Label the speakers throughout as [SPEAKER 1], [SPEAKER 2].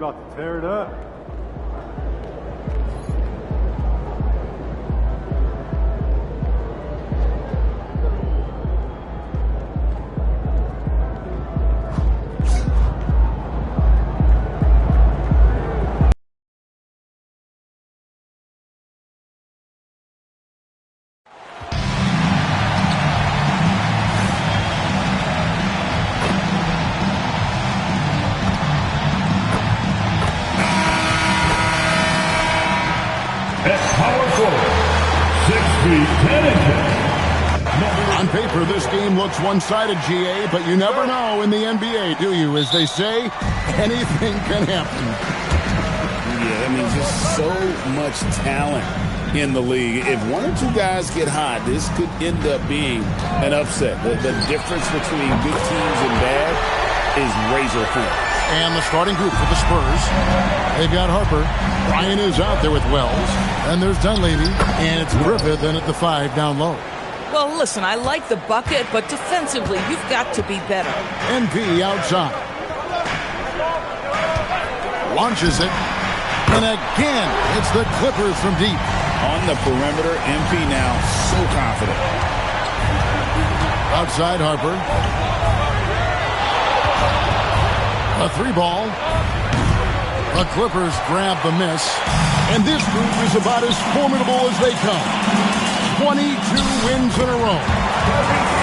[SPEAKER 1] about to tear it up.
[SPEAKER 2] On paper, this game looks one-sided, GA, but you never know in the NBA, do you? As they say, anything can happen.
[SPEAKER 3] Yeah, I mean, just so much talent in the league. If one or two guys get hot, this could end up being an upset. The difference between good teams and bad is razor thin.
[SPEAKER 2] And the starting group for the Spurs, they've got Harper. Ryan is out there with Wells. And there's Dunleavy. And it's Griffith in at the 5 down low.
[SPEAKER 4] Well, listen, I like the bucket, but defensively, you've got to be better.
[SPEAKER 2] NP outside. Launches it. And again, it's the Clippers from deep.
[SPEAKER 3] On the perimeter, MP now so confident.
[SPEAKER 2] Outside Harper. A 3-ball. The Clippers grab the miss. And this group is about as formidable as they come. 22 wins in a row.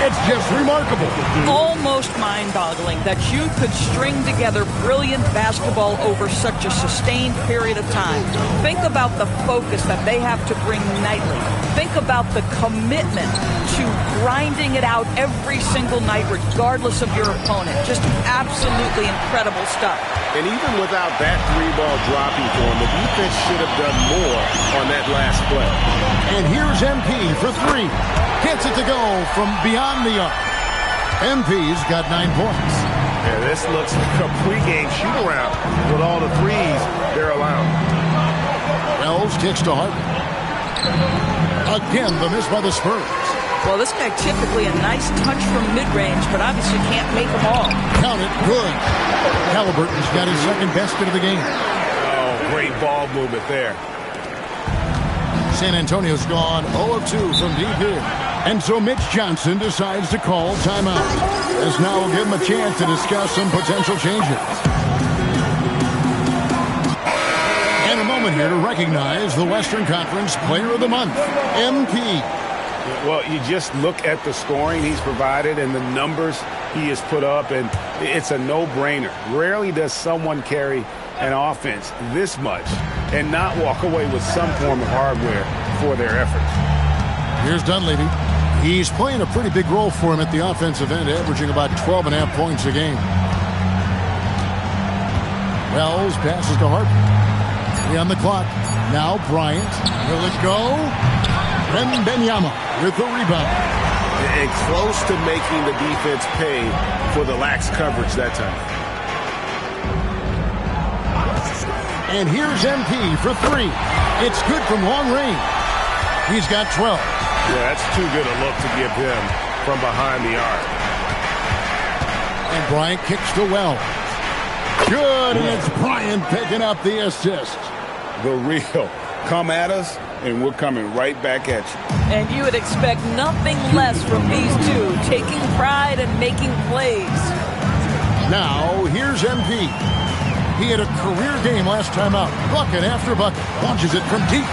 [SPEAKER 2] It's just remarkable.
[SPEAKER 4] Almost mind-boggling that you could string together brilliant basketball over such a sustained period of time. Think about the focus that they have to bring nightly. Think about the commitment to grinding it out every single night, regardless of your opponent. Just absolutely incredible stuff.
[SPEAKER 5] And even without that 3-ball dropping for him, the defense should have done more on that last play.
[SPEAKER 2] And here's MP for 3. Gets it to go from beyond the arc. MP's got 9 points.
[SPEAKER 5] Yeah, this looks like a pregame shoot-around with all the threes they're allowing.
[SPEAKER 2] Wells kicks to Harper. Again, the miss by the Spurs.
[SPEAKER 4] Well, this guy typically a nice touch from mid-range, but obviously can't make them all.
[SPEAKER 2] Count it, good. Halliburton's got his second basket of the game.
[SPEAKER 5] Oh, great ball movement there.
[SPEAKER 2] San Antonio's gone 0 of 2 from deep here. And so Mitch Johnson decides to call timeout. As now will give him a chance to discuss some potential changes. And a moment here to recognize the Western Conference Player of the Month, MP.
[SPEAKER 5] Well, you just look at the scoring he's provided and the numbers he has put up, and it's a no-brainer. Rarely does someone carry an offense this much and not walk away with some form of hardware for their efforts.
[SPEAKER 2] Here's Dunleavy. He's playing a pretty big role for him at the offensive end, averaging about 12.5 points a game. Wells passes to Harper. 3 on the clock. Now Bryant. Will it go? Benyama with the rebound.
[SPEAKER 5] And close to making the defense pay for the lax coverage that time.
[SPEAKER 2] And here's MP for 3. It's good from long range. He's got 12.
[SPEAKER 5] Yeah, that's too good a look to give him from behind the arc.
[SPEAKER 2] And Bryant kicks to Wells. Good, and it's Bryant picking up the assist.
[SPEAKER 5] The real. Come at us, and we're coming right back at you.
[SPEAKER 4] And you would expect nothing less from these two, taking pride and making plays.
[SPEAKER 2] Now, here's MP. He had a career game last time out. Bucket after bucket. Launches it from deep.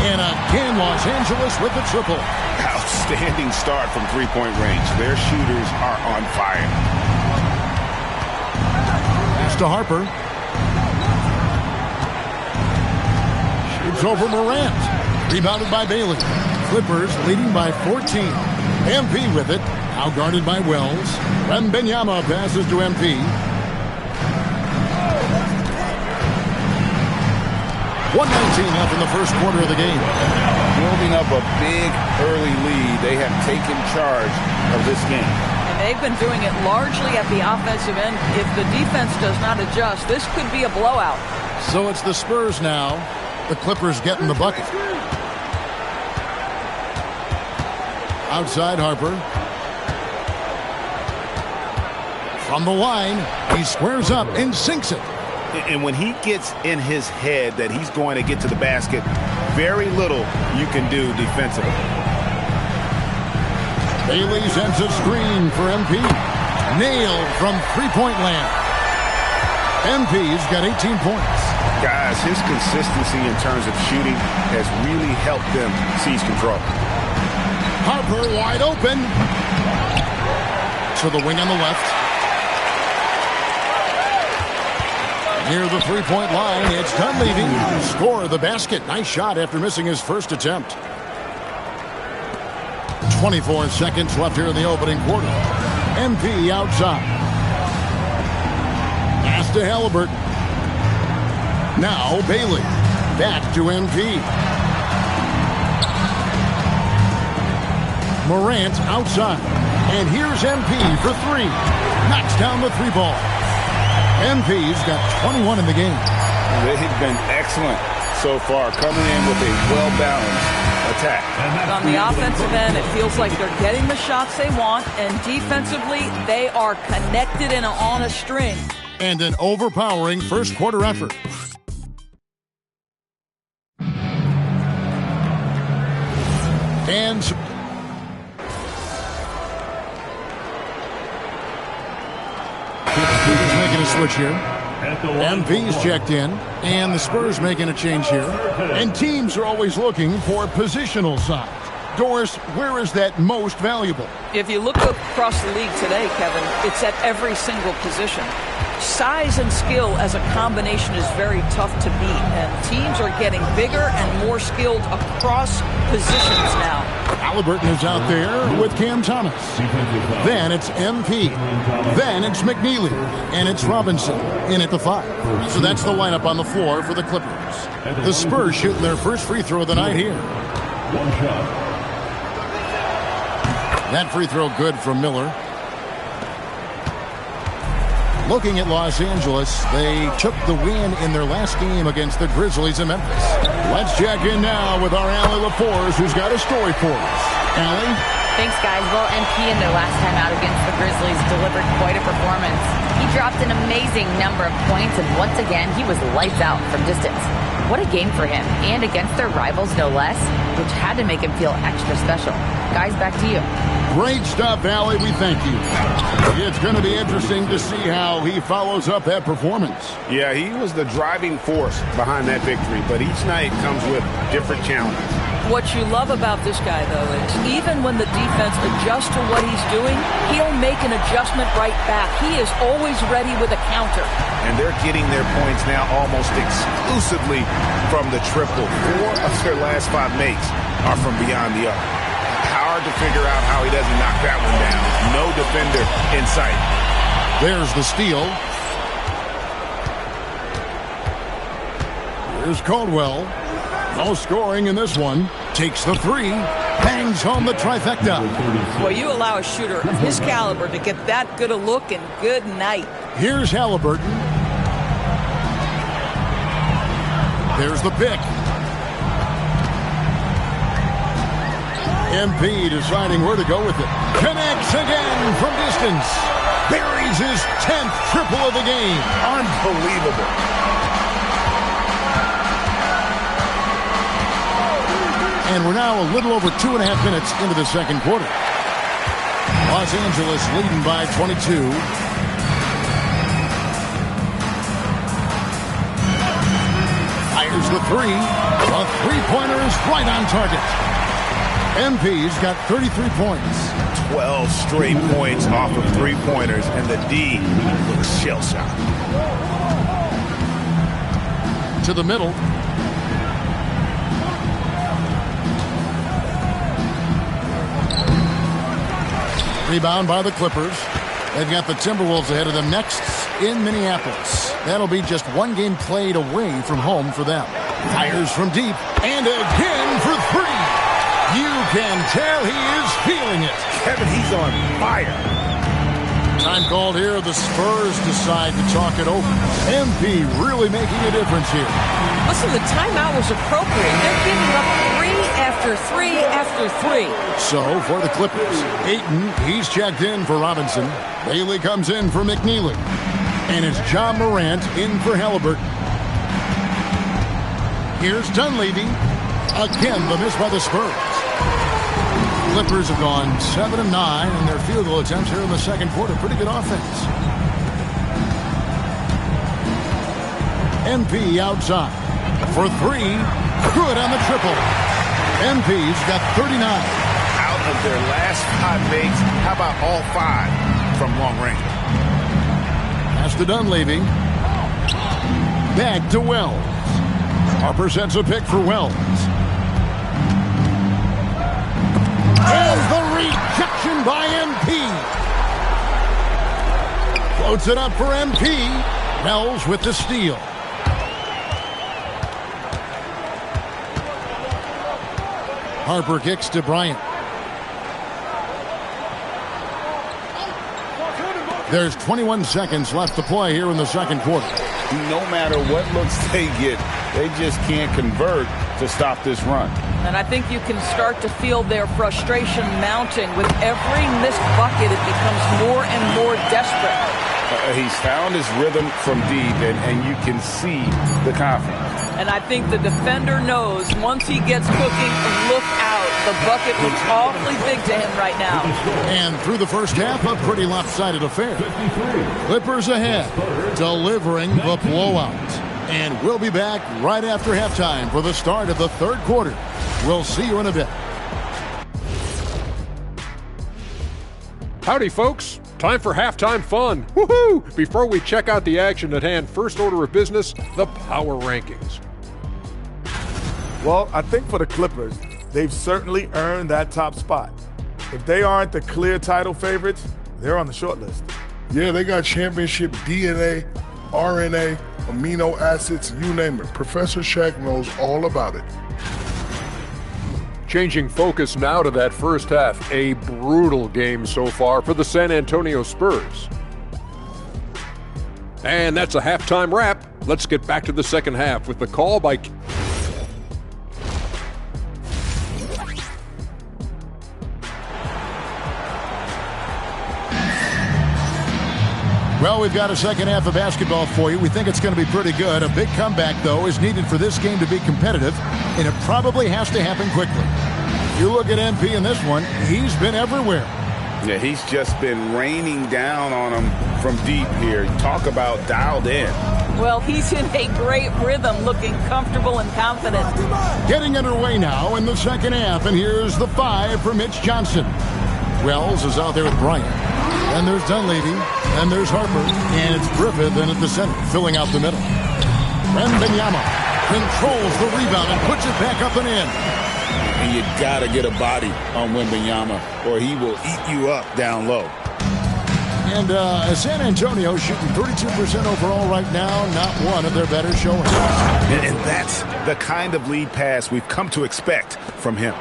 [SPEAKER 2] And again, Los Angeles with the triple.
[SPEAKER 5] Outstanding start from three-point range. Their shooters are on fire.
[SPEAKER 2] It's to Harper. Shoots over Morant. Rebounded by Bailey. Clippers leading by 14. MP with it. Now guarded by Wells. Benyama passes to MP. 1:19 left in the first quarter of the game.
[SPEAKER 3] Building up a big early lead. They have taken charge of this game.
[SPEAKER 4] And they've been doing it largely at the offensive end. If the defense does not adjust, this could be a blowout.
[SPEAKER 2] So it's the Spurs now. The Clippers getting the bucket. Outside Harper. From the line, he squares up and sinks it.
[SPEAKER 5] And when he gets in his head that he's going to get to the basket, very little you can do defensively.
[SPEAKER 2] Bailey sends a screen for MP. Nailed from three-point land. MP's got 18 points.
[SPEAKER 5] Guys, his consistency in terms of shooting has really helped them seize control.
[SPEAKER 2] Harper wide open. To the wing on the left. Near the three-point line, it's Dunleavy. Score the basket. Nice shot after missing his first attempt. 24 seconds left here in the opening quarter. MP outside. Pass to Halliburton. Now Bailey. Back to MP. Morant outside. And here's MP for three. Knocks down the three ball. MP's got 21 in the game.
[SPEAKER 5] They've been excellent so far, coming in with a well-balanced attack.
[SPEAKER 4] And on the offensive end, it feels like they're getting the shots they want, and defensively, they are connected and on a string.
[SPEAKER 2] And an overpowering first quarter effort. And he's making a switch here. MP's checked in, and the Spurs making a change here. And teams are always looking for positional size. Doris, where is that most valuable?
[SPEAKER 4] If you look across the league today, Kevin, it's at every single position. Size and skill as a combination is very tough to beat, and teams are getting bigger and more skilled across positions now.
[SPEAKER 2] Halliburton is out there with Cam Thomas. Then it's MP. Then it's McNeely. And it's Robinson in at the 5. So that's the lineup on the floor for the Clippers. The Spurs shooting their first free throw of the night here.
[SPEAKER 1] One shot.
[SPEAKER 2] That free throw good from Miller. Looking at Los Angeles, they took the win in their last game against the Grizzlies in Memphis. Let's check in now with our Allie LaForce, who's got a story for us. Allie?
[SPEAKER 6] Thanks, guys. Well, MP in their last time out against the Grizzlies delivered quite a performance. He dropped an amazing number of points, and once again, he was lights out from distance. What a game for him, and against their rivals, no less, which had to make him feel extra special. Guys, back to you.
[SPEAKER 2] Great stuff, Allie. We thank you. It's going to be interesting to see how he follows up that performance.
[SPEAKER 5] Yeah, he was the driving force behind that victory, but each night comes with different challenges.
[SPEAKER 4] What you love about this guy, though, is even when the defense adjusts to what he's doing, he'll make an adjustment right back. He is always ready with a counter.
[SPEAKER 5] And they're getting their points now almost exclusively from the triple. 4 of their last 5 makes are from beyond the arc. Hard to figure out how he doesn't knock that one down. No defender in sight.
[SPEAKER 2] There's the steal. Here's Caldwell. No scoring in this one. Takes the 3. Bangs home the trifecta.
[SPEAKER 4] Well, you allow a shooter of his caliber to get that good a look and good night.
[SPEAKER 2] Here's Halliburton. There's the pick. MP deciding where to go with it. Connects again from distance. Buries his 10th triple of the game.
[SPEAKER 5] Unbelievable.
[SPEAKER 2] And we're now a little over 2.5 minutes into the second quarter. Los Angeles leading by 22. Fires the 3. The three-pointer is right on target. MP's got 33 points.
[SPEAKER 5] 12 straight points off of three-pointers, and the D looks shell-shocked.
[SPEAKER 2] To the middle. Rebound by the Clippers. They've got the Timberwolves ahead of them next in Minneapolis. That'll be just one game played away from home for them. Fires from deep, and again for 3. You can tell he is feeling it.
[SPEAKER 5] Kevin, he's on fire.
[SPEAKER 2] Time called here. The Spurs decide to talk it over. MP really making a difference here.
[SPEAKER 4] Listen, the timeout was appropriate. They're giving up 3 after 3 after 3.
[SPEAKER 2] So, for the Clippers, Ayton, he's checked in for Robinson. Bailey comes in for McNeely. And it's John Morant in for Halliburton. Here's Dunleavy. Again, the miss by the Spurs. Clippers have gone 7-9 in their field goal attempts here in the second quarter. Pretty good offense. MP outside for three. Good on the triple. MP's got 39.
[SPEAKER 3] Out of their last 5 makes, how about all 5 from long range?
[SPEAKER 2] Pass to Dunleavy. Back to Wells. Harper sets a pick for Wells. And the rejection by MP. Floats it up for MP. Wells with the steal. Harper kicks to Bryant. There's 21 seconds left to play here in the second quarter.
[SPEAKER 3] No matter what looks they get, they just can't convert to stop this run.
[SPEAKER 4] And I think you can start to feel their frustration mounting. With every missed bucket, it becomes more and more desperate.
[SPEAKER 3] He's found his rhythm from deep, and you can see the confidence.
[SPEAKER 4] And I think the defender knows once he gets cooking, look out. The bucket looks awfully big to him right now.
[SPEAKER 2] And through the first half, a pretty lopsided affair. Clippers ahead, delivering the blowout. And we'll be back right after halftime for the start of the third quarter. We'll see you in a bit.
[SPEAKER 1] Howdy, folks. Time for halftime fun. Woohoo! Before we check out the action at hand, first order of business, the power rankings.
[SPEAKER 7] Well, I think for the Clippers, they've certainly earned that top spot. If they aren't the clear title favorites, they're on the short list.
[SPEAKER 8] Yeah, they got championship DNA, RNA, amino acids, you name it. Professor Shaq knows all about it.
[SPEAKER 1] Changing focus now to that first half. A brutal game so far for the San Antonio Spurs. And that's a halftime wrap. Let's get back to the second half with the call by...
[SPEAKER 2] Well, we've got a second half of basketball for you. We think it's going to be pretty good. A big comeback, though, is needed for this game to be competitive, and it probably has to happen quickly. You look at MP in this one, he's been everywhere.
[SPEAKER 3] Yeah, he's just been raining down on him from deep here. Talk about dialed in.
[SPEAKER 4] Well, he's in a great rhythm, looking comfortable and confident.
[SPEAKER 2] Getting underway now in the second half, and here's the 5 for Mitch Johnson. Wells is out there with Bryant. And there's Dunleavy, and there's Harper, and it's Griffith in at the center, filling out the middle. Wembanyama controls the rebound and puts it back up and in.
[SPEAKER 3] And you got to get a body on Wembanyama, or he will eat you up down low.
[SPEAKER 2] And San Antonio shooting 32% overall right now, not one of their better showings.
[SPEAKER 3] And that's the kind of lead pass we've come to expect from him.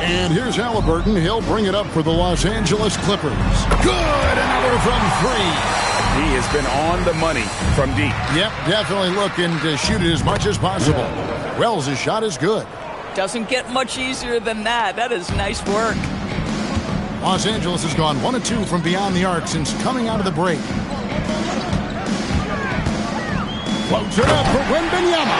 [SPEAKER 2] And here's Halliburton. He'll bring it up for the Los Angeles Clippers. Good! Another from 3.
[SPEAKER 3] He has been on the money from deep.
[SPEAKER 2] Yep, definitely looking to shoot it as much as possible. Wells' shot is good.
[SPEAKER 4] Doesn't get much easier than that. That is nice work.
[SPEAKER 2] Los Angeles has gone 1 of 2 from beyond the arc since coming out of the break. Floats it up for Wembanyama.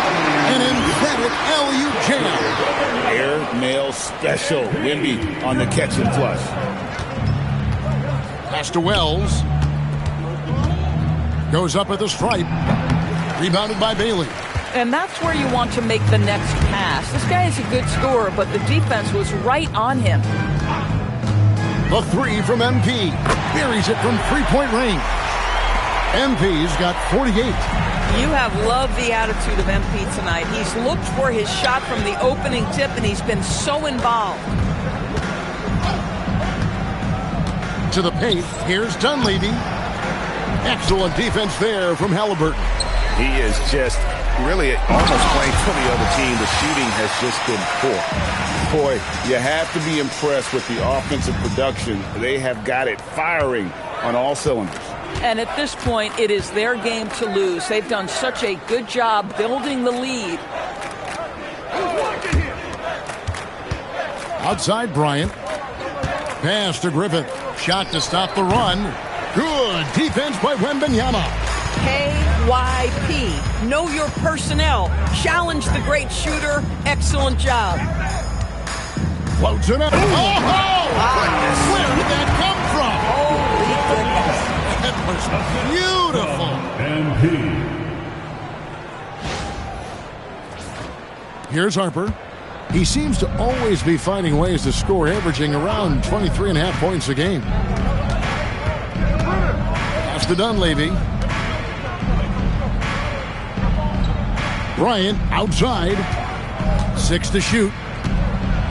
[SPEAKER 2] An emphatic LU jam.
[SPEAKER 3] Air mail special. Wemby on the catch and flush.
[SPEAKER 2] Pass to Wells. Goes up at the stripe. Rebounded by Bailey.
[SPEAKER 4] And that's where you want to make the next pass. This guy is a good scorer, but the defense was right on him.
[SPEAKER 2] The 3 from MP. Buries it from three-point range. MP's got 48.
[SPEAKER 4] You have loved the attitude of MP tonight. He's looked for his shot from the opening tip, and he's been so involved.
[SPEAKER 2] To the paint, here's Dunleavy. Excellent defense there from Halliburton.
[SPEAKER 3] He is just really almost playing for the other team. The shooting has just been poor. Boy, you have to be impressed with the offensive production. They have got it firing on all cylinders.
[SPEAKER 4] And at this point, it is their game to lose. They've done such a good job building the lead.
[SPEAKER 2] Outside Bryant. Pass to Griffith. Shot to stop the run. Good defense by Wembanyama.
[SPEAKER 4] KYP. Know your personnel. Challenge the great shooter. Excellent job.
[SPEAKER 2] Floats it up. Oh! Where did that come from?
[SPEAKER 4] Holy goodness.
[SPEAKER 2] That was beautiful. Here's Harper. He seems to always be finding ways to score, averaging around 23.5 points a game. Pass to Dunleavy. Bryant outside. 6 to shoot.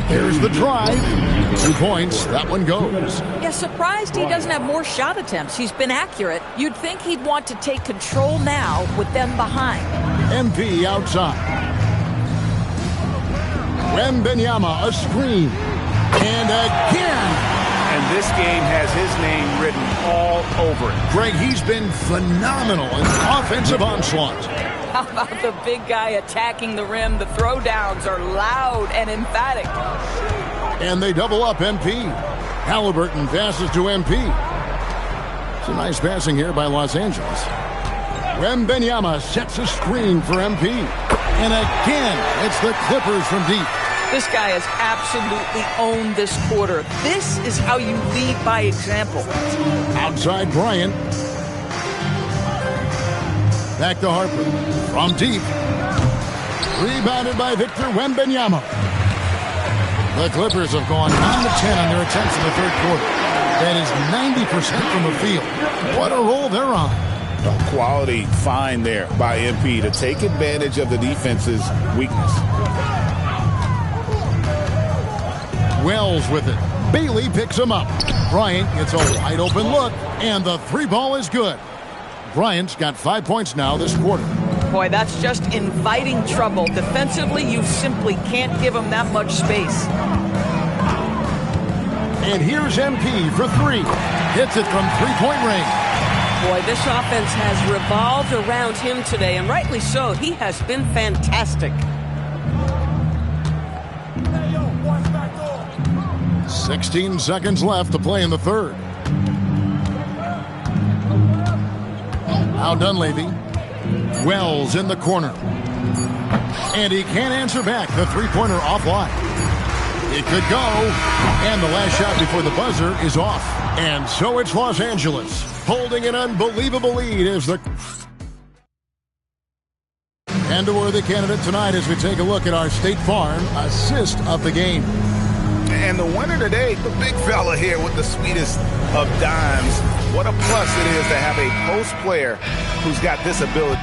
[SPEAKER 2] Here's the drive. 2 points. That one goes.
[SPEAKER 4] Yeah, surprised he doesn't have more shot attempts. He's been accurate. You'd think he'd want to take control now with them behind.
[SPEAKER 2] MP outside. Wembanyama, a screen. And again.
[SPEAKER 5] And this game has his name written all over it.
[SPEAKER 2] Greg, he's been phenomenal in offensive onslaught.
[SPEAKER 4] How about the big guy attacking the rim? The throwdowns are loud and emphatic.
[SPEAKER 2] And they double up MP. Halliburton passes to MP. It's a nice passing here by Los Angeles. Wembanyama sets a screen for MP. And again, it's the Clippers from deep.
[SPEAKER 4] This guy has absolutely owned this quarter. This is how you lead by example.
[SPEAKER 2] Outside Bryant. Back to Harper. From deep. Rebounded by Victor Wembanyama. The Clippers have gone 9 to 10 on their attempts in the third quarter. That is 90% from the field. What a roll they're on.
[SPEAKER 3] A quality find there by MP to take advantage of the defense's weakness.
[SPEAKER 2] Wells with it. Bailey picks him up. Bryant gets a wide open look, and the 3 ball is good. Bryant's got 5 points now this quarter.
[SPEAKER 4] Boy, that's just inviting trouble. Defensively, you simply can't give him that much space.
[SPEAKER 2] And here's MP for 3. Hits it from 3-point range.
[SPEAKER 9] Boy, this offense has revolved around him today, and rightly so. He has been fantastic.
[SPEAKER 2] 16 seconds left to play in the third. Now Dunleavy. Wells in the corner. And he can't answer back. The three-pointer offline. It could go. And the last shot before the buzzer is off. And so it's Los Angeles holding an unbelievable lead as the... And a worthy candidate tonight as we take a look at our State Farm assist of the game.
[SPEAKER 5] And the winner today, the big fella here with the sweetest of dimes. What a plus it is to have a post player who's got this ability.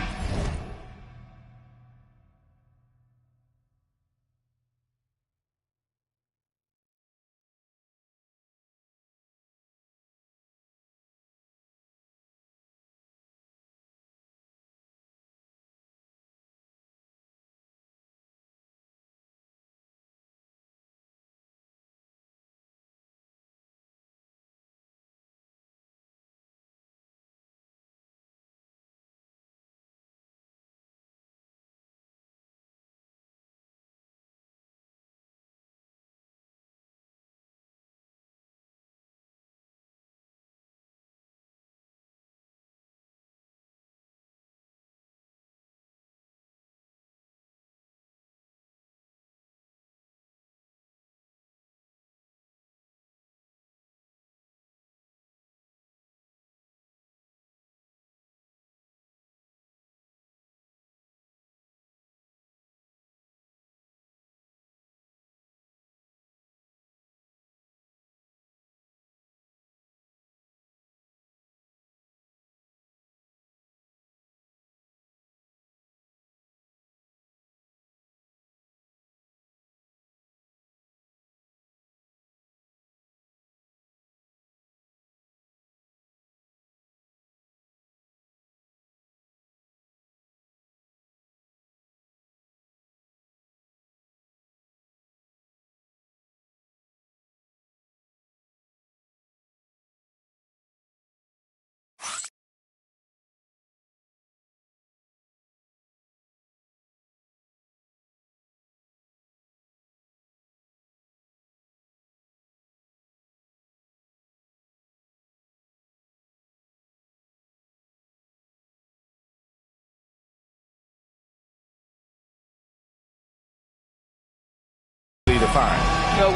[SPEAKER 4] far.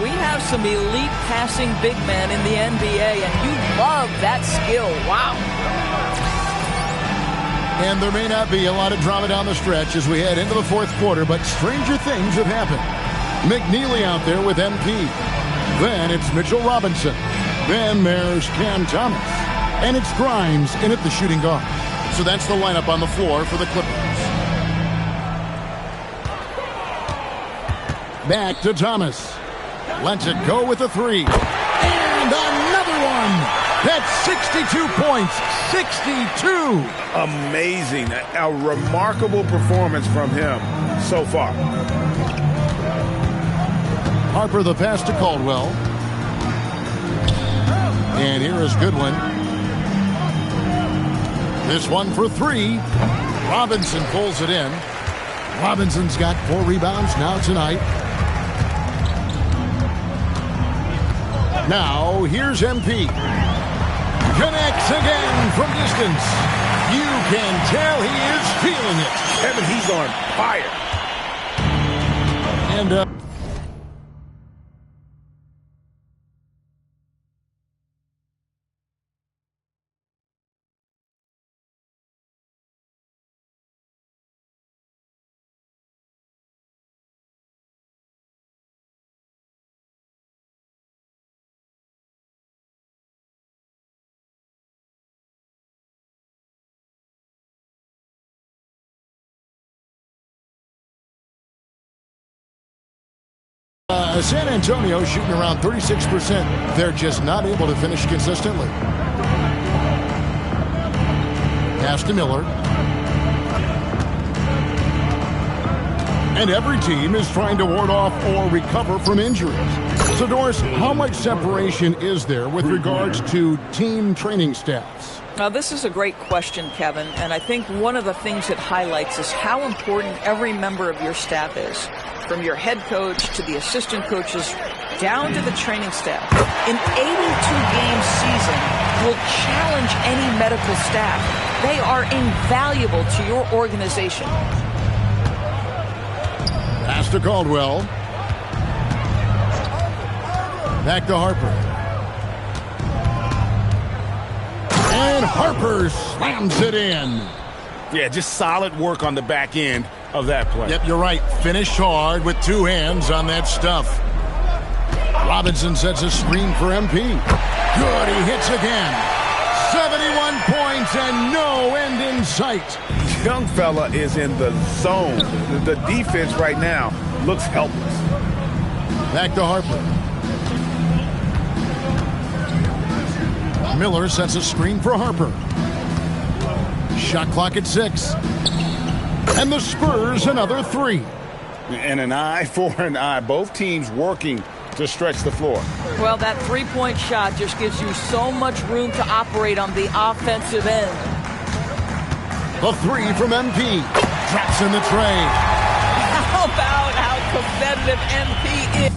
[SPEAKER 4] We have some elite passing big men in the NBA, and you love that skill. Wow.
[SPEAKER 2] And there may not be a lot of drama down the stretch as we head into the fourth quarter, but stranger things have happened. McNeely out there with MP. Then it's Mitchell Robinson. Then there's Cam Thomas. And it's Grimes in at the shooting guard. So that's the lineup on the floor for the Clippers. Back to Thomas. Lets it go with a three. And another one. That's 62 points. 62.
[SPEAKER 5] Amazing. A remarkable performance from him so far.
[SPEAKER 2] Harper the pass to Caldwell. And here is Goodwin. This one for three. Robinson pulls it in. Robinson's got 4 rebounds now tonight. Now here's MP. Connects again from distance. You can tell he is feeling it.
[SPEAKER 5] Kevin, he's on fire.
[SPEAKER 2] And San Antonio shooting around 36%. They're just not able to finish consistently. Pass to Miller. And every team is trying to ward off or recover from injuries. So, Doris, how much separation is there with regards to team training staffs?
[SPEAKER 4] Now, this is a great question, Kevin, and I think one of the things it highlights is how important every member of your staff is, from your head coach to the assistant coaches down to the training staff. An 82-game season will challenge any medical staff. They are invaluable to your organization.
[SPEAKER 2] Pass to Caldwell. Back to Harper. And Harper slams it in.
[SPEAKER 5] Yeah, just solid work on the back end of that play.
[SPEAKER 2] Yep, you're right. Finished hard with 2 hands on that stuff. Robinson sets a screen for MP. Good, he hits again. 71 points and no end in sight.
[SPEAKER 5] Young fella is in the zone. The defense right now looks helpless.
[SPEAKER 2] Back to Harper. Miller sets a screen for Harper. Shot clock at 6. And the Spurs another 3.
[SPEAKER 5] And an eye for an eye. Both teams working to stretch the floor.
[SPEAKER 4] Well, that three-point shot just gives you so much room to operate on the offensive end.
[SPEAKER 2] The 3 from MP. Drops in the tray.
[SPEAKER 4] How about how competitive MP is?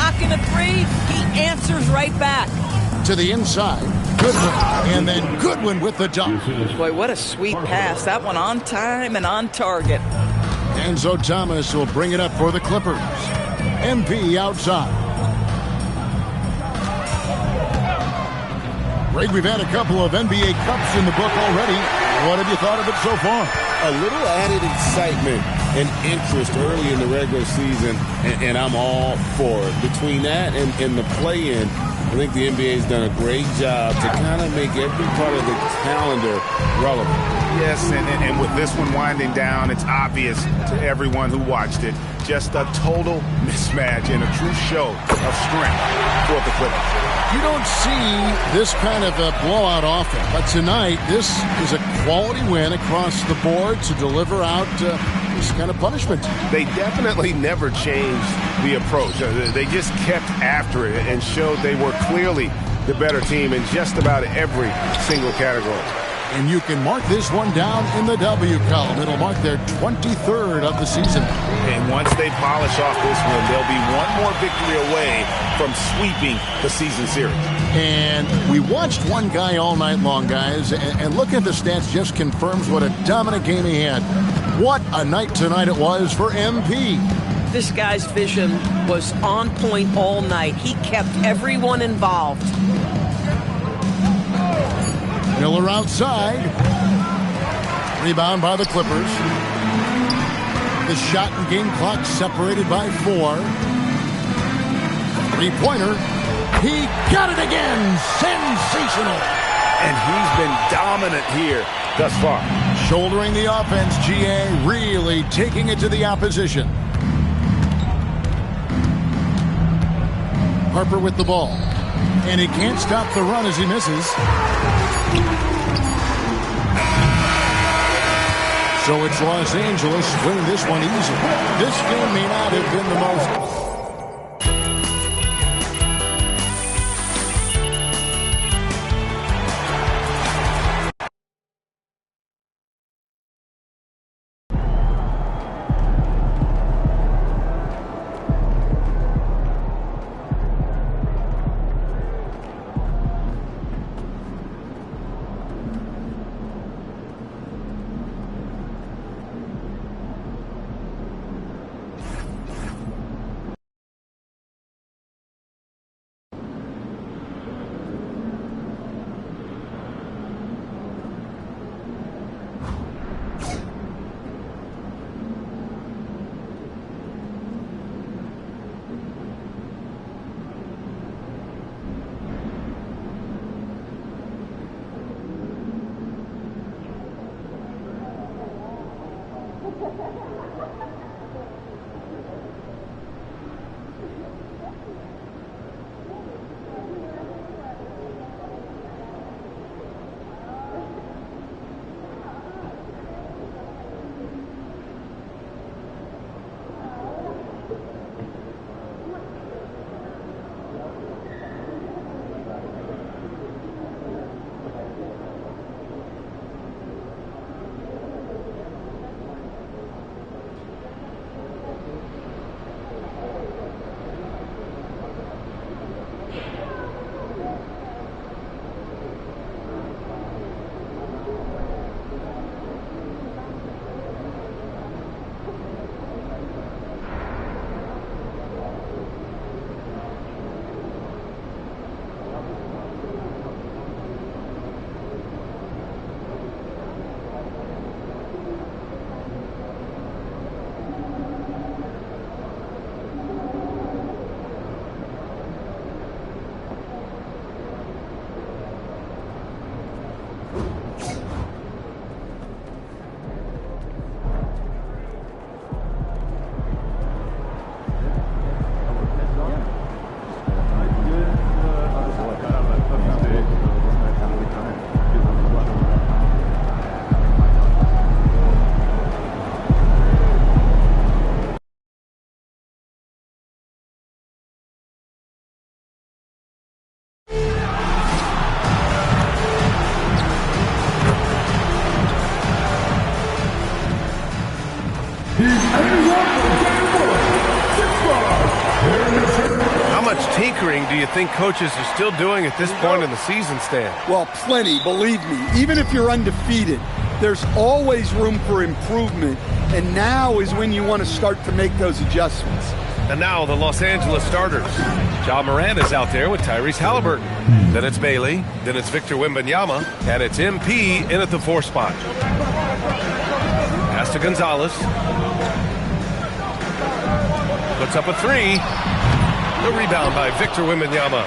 [SPEAKER 9] knocking a three, he answers right back.
[SPEAKER 2] To the inside, Goodwin, and then Goodwin with the dunk.
[SPEAKER 4] Boy, what a sweet pass. That one on time and on target.
[SPEAKER 2] Enzo Thomas will bring it up for the Clippers. MP outside. Greg, we've had a couple of NBA Cups in the book already. What have you thought of it so far?
[SPEAKER 3] A little added excitement and interest early in the regular season, and I'm all for it. Between that and the play-in, I think the NBA has done a great job to kind of make every part of the calendar relevant.
[SPEAKER 5] Yes, and with this one winding down, it's obvious to everyone who watched it. Just a total mismatch and a true show of strength for the Clippers.
[SPEAKER 2] You don't see this kind of a blowout often, but tonight this is a quality win across the board to deliver out this kind of punishment.
[SPEAKER 5] They definitely never changed the approach. They just kept after it and showed they were clearly the better team in just about every single category.
[SPEAKER 2] And you can mark this one down in the W column. It'll mark their 23rd of the season.
[SPEAKER 5] And once they polish off this one, they'll be one more victory away from sweeping the season series.
[SPEAKER 2] And we watched one guy all night long, guys, and looking at the stats just confirms what a dominant game he had. What a night tonight it was for MP.
[SPEAKER 9] This guy's vision was on point all night. He kept everyone involved.
[SPEAKER 2] Miller outside. Rebound by the Clippers. The shot and game clock separated by 4. Three-pointer. He got it again. Sensational.
[SPEAKER 5] And he's been dominant here thus far.
[SPEAKER 2] Shouldering the offense, GA really taking it to the opposition. Harper with the ball. And he can't stop the run as he misses. So it's Los Angeles winning this one easy. This game may not have been the most
[SPEAKER 10] tinkering do you think coaches are still doing at this point in the season, Stan?
[SPEAKER 11] Well, plenty, believe me. Even if you're undefeated, there's always room for improvement, and now is when you want to start to make those adjustments.
[SPEAKER 10] And now the Los Angeles starters. Ja Morant is out there with Tyrese Halliburton. Then it's Bailey, then it's Victor Wembanyama, and it's MP in at the 4 spot. Pass to Gonzalez. Puts up a 3. The rebound by Victor Wembanyama.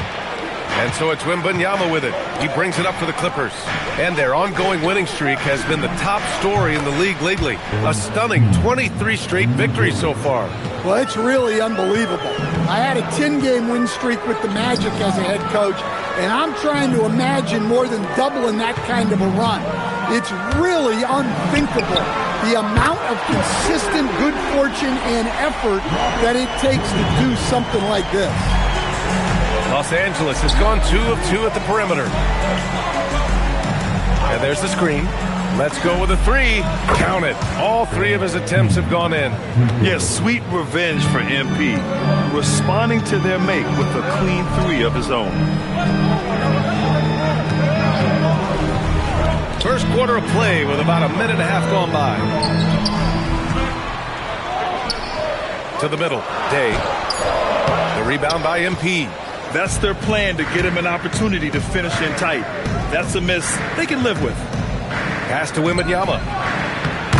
[SPEAKER 10] And so it's Wembanyama with it. He brings it up for the Clippers. And their ongoing winning streak has been the top story in the league lately. A stunning 23 straight victories so far.
[SPEAKER 11] Well, it's really unbelievable. I had a 10-game win streak with the Magic as a head coach, and I'm trying to imagine more than doubling that kind of a run. It's really unthinkable, the amount of consistent good fortune and effort that it takes to do something like this.
[SPEAKER 10] Los Angeles has gone 2 of 2 at the perimeter. And there's the screen. Let's go with a 3. Count it. All 3 of his attempts have gone in.
[SPEAKER 12] Yes, sweet revenge for MP. Responding to their make with a clean 3 of his own.
[SPEAKER 10] First quarter of play with about a minute and a half gone by. To the middle. Day. The rebound by MP.
[SPEAKER 12] That's their plan, to get him an opportunity to finish in tight. That's a miss they can live with.
[SPEAKER 10] Pass to Wembanyama.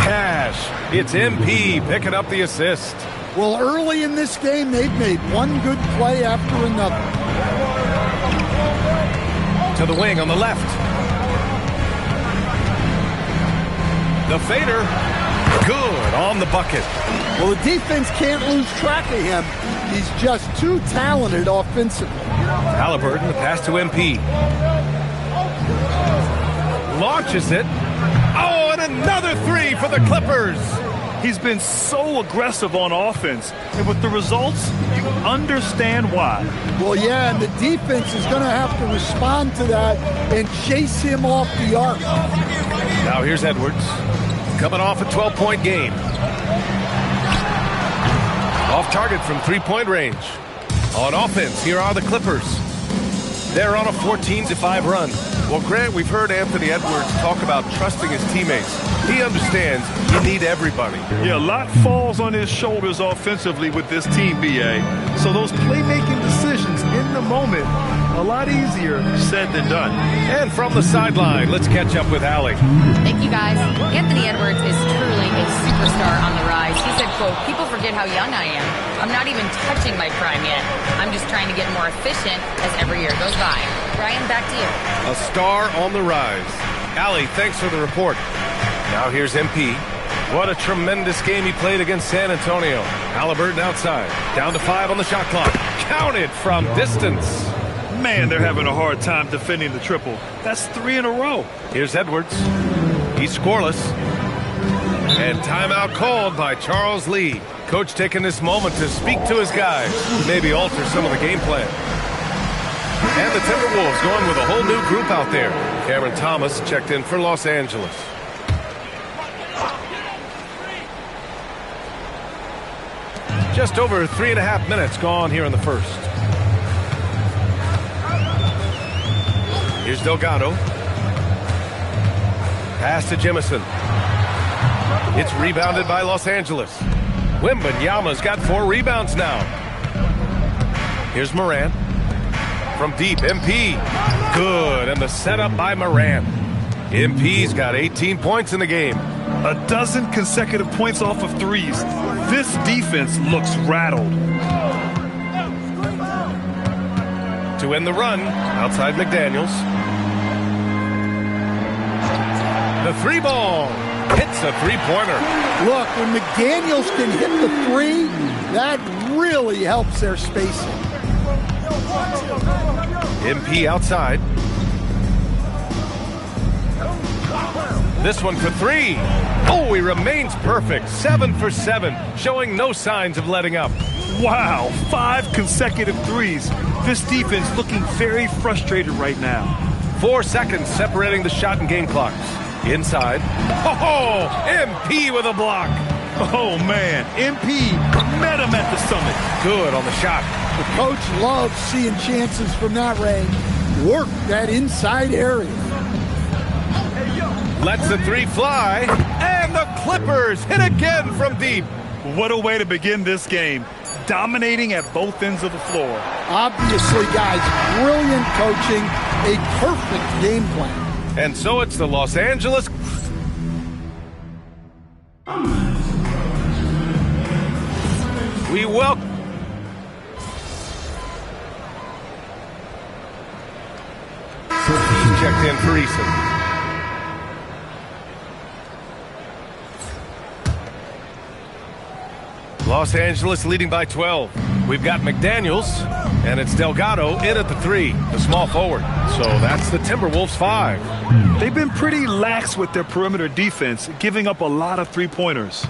[SPEAKER 10] Cash. It's MP picking up the assist.
[SPEAKER 11] Well, early in this game, they've made one good play after another.
[SPEAKER 10] To the wing on the left. The fader. Good on the bucket.
[SPEAKER 11] Well, the defense can't lose track of him. He's just too talented offensively.
[SPEAKER 10] Halliburton, the pass to MP. Launches it. Oh, and another 3 for the Clippers.
[SPEAKER 12] He's been so aggressive on offense, and with the results, you understand why.
[SPEAKER 11] Well, yeah, and the defense is going to have to respond to that and chase him off the arc.
[SPEAKER 10] Now here's Edwards, coming off a 12-point game. Off target from 3-point range. On offense, here are the Clippers. They're on a 14-5 run. Well, Grant, we've heard Anthony Edwards talk about trusting his teammates. He understands you need everybody.
[SPEAKER 12] Yeah, a lot falls on his shoulders offensively with this team, BA. So those playmaking decisions in the moment, a lot easier said than done.
[SPEAKER 10] And from the sideline, let's catch up with Allie.
[SPEAKER 6] Thank you, guys. Anthony Edwards is truly a superstar on the rise. He said, quote, "People forget how young I am. I'm not even touching my prime yet. I'm just trying to get more efficient as every year goes by." Ryan, back to you.
[SPEAKER 10] A star on the rise. Allie, thanks for the report. Now here's MP. What a tremendous game he played against San Antonio. Halliburton outside. Down to 5 on the shot clock. Counted from distance.
[SPEAKER 12] Man, they're having a hard time defending the triple. That's 3 in a row.
[SPEAKER 10] Here's Edwards. He's scoreless. And timeout called by Charles Lee. Coach taking this moment to speak to his guys. Maybe alter some of the game plan. And the Timberwolves going with a whole new group out there. Cameron Thomas checked in for Los Angeles. Just over 3.5 minutes gone here in the first. Here's Delgado. Pass to Jemison. It's rebounded by Los Angeles. Wembanyama's got 4 rebounds now. Here's Morant. From deep, MP. Good, and the setup by Morant. MP's got 18 points in the game.
[SPEAKER 12] A dozen consecutive points off of threes. This defense looks rattled.
[SPEAKER 10] To end the run, outside McDaniels. The 3 ball hits a 3-pointer.
[SPEAKER 11] Look, when McDaniels can hit the 3, that really helps their spacing.
[SPEAKER 10] MP outside. This one for 3. Oh, he remains perfect. 7 for 7, showing no signs of letting up.
[SPEAKER 12] Wow, 5 consecutive threes. This defense looking very frustrated right now.
[SPEAKER 10] 4 seconds separating the shot and game clocks. Inside. Oh, MP with a block.
[SPEAKER 12] Oh, man. MP met him at the summit.
[SPEAKER 10] Good on the shot.
[SPEAKER 11] The coach loves seeing chances from that range. Work that inside area.
[SPEAKER 10] Lets the three fly, and the Clippers hit again from deep.
[SPEAKER 12] What a way to begin this game. Dominating at both ends of the floor.
[SPEAKER 11] Obviously, guys, brilliant coaching, a perfect game plan.
[SPEAKER 10] And so it's the Los Angeles. We welcome. He's checked in for Eason. Los Angeles leading by 12. We've got McDaniels, and it's Delgado in at the 3, the small forward. So that's the Timberwolves 5.
[SPEAKER 12] They've been pretty lax with their perimeter defense, giving up a lot of three-pointers.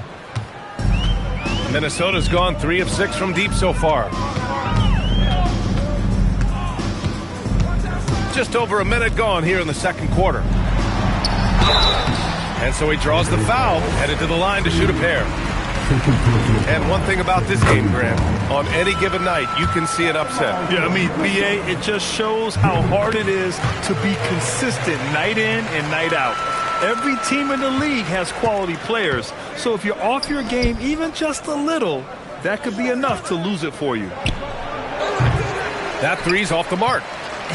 [SPEAKER 10] Minnesota's gone 3 of 6 from deep so far. Just over a minute gone here in the second quarter. And so he draws the foul, headed to the line to shoot a pair. And one thing about this game, Grant, on any given night, you can see an upset.
[SPEAKER 12] Yeah, I mean, BA, it just shows how hard it is to be consistent night in and night out. Every team in the league has quality players, so if you're off your game even just a little, that could be enough to lose it for you.
[SPEAKER 10] That three's off the mark.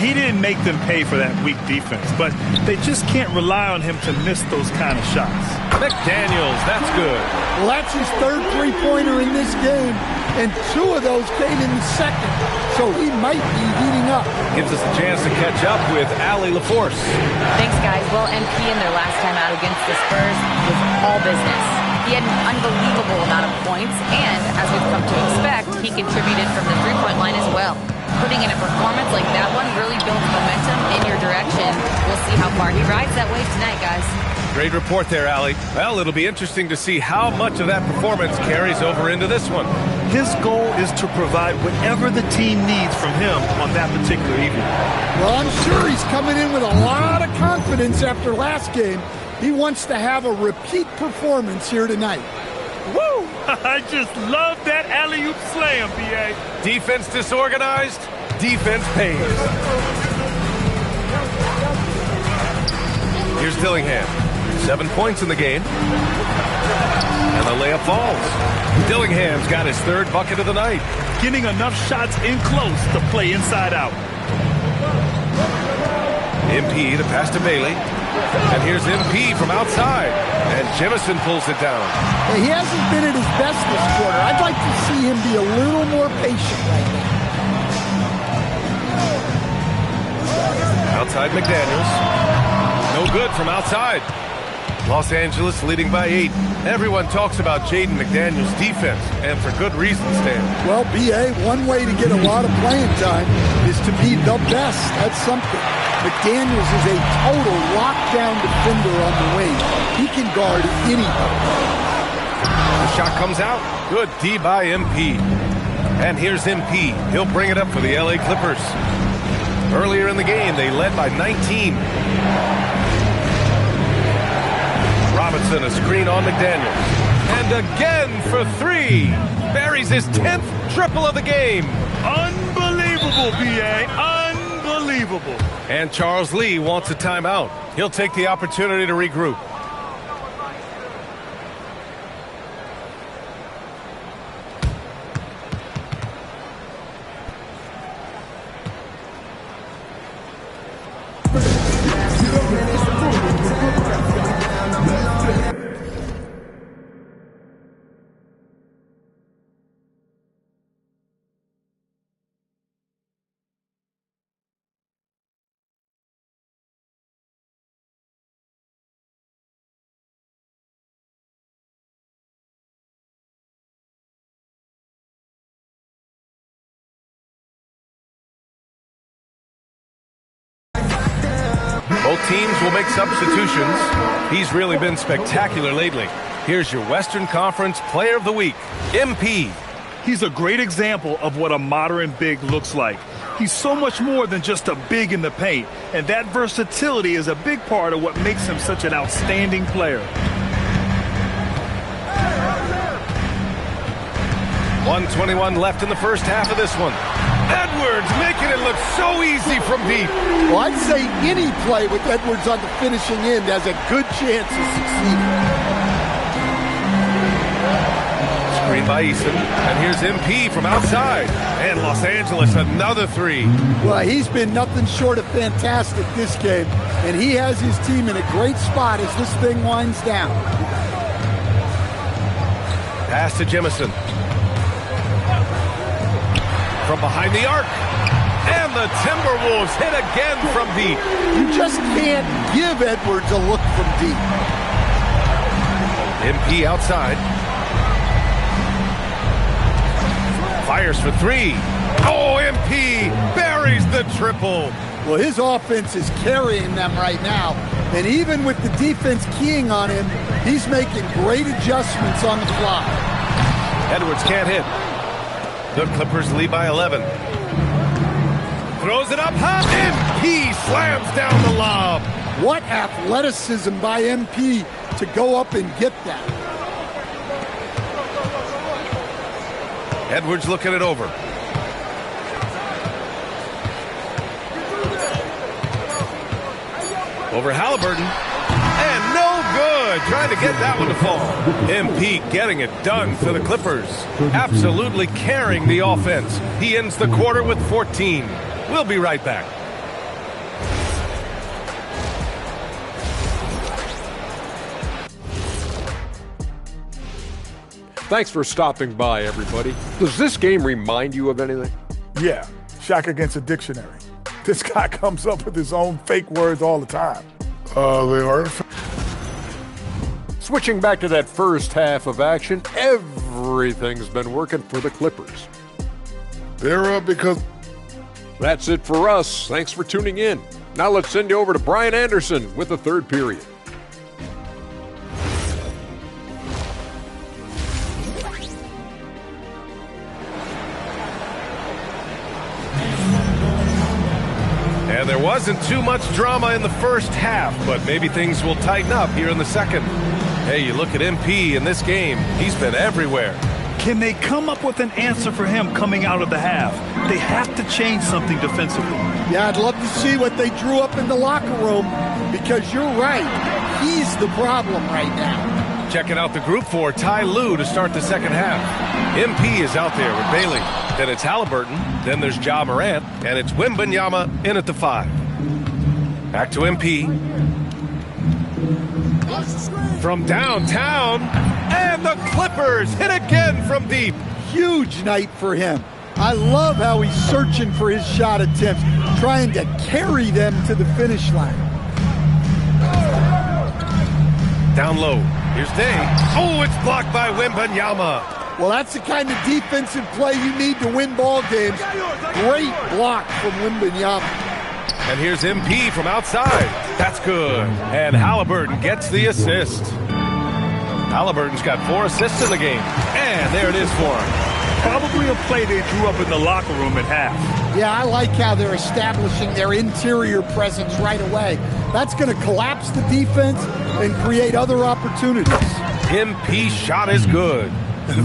[SPEAKER 12] He didn't make them pay for that weak defense, but they just can't rely on him to miss those kind of shots.
[SPEAKER 10] McDaniels, that's good.
[SPEAKER 11] Well, that's his third three-pointer in this game, and 2 of those came in the second, so he might be heating up.
[SPEAKER 10] Gives us a chance to catch up with Allie LaForce.
[SPEAKER 6] Thanks, guys. Well, MP in their last time out against the Spurs was all business. He had an unbelievable amount of points, and as we've come to expect, he contributed from the three-point line as well. Putting in a performance like that one really builds momentum in your direction. We'll see how far he rides that wave tonight, guys.
[SPEAKER 10] Great report there, Allie. Well, it'll be interesting to see how much of that performance carries over into this one.
[SPEAKER 12] His goal is to provide whatever the team needs from him on that particular evening.
[SPEAKER 11] Well, I'm sure he's coming in with a lot of confidence after last game. He wants to have a repeat performance here tonight.
[SPEAKER 12] Woo! I just love that alley-oop slam, B.A.
[SPEAKER 10] Defense disorganized, defense pays. Here's Dillingham. 7 points in the game. And the layup falls. Dillingham's got his 3rd bucket of the night.
[SPEAKER 12] Getting enough shots in close to play inside out.
[SPEAKER 10] MP to pass to Bailey. And here's MP from outside. And Jemison pulls it down.
[SPEAKER 11] He hasn't been at his best this quarter. I'd like to see him be a little more patient right now.
[SPEAKER 10] Outside McDaniels. No good from outside. Los Angeles leading by 8. Everyone talks about Jaden McDaniels' defense, and for good reason, Stan.
[SPEAKER 11] Well, B.A., one way to get a lot of playing time is to be the best. That's something. McDaniels is a total lockdown defender on the wing. He can guard anybody.
[SPEAKER 10] The shot comes out. Good D by MP. And here's MP. He'll bring it up for the LA Clippers. Earlier in the game, they led by 19. Robinson, a screen on McDaniels. And again for 3. Buries his 10th triple of the game.
[SPEAKER 12] Unbelievable, B.A. Unbelievable.
[SPEAKER 10] And Charles Lee wants a timeout. He'll take the opportunity to regroup. Both teams will make substitutions. He's really been spectacular lately. Here's your Western Conference Player of the Week, MP.
[SPEAKER 12] He's a great example of what a modern big looks like. He's so much more than just a big in the paint, and that versatility is a big part of what makes him such an outstanding player.
[SPEAKER 10] 1:21 left in the first half of this one. Edwards making it look so easy from deep.
[SPEAKER 11] Well, I'd say any play with Edwards on the finishing end has a good chance of succeeding.
[SPEAKER 10] Screen by Eason, and here's MP from outside. And Los Angeles, another three.
[SPEAKER 11] Well, he's been nothing short of fantastic this game, and he has his team in a great spot as this thing winds down.
[SPEAKER 10] Pass to Jemison. From behind the arc. And the Timberwolves hit again from deep.
[SPEAKER 11] You just can't give Edwards a look from deep.
[SPEAKER 10] MP outside. Fires for three. Oh, MP buries the triple.
[SPEAKER 11] Well, his offense is carrying them right now. And even with the defense keying on him, he's making great adjustments on the fly.
[SPEAKER 10] Edwards can't hit. The Clippers lead by 11. Throws it up high. MP slams down the lob.
[SPEAKER 11] What athleticism by MP to go up and get that.
[SPEAKER 10] Edwards looking it over. Over Halliburton. And no good. Trying to get that one to fall. MP getting it done for the Clippers. Absolutely carrying the offense. He ends the quarter with 14. We'll be right back.
[SPEAKER 1] Thanks for stopping by, everybody. Does this game remind you of anything?
[SPEAKER 7] Yeah, Shaq against a dictionary. This guy comes up with his own fake words all the time.
[SPEAKER 8] They are.
[SPEAKER 1] Switching back to that first half of action, everything's been working for the Clippers.
[SPEAKER 8] They're up because...
[SPEAKER 1] That's it for us. Thanks for tuning in. Now let's send you over to Brian Anderson with the third period.
[SPEAKER 10] And there wasn't too much drama in the first half, but maybe things will tighten up here in the second. Hey, you look at MP in this game, he's been everywhere.
[SPEAKER 12] Can they come up with an answer for him coming out of the half? They have to change something defensively.
[SPEAKER 11] Yeah, I'd love to see what they drew up in the locker room, because you're right. He's the problem right now.
[SPEAKER 10] Checking out the group for Ty Lue to start the second half. MP is out there with Bailey. Then it's Halliburton. Then there's Ja Morant. And it's Wembanyama in at the 5. Back to MP. From downtown. And the Clippers hit again from deep.
[SPEAKER 11] Huge night for him. I love how he's searching for his shot attempts, trying to carry them to the finish line.
[SPEAKER 10] Down low. Here's Day. Oh, it's blocked by Wembanyama.
[SPEAKER 11] Well, that's the kind of defensive play you need to win ball games. Great block from Wembanyama.
[SPEAKER 10] And here's MP from outside. That's good. And Halliburton gets the assist. Halliburton's got 4 assists in the game. And there it is for him.
[SPEAKER 12] Probably a play they drew up in the locker room at half.
[SPEAKER 11] Yeah, I like how they're establishing their interior presence right away. That's going to collapse the defense and create other opportunities.
[SPEAKER 10] MP shot is good.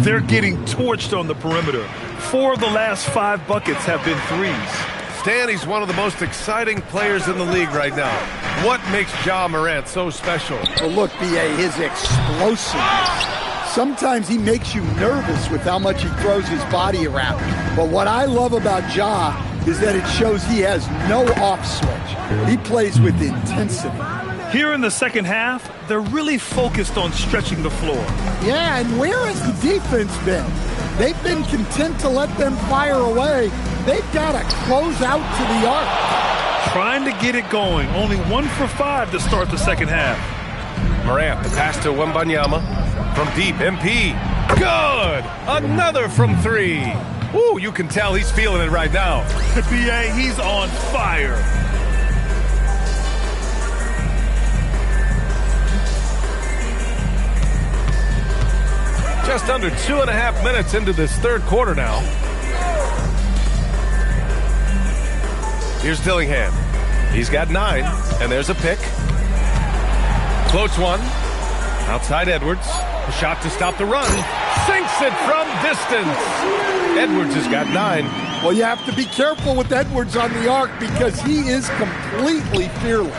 [SPEAKER 12] They're getting torched on the perimeter. 4 of the last 5 buckets have been threes.
[SPEAKER 10] Stan, he's one of the most exciting players in the league right now. What makes Ja Morant so special?
[SPEAKER 11] Well, look, B.A., his explosiveness. Sometimes he makes you nervous with how much he throws his body around. But what I love about Ja is that it shows he has no off switch. He plays with intensity.
[SPEAKER 12] Here in the second half, they're really focused on stretching the floor.
[SPEAKER 11] Yeah, and where has the defense been? They've been content to let them fire away. They've got to close out to the arc.
[SPEAKER 12] Trying to get it going. Only 1 for 5 to start the second half.
[SPEAKER 10] Morant, the pass to Wembanyama. From deep, MP. Good! Another from 3. Ooh, you can tell he's feeling it right now.
[SPEAKER 12] B.A., he's on fire.
[SPEAKER 10] Just under 2.5 minutes into this third quarter now. Here's Dillingham. He's got 9, and there's a pick. Floats one. Outside Edwards. A shot to stop the run. Sinks it from distance. Edwards has got 9.
[SPEAKER 11] Well, you have to be careful with Edwards on the arc because he is completely fearless.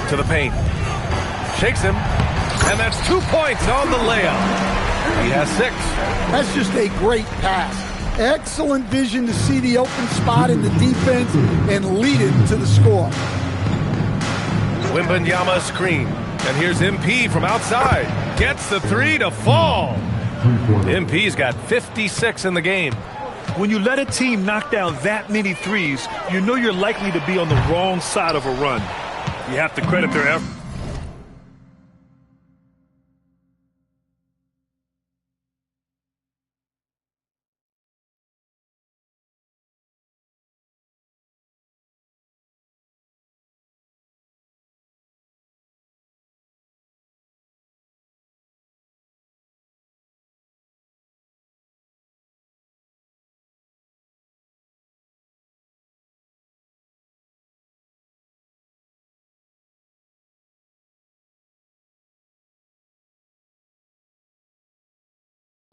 [SPEAKER 10] To the paint. Shakes him. And that's 2 points on the layup. He has 6.
[SPEAKER 11] That's just a great pass. Excellent vision to see the open spot in the defense and lead it to the score.
[SPEAKER 10] Wembanyama screen. And here's MP from outside. Gets the 3 to fall. MP's got 56 in the game.
[SPEAKER 12] When you let a team knock down that many threes, you know you're likely to be on the wrong side of a run. You have to credit their effort.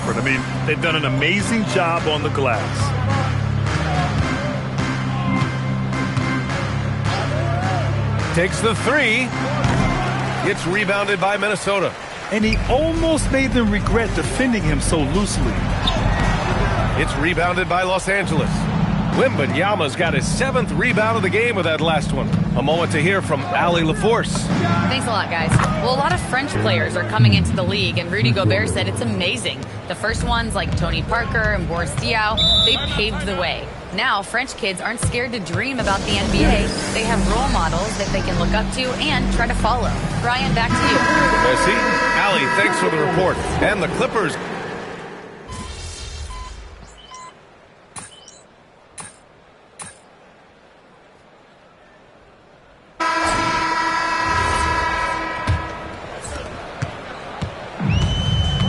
[SPEAKER 12] I mean, they've done an amazing job on the glass.
[SPEAKER 10] Takes the 3. It's rebounded by Minnesota.
[SPEAKER 12] And he almost made them regret defending him so loosely.
[SPEAKER 10] It's rebounded by Los Angeles. Wembanyama's got his 7th rebound of the game with that last one. A moment to hear from Allie LaForce.
[SPEAKER 6] Thanks a lot, guys. Well, a lot of French players are coming into the league, and Rudy Gobert said it's amazing. The first ones, like Tony Parker and Boris Diaw, they paved the way. Now, French kids aren't scared to dream about the NBA. They have role models that they can look up to and try to follow. Brian, back to you.
[SPEAKER 10] Merci. Allie, thanks for the report. And the Clippers.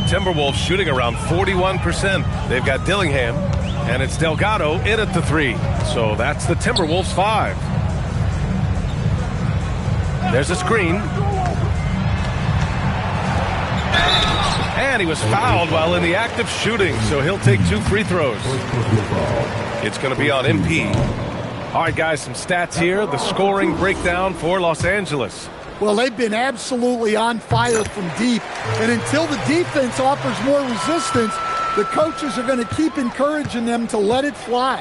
[SPEAKER 10] Timberwolves shooting around 41%. They've got Dillingham, and it's Delgado in at the 3. So that's the Timberwolves 5. There's a screen. And he was fouled while in the act of shooting, so he'll take 2 free throws. It's going to be on MP. All right, guys, some stats here. The scoring breakdown for Los Angeles.
[SPEAKER 11] Well, they've been absolutely on fire from deep. And until the defense offers more resistance, the coaches are going to keep encouraging them to let it fly.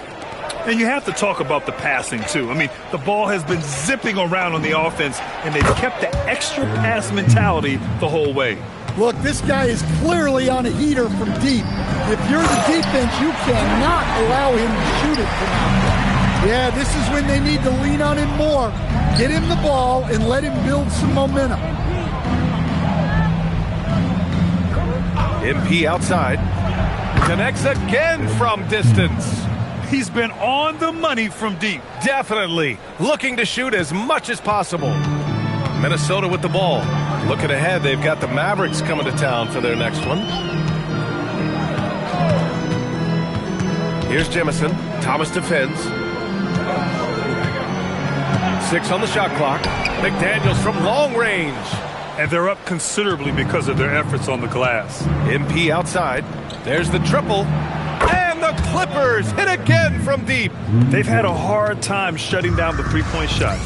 [SPEAKER 12] And you have to talk about the passing, too. I mean, the ball has been zipping around on the offense, and they've kept the extra pass mentality the whole way.
[SPEAKER 11] Look, this guy is clearly on a heater from deep. If you're the defense, you cannot allow him to shoot it from out there. Yeah, this is when they need to lean on him more. Get him the ball and let him build some momentum.
[SPEAKER 10] MP outside. Connects again from distance.
[SPEAKER 12] He's been on the money from deep.
[SPEAKER 10] Definitely. Looking to shoot as much as possible. Minnesota with the ball. Looking ahead, they've got the Mavericks coming to town for their next one. Here's Jemison. Thomas defends. 6 on the shot clock. McDaniels from long range.
[SPEAKER 12] And they're up considerably because of their efforts on the glass.
[SPEAKER 10] MP outside. There's the triple. And the Clippers hit again from deep.
[SPEAKER 12] They've had a hard time shutting down the three-point shot.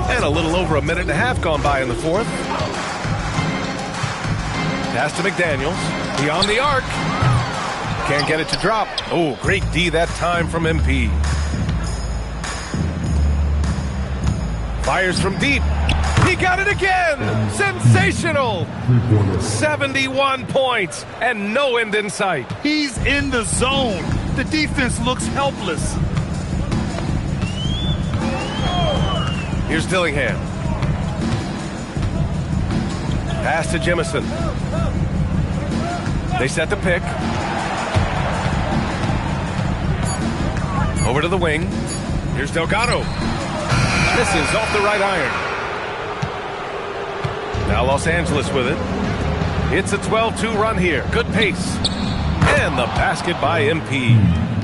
[SPEAKER 10] And a little over a minute and a half gone by in the 4th. Pass to McDaniels. He on the arc. Can't get it to drop. Oh, great D that time from MP. Fires from deep. He got it again. Sensational. 71 points and no end in sight.
[SPEAKER 12] He's in the zone. The defense looks helpless.
[SPEAKER 10] Here's Dillingham. Pass to Jemison. They set the pick. Over to the wing. Here's Delgado. Misses off the right iron. Now Los Angeles with it. It's a 12-2 run here. Good pace. And And the basket by MP.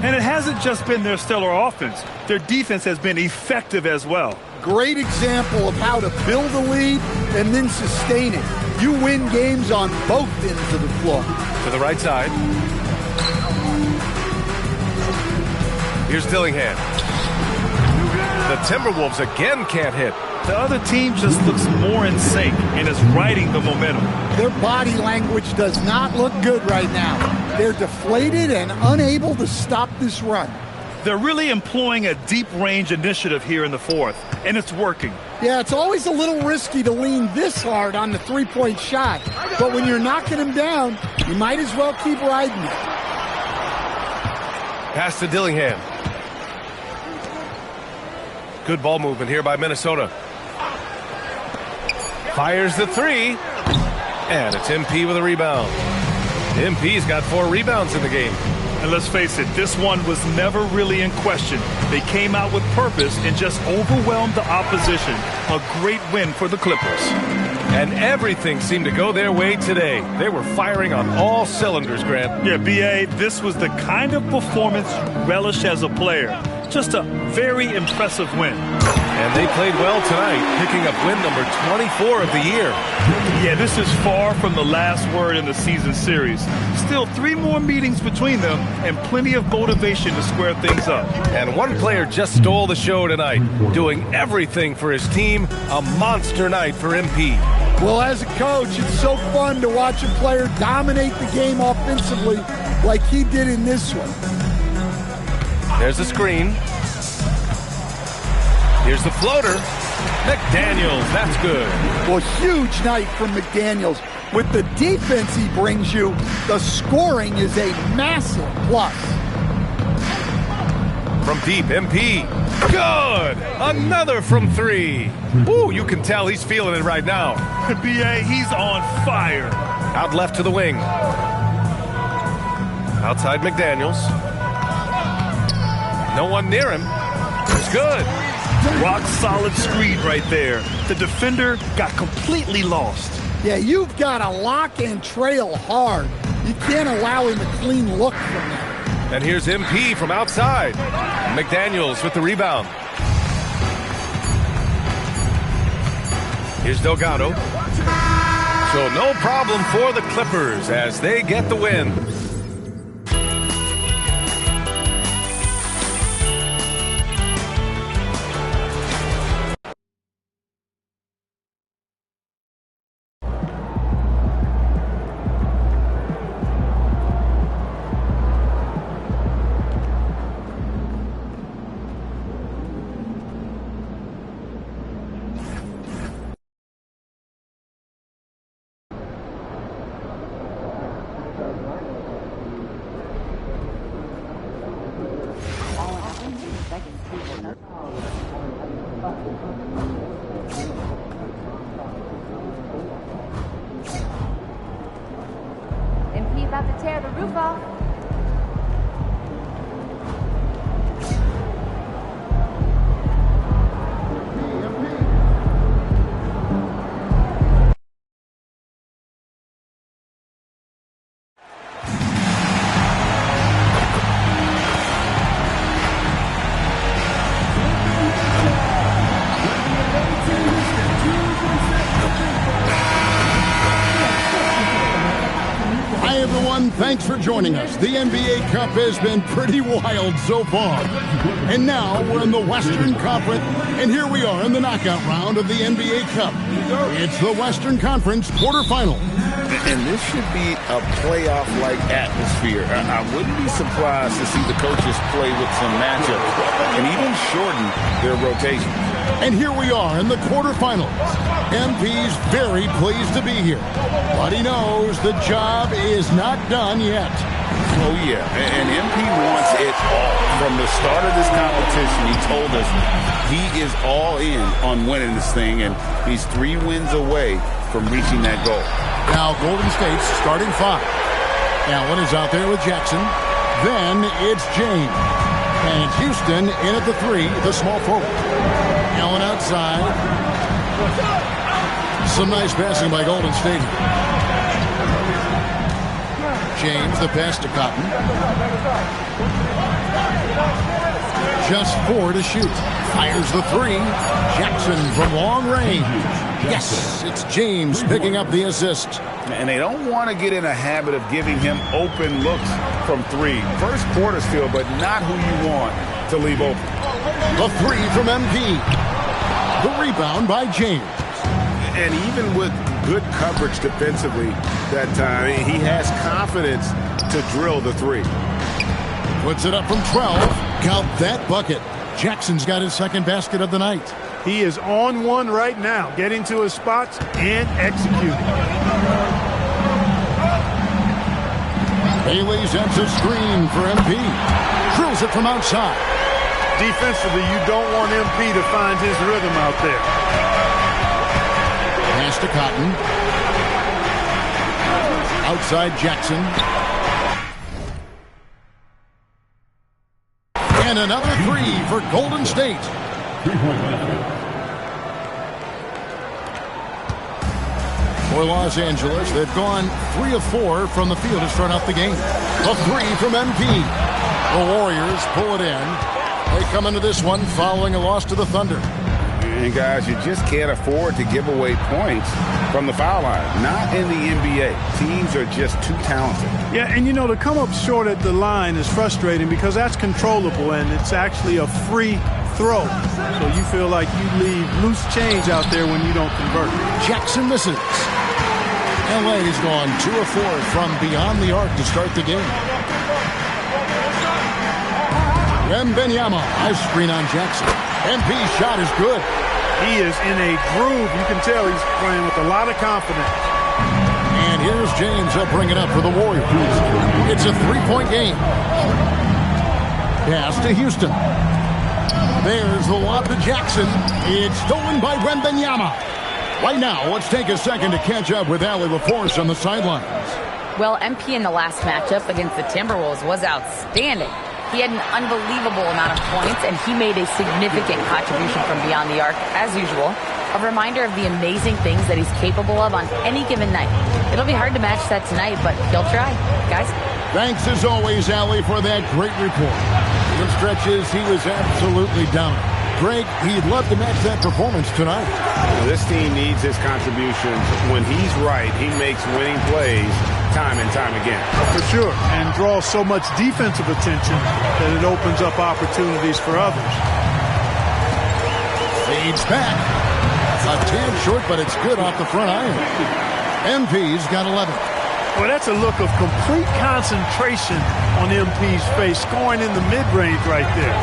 [SPEAKER 12] And it hasn't just been their stellar offense. Their defense has been effective as well.
[SPEAKER 11] Great example of how to build a lead and then sustain it. You win games on both ends of the floor.
[SPEAKER 10] To the right side. Here's Dillingham. The Timberwolves again can't hit.
[SPEAKER 12] The other team just looks more in sync and is riding the momentum.
[SPEAKER 11] Their body language does not look good right now. They're deflated and unable to stop this run.
[SPEAKER 12] They're really employing a deep range initiative here in the fourth, and it's working.
[SPEAKER 11] Yeah, it's always a little risky to lean this hard on the three-point shot. But when you're knocking them down, you might as well keep riding it.
[SPEAKER 10] Pass to Dillingham. Good ball movement here by Minnesota. Fires the three. And it's MP with a rebound. MP's got 4 rebounds in the game.
[SPEAKER 12] And let's face it, this one was never really in question. They came out with purpose and just overwhelmed the opposition. A great win for the Clippers.
[SPEAKER 10] And everything seemed to go their way today. They were firing on all cylinders, Grant.
[SPEAKER 12] Yeah, B.A., this was the kind of performance you relish as a player. Just a very impressive win.
[SPEAKER 10] And they played well tonight, picking up win number 24 of the year.
[SPEAKER 12] Yeah, this is far from the last word in the season series. Still 3 more meetings between them and plenty of motivation to square things up.
[SPEAKER 10] And one player just stole the show tonight, doing everything for his team. A monster night for MP.
[SPEAKER 11] Well, as a coach, it's so fun to watch a player dominate the game offensively like he did in this one.
[SPEAKER 10] There's the screen. Here's the floater. McDaniels, that's good.
[SPEAKER 11] Well, huge night from McDaniels. With the defense he brings you, the scoring is a massive plus.
[SPEAKER 10] From deep, MP. Good! Another from 3. Ooh, you can tell he's feeling it right now.
[SPEAKER 12] B.A., he's on fire.
[SPEAKER 10] Out left to the wing. Outside McDaniels. No one near him. It's good.
[SPEAKER 12] Rock solid screen right there. The defender got completely lost.
[SPEAKER 11] Yeah, you've got to lock and trail hard. You can't allow him a clean look from that.
[SPEAKER 10] And here's MP from outside. McDaniels with the rebound. Here's Delgado. So no problem for the Clippers as they get the win.
[SPEAKER 6] MP about to tear the roof off.
[SPEAKER 2] Thanks for joining us. The NBA Cup has been pretty wild so far. And now we're in the Western Conference, and here we are in the knockout round of the NBA Cup. It's the Western Conference quarterfinal.
[SPEAKER 3] And this should be a playoff-like atmosphere. I wouldn't be surprised to see the coaches play with some matchups and even shorten their rotation.
[SPEAKER 2] And here we are in the quarterfinals. MP's very pleased to be here, but he knows the job is not done yet.
[SPEAKER 3] Oh, yeah, and MP wants it all. From the start of this competition, he told us he is all in on winning this thing, and he's 3 wins away from reaching that goal.
[SPEAKER 2] Now Golden State's starting 5. Allen is out there with Jackson. Then it's James. And Houston in at the 3, the small forward. Allen outside. Some nice passing by Golden State. James, the pass to Cotton. Just 4 to shoot. Fires the 3. Jackson from long range. Yes, it's James picking up the assist.
[SPEAKER 3] And they don't want to get in a habit of giving him open looks from 3. First quarter still, but not who you want to leave open.
[SPEAKER 2] The 3 from MP. The rebound by James.
[SPEAKER 5] And even with good coverage defensively that time, he has confidence to drill the 3.
[SPEAKER 2] Puts it up from 12. Count that bucket. Jackson's got his second basket of the night.
[SPEAKER 12] He is on one right now, getting to his spots and executing.
[SPEAKER 2] Bailey sends a screen for MP. Drills it from outside.
[SPEAKER 12] Defensively, you don't want MP to find his rhythm out there.
[SPEAKER 2] Pass to Cotton. Outside Jackson. And another 3 for Golden State. For Los Angeles, they've gone 3 of 4 from the field to start off the game. A 3 from MP. The Warriors pull it in. They come into this one following a loss to the Thunder.
[SPEAKER 3] And guys, you just can't afford to give away points from the foul line. Not in the NBA. Teams are just too talented.
[SPEAKER 12] Yeah, and you know, to come up short at the line is frustrating because that's controllable and it's actually a free throw. So you feel like you leave loose change out there when you don't convert.
[SPEAKER 2] Jackson misses. LA's gone 2 of 4 from beyond the arc to start the game. Wembanyama, nice screen on Jackson. MP's shot is good.
[SPEAKER 12] He is in a groove. You can tell he's playing with a lot of confidence.
[SPEAKER 2] And here's James. He'll bring it up for the Warriors. It's a 3-point game. Pass to Houston. There's the lob to Jackson. It's stolen by Wembanyama. Right now, let's take a second to catch up with Allie LaForce on the sidelines.
[SPEAKER 6] Well, MP in the last matchup against the Timberwolves was outstanding. He had an unbelievable amount of points, and he made a significant contribution from beyond the arc, as usual. A reminder of the amazing things that he's capable of on any given night. It'll be hard to match that tonight, but he'll try. Guys?
[SPEAKER 2] Thanks, as always, Allie, for that great report. In stretches, he was absolutely dominant. Greg, he'd love to match that performance tonight.
[SPEAKER 5] This team needs his contributions. When he's right, he makes winning plays time and time again.
[SPEAKER 12] For sure, and draws so much defensive attention that it opens up opportunities for others.
[SPEAKER 2] Fades back. A tad short, but it's good off the front iron. MP's got 11.
[SPEAKER 12] Well, that's a look of complete concentration on MP's face, scoring in the mid-range right there.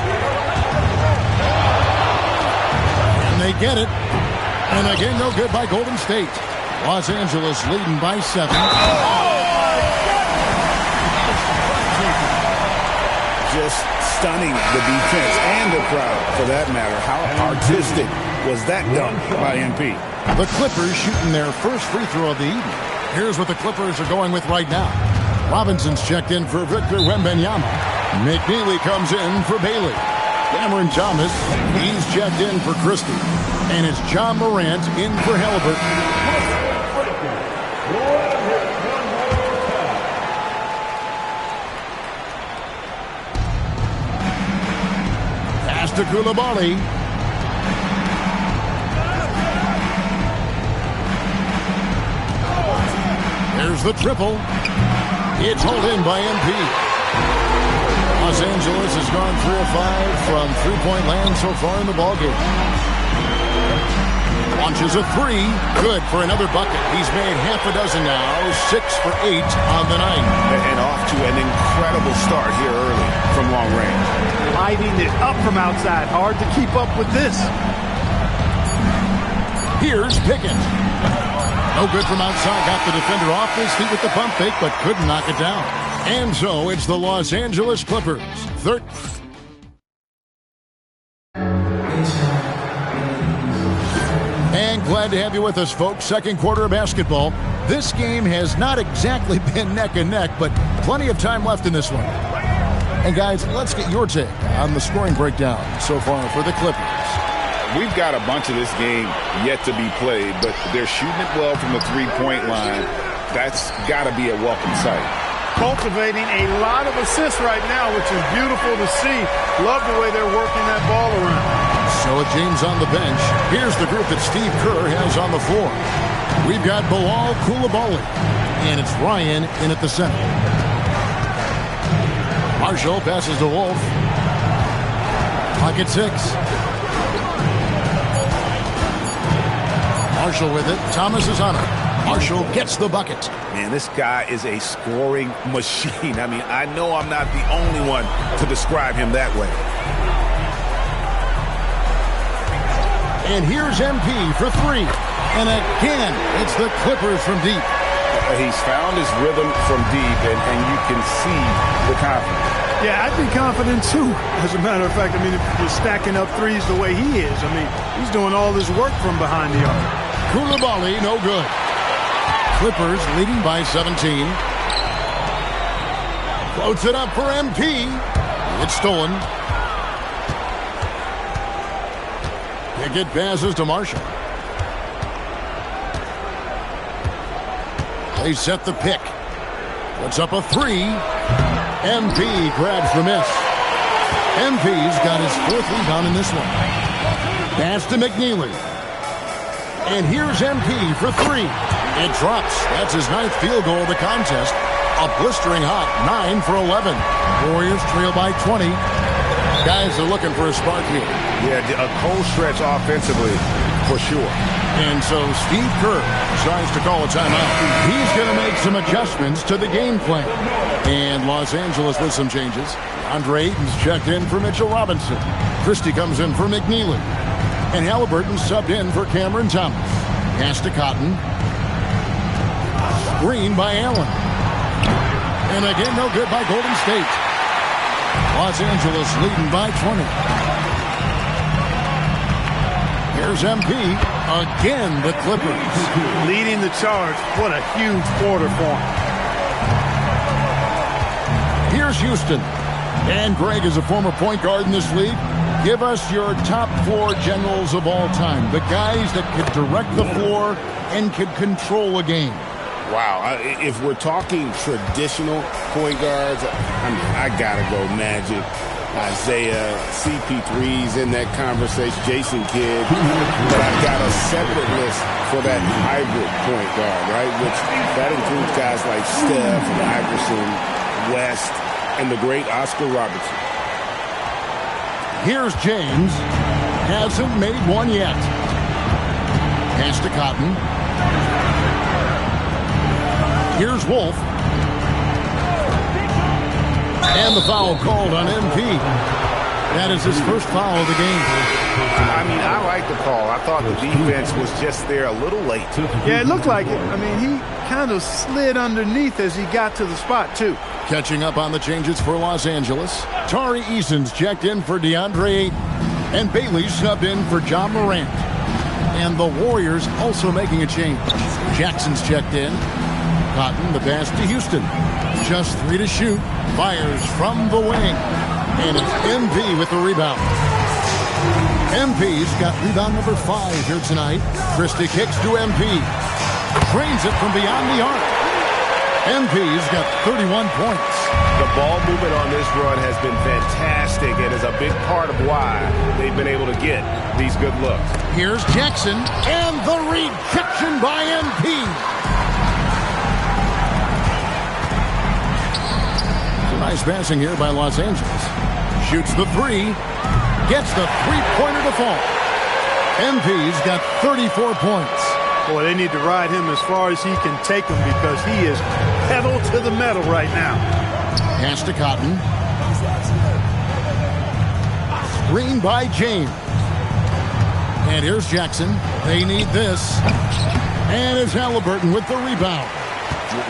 [SPEAKER 2] And they get it. And again, no good by Golden State. Los Angeles leading by 7.
[SPEAKER 3] Just stunning the defense and the crowd, for that matter. How artistic was that done by MP?
[SPEAKER 2] The Clippers shooting their first free throw of the evening. Here's what the Clippers are going with right now. Robinson's checked in for Victor Wembanyama. McNeely comes in for Bailey. Cameron Thomas, he's checked in for Christie. And it's John Morant in for Halliburton. To Koulibaly. There's the triple. It's hauled in by MP. Los Angeles has gone 3 of 5 from three-point land so far in the ballgame. Launches a 3. Good for another bucket. He's made half a dozen now. 6 for 8 on the night.
[SPEAKER 3] And off to an incredible start here early from long range.
[SPEAKER 12] Lighting it up from outside. Hard to keep up with this.
[SPEAKER 2] Here's Pickett. No good from outside. Got the defender off his feet with the pump fake, but couldn't knock it down. And so it's the Los Angeles Clippers. And glad to have you with us, folks. Second quarter of basketball. This game has not exactly been neck and neck, but plenty of time left in this one. And guys, let's get your take on the scoring breakdown so far for the Clippers.
[SPEAKER 3] We've got a bunch of this game yet to be played, but they're shooting it well from the three-point line. That's got to be a welcome sight.
[SPEAKER 12] cultivating a lot of assists right now, which is beautiful to see. Love the way they're working that ball around.
[SPEAKER 2] So with James on the bench, here's the group that Steve Kerr has on the floor. We've got Bilal Coulibaly, and it's Ryan in at the center. Marshall passes to Wolf. Pocket 6. Marshall with it. Thomas is on it. Marshall gets the bucket.
[SPEAKER 3] Man, this guy is a scoring machine. I mean, I know I'm not the only one to describe him that way.
[SPEAKER 2] And here's MP for 3. And again, it's the Clippers from deep.
[SPEAKER 3] He's found his rhythm from deep, and you can see the confidence.
[SPEAKER 12] Yeah, I'd be confident too. As a matter of fact, I mean, if you're stacking up threes the way he is, I mean, he's doing all this work from behind the arc.
[SPEAKER 2] Coulibaly, no good. Clippers leading by 17. Floats it up for MP. It's stolen. Pickett passes to Marshall. They set the pick. Puts up a 3. MP grabs the miss. MP's got his 4th rebound in this one. Pass to McNeely. And here's MP for 3. It drops. That's his 9th field goal of the contest. A blistering hot 9 for 11. Warriors trail by 20. Guys are looking for a spark here.
[SPEAKER 5] Yeah, a cold stretch offensively for sure.
[SPEAKER 2] And so Steve Kerr decides to call a timeout. He's going to make some adjustments to the game plan. And Los Angeles with some changes. Andre Ayton's checked in for Mitchell Robinson. Christie comes in for McNeely. And Halliburton subbed in for Cameron Thomas. Pass to Cotton. Screen by Allen. And again, no good by Golden State. Los Angeles leading by 20. Here's MP. Again, the Clippers.
[SPEAKER 12] Leading the charge. What a huge quarter for him.
[SPEAKER 2] Here's Houston. And Greg is a former point guard in this league. Give us your top 4 generals of all time. The guys that could direct the floor and could control a game.
[SPEAKER 3] Wow. If we're talking traditional point guards, I mean, I got to go Magic, Isaiah, CP3's in that conversation, Jason Kidd. But I've got a separate list for that hybrid point guard, right? Which that includes guys like Steph, Iverson, West, and the great Oscar Robertson.
[SPEAKER 2] Here's James. Hasn't made one yet. Pass to Cotton. Here's Wolf. And the foul called on MP. That is his first foul of the game.
[SPEAKER 5] I mean, I like the call. I thought the defense was just there a little late.
[SPEAKER 12] Yeah, it looked like it. I mean, he kind of slid underneath as he got to the spot, too.
[SPEAKER 2] Catching up on the changes for Los Angeles. Tari Eason's checked in for DeAndre Ayton. And Bailey subbed in for John Morant. And the Warriors also making a change. Jackson's checked in. Cotton, the pass to Houston. Just 3 to shoot. Fires from the wing. And it's MP with the rebound. MP's got rebound number 5 here tonight. Christie kicks to MP. Drains it from beyond the arc. MP's got 31 points.
[SPEAKER 5] The ball movement on this run has been fantastic and is a big part of why they've been able to get these good looks.
[SPEAKER 2] Here's Jackson and the rejection by MP. Nice passing here by Los Angeles. Shoots the 3. Gets the three-pointer to fall. MP's got 34 points.
[SPEAKER 12] Boy, they need to ride him as far as he can take him because he is pedal to the metal right now.
[SPEAKER 2] Pass to Cotton. Screen by James. And here's Jackson. They need this. And it's Halliburton with the rebound.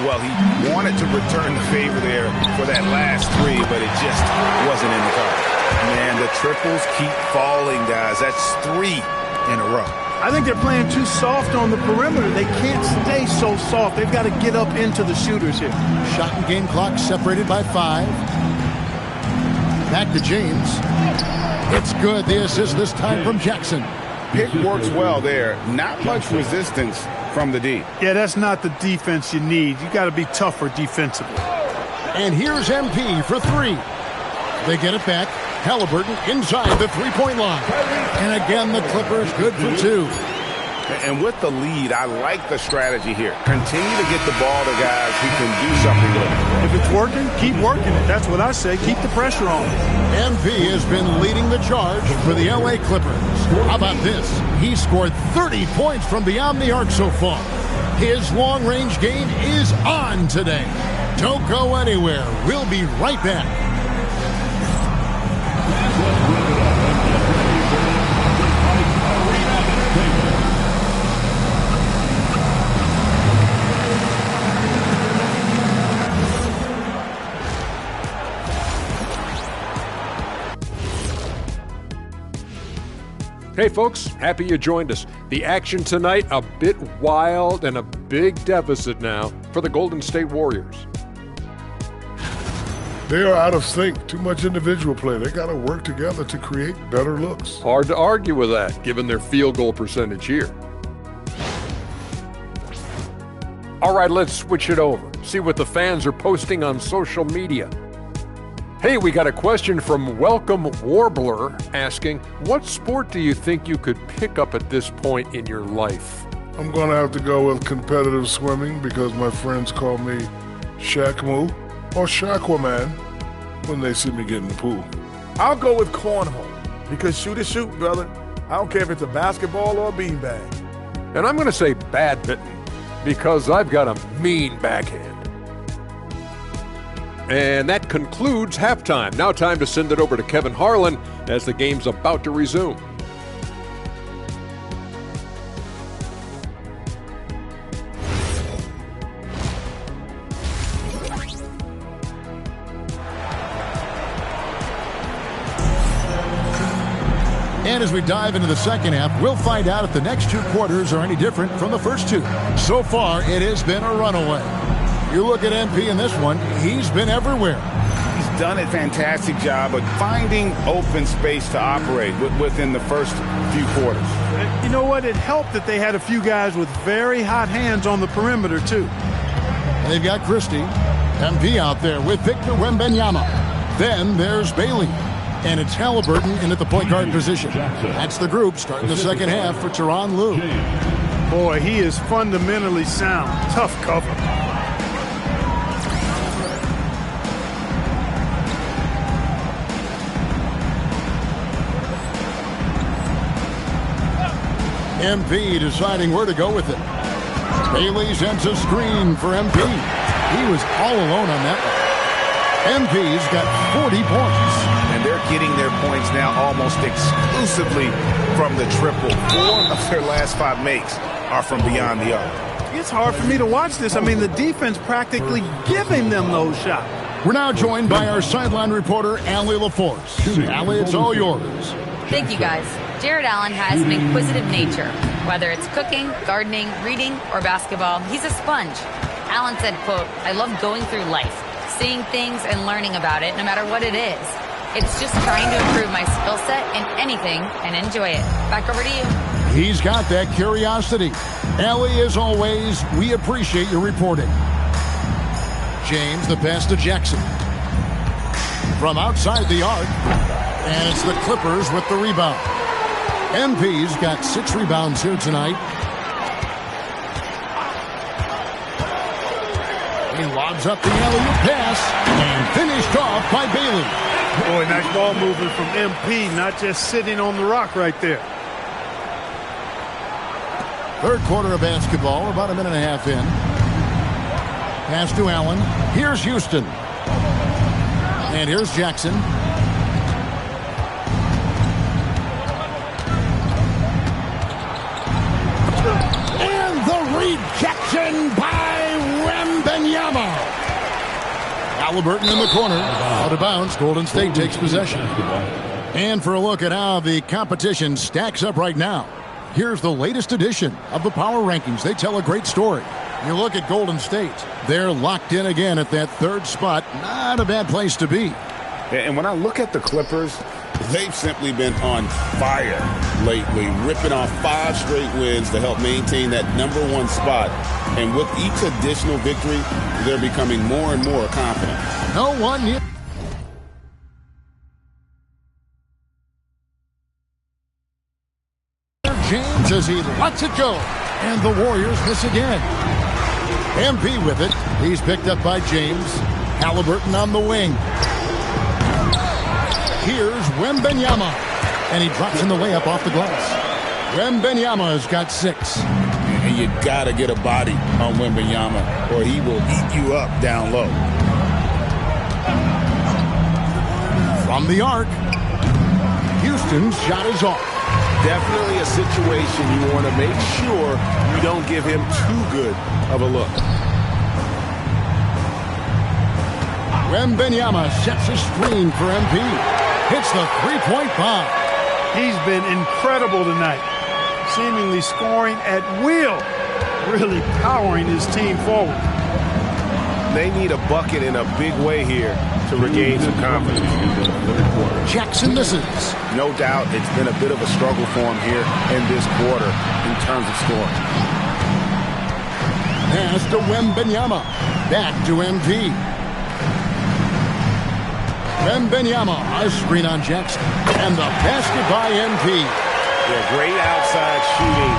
[SPEAKER 5] Well, he wanted to return the favor there for that last 3, but it just wasn't in the cards. Man, the triples keep falling, guys. That's 3 in a row.
[SPEAKER 12] I think they're playing too soft on the perimeter. They can't stay so soft. They've got to get up into the shooters here.
[SPEAKER 2] Shot and game clock separated by 5. Back to James. It's good. The assist this time from Jackson.
[SPEAKER 5] Pick works well there. Not much resistance from the D.
[SPEAKER 12] Yeah, that's not the defense you need. You got to be tougher defensively.
[SPEAKER 2] And here's MP for three. They get it back. Halliburton inside the three-point line. And again, the Clippers good for two.
[SPEAKER 3] And with the lead, I like the strategy here. Continue to get the ball to guys who can do something with it.
[SPEAKER 12] If it's working, keep working it. That's what I say. Keep the pressure on.
[SPEAKER 2] MP has been leading the charge for the LA Clippers. How about this? He scored 30 points from beyond the arc so far. His long-range game is on today. Don't go anywhere. We'll be right back.
[SPEAKER 1] Hey folks, happy you joined us. The action tonight, a bit wild and a big deficit now for the Golden State Warriors.
[SPEAKER 8] They are out of sync. Too much individual play. They got to work together to create better looks.
[SPEAKER 1] Hard to argue with that, given their field goal percentage here. All right, let's switch it over. See what the fans are posting on social media. Hey, we got a question from Welcome Warbler asking, what sport do you think you could pick up at this point in your life?
[SPEAKER 8] I'm going to have to go with competitive swimming because my friends call me Shaq-Moo or Shaqua-Man when they see me get in the pool.
[SPEAKER 7] I'll go with cornhole because shoot is shoot, brother. I don't care if it's a basketball or a beanbag.
[SPEAKER 1] And I'm going to say badminton because I've got a mean backhand. And that concludes halftime. Now time to send it over to Kevin Harlan as the game's about to resume.
[SPEAKER 2] And as we dive into the second half, we'll find out if the next two quarters are any different from the first two. So far, it has been a runaway. You look at MP in this one, he's been everywhere.
[SPEAKER 3] He's done a fantastic job of finding open space to operate within the first few quarters.
[SPEAKER 12] You know what? It helped that they had a few guys with very hot hands on the perimeter, too.
[SPEAKER 2] And they've got Christie, MP out there with Victor Wembanyama. Then there's Bailey. And it's Halliburton in at the point guard position. That's the group starting the second half for Tyronn Lue.
[SPEAKER 12] Boy, he is fundamentally sound. Tough cover.
[SPEAKER 2] MP deciding where to go with it. Bailey sends a screen for MP. He was all alone on that one. MP's got 40 points.
[SPEAKER 3] And they're getting their points now almost exclusively from the triple. 4 of their last 5 makes are from beyond the arc.
[SPEAKER 12] It's hard for me to watch this. I mean, the defense practically giving them those shots.
[SPEAKER 2] We're now joined by our sideline reporter, Allie LaForce. Allie, it's all yours.
[SPEAKER 6] Thank you, guys. Jared Allen has an inquisitive nature. Whether it's cooking, gardening, reading, or basketball, he's a sponge. Allen said, quote, "I love going through life, seeing things and learning about it no matter what it is. It's just trying to improve my skill set in anything and enjoy it." Back over to you.
[SPEAKER 2] He's got that curiosity. Allie, as always, we appreciate your reporting. James, the pass to Jackson. From outside the arc, and it's the Clippers with the rebound. MP's got 6 rebounds here tonight. He lobs up the alley-oop pass and finished off by Bailey.
[SPEAKER 12] Boy, nice ball movement from MP, not just sitting on the rock right there.
[SPEAKER 2] Third quarter of basketball, about a minute and a half in. Pass to Allen. Here's Houston. And here's Jackson. And the rejection by Wembanyama. Halliburton in the corner. Out of bounds. Golden State takes possession. And for a look at how the competition stacks up right now, here's the latest edition of the Power Rankings. They tell a great story. You look at Golden State. They're locked in again at that third spot. Not a bad place to be.
[SPEAKER 3] And when I look at the Clippers, They've simply been on fire lately, ripping off 5 straight wins to help maintain that #1 spot. And with each additional victory, they're becoming more and more confident.
[SPEAKER 2] No one near. James as he lets it go. And the Warriors miss again. MP with it. He's picked up by James. Halliburton on the wing. Here's Wembanyama. And he drops in the layup off the glass. Wembanyama has got 6.
[SPEAKER 3] And you got to get a body on Wembanyama or he will eat you up down low.
[SPEAKER 2] From the arc. Houston's shot is off.
[SPEAKER 5] Definitely a situation you want to make sure you don't give him too good of a look.
[SPEAKER 2] Wembanyama sets a screen for MP. Hits the three-point bomb.
[SPEAKER 12] He's been incredible tonight, seemingly scoring at will, really powering his team forward.
[SPEAKER 5] They need a bucket in a big way here to regain some confidence.
[SPEAKER 2] Jackson misses.
[SPEAKER 5] No doubt it's been a bit of a struggle for him here in this quarter in terms of scoring.
[SPEAKER 2] Pass to Wembanyama. Back to MP. Wembanyama, a screen on Jackson. And the basket by MP.
[SPEAKER 5] Yeah, great outside shooting.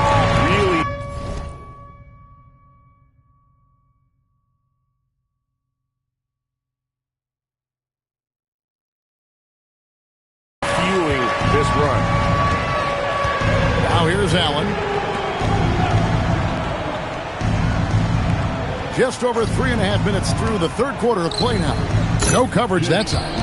[SPEAKER 5] Really. Fueling this run.
[SPEAKER 2] Now here's Allen. Just over 3.5 minutes through the third quarter of play now. No coverage that side.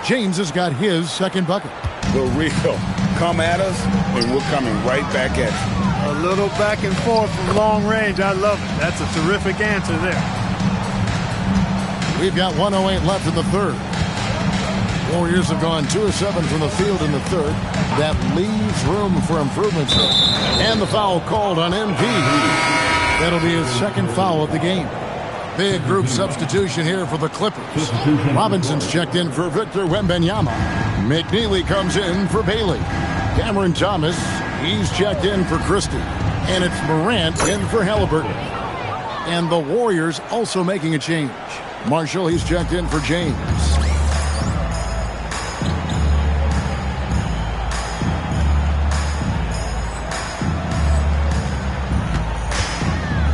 [SPEAKER 2] James has got his second bucket.
[SPEAKER 3] The real. Come at us, and we're coming right back at you.
[SPEAKER 12] A little back and forth from long range. I love it. That's a terrific answer there.
[SPEAKER 2] We've got 1:08 left in the third. Warriors have gone 2 of 7 from the field in the third. That leaves room for improvements. And the foul called on MP. That'll be his second foul of the game. Big group substitution here for the Clippers. Robinson's checked in for Victor Wembanyama. McNeely comes in for Bailey. Cameron Thomas, he's checked in for Christie. And it's Morant in for Halliburton. And the Warriors also making a change. Marshall, he's checked in for James.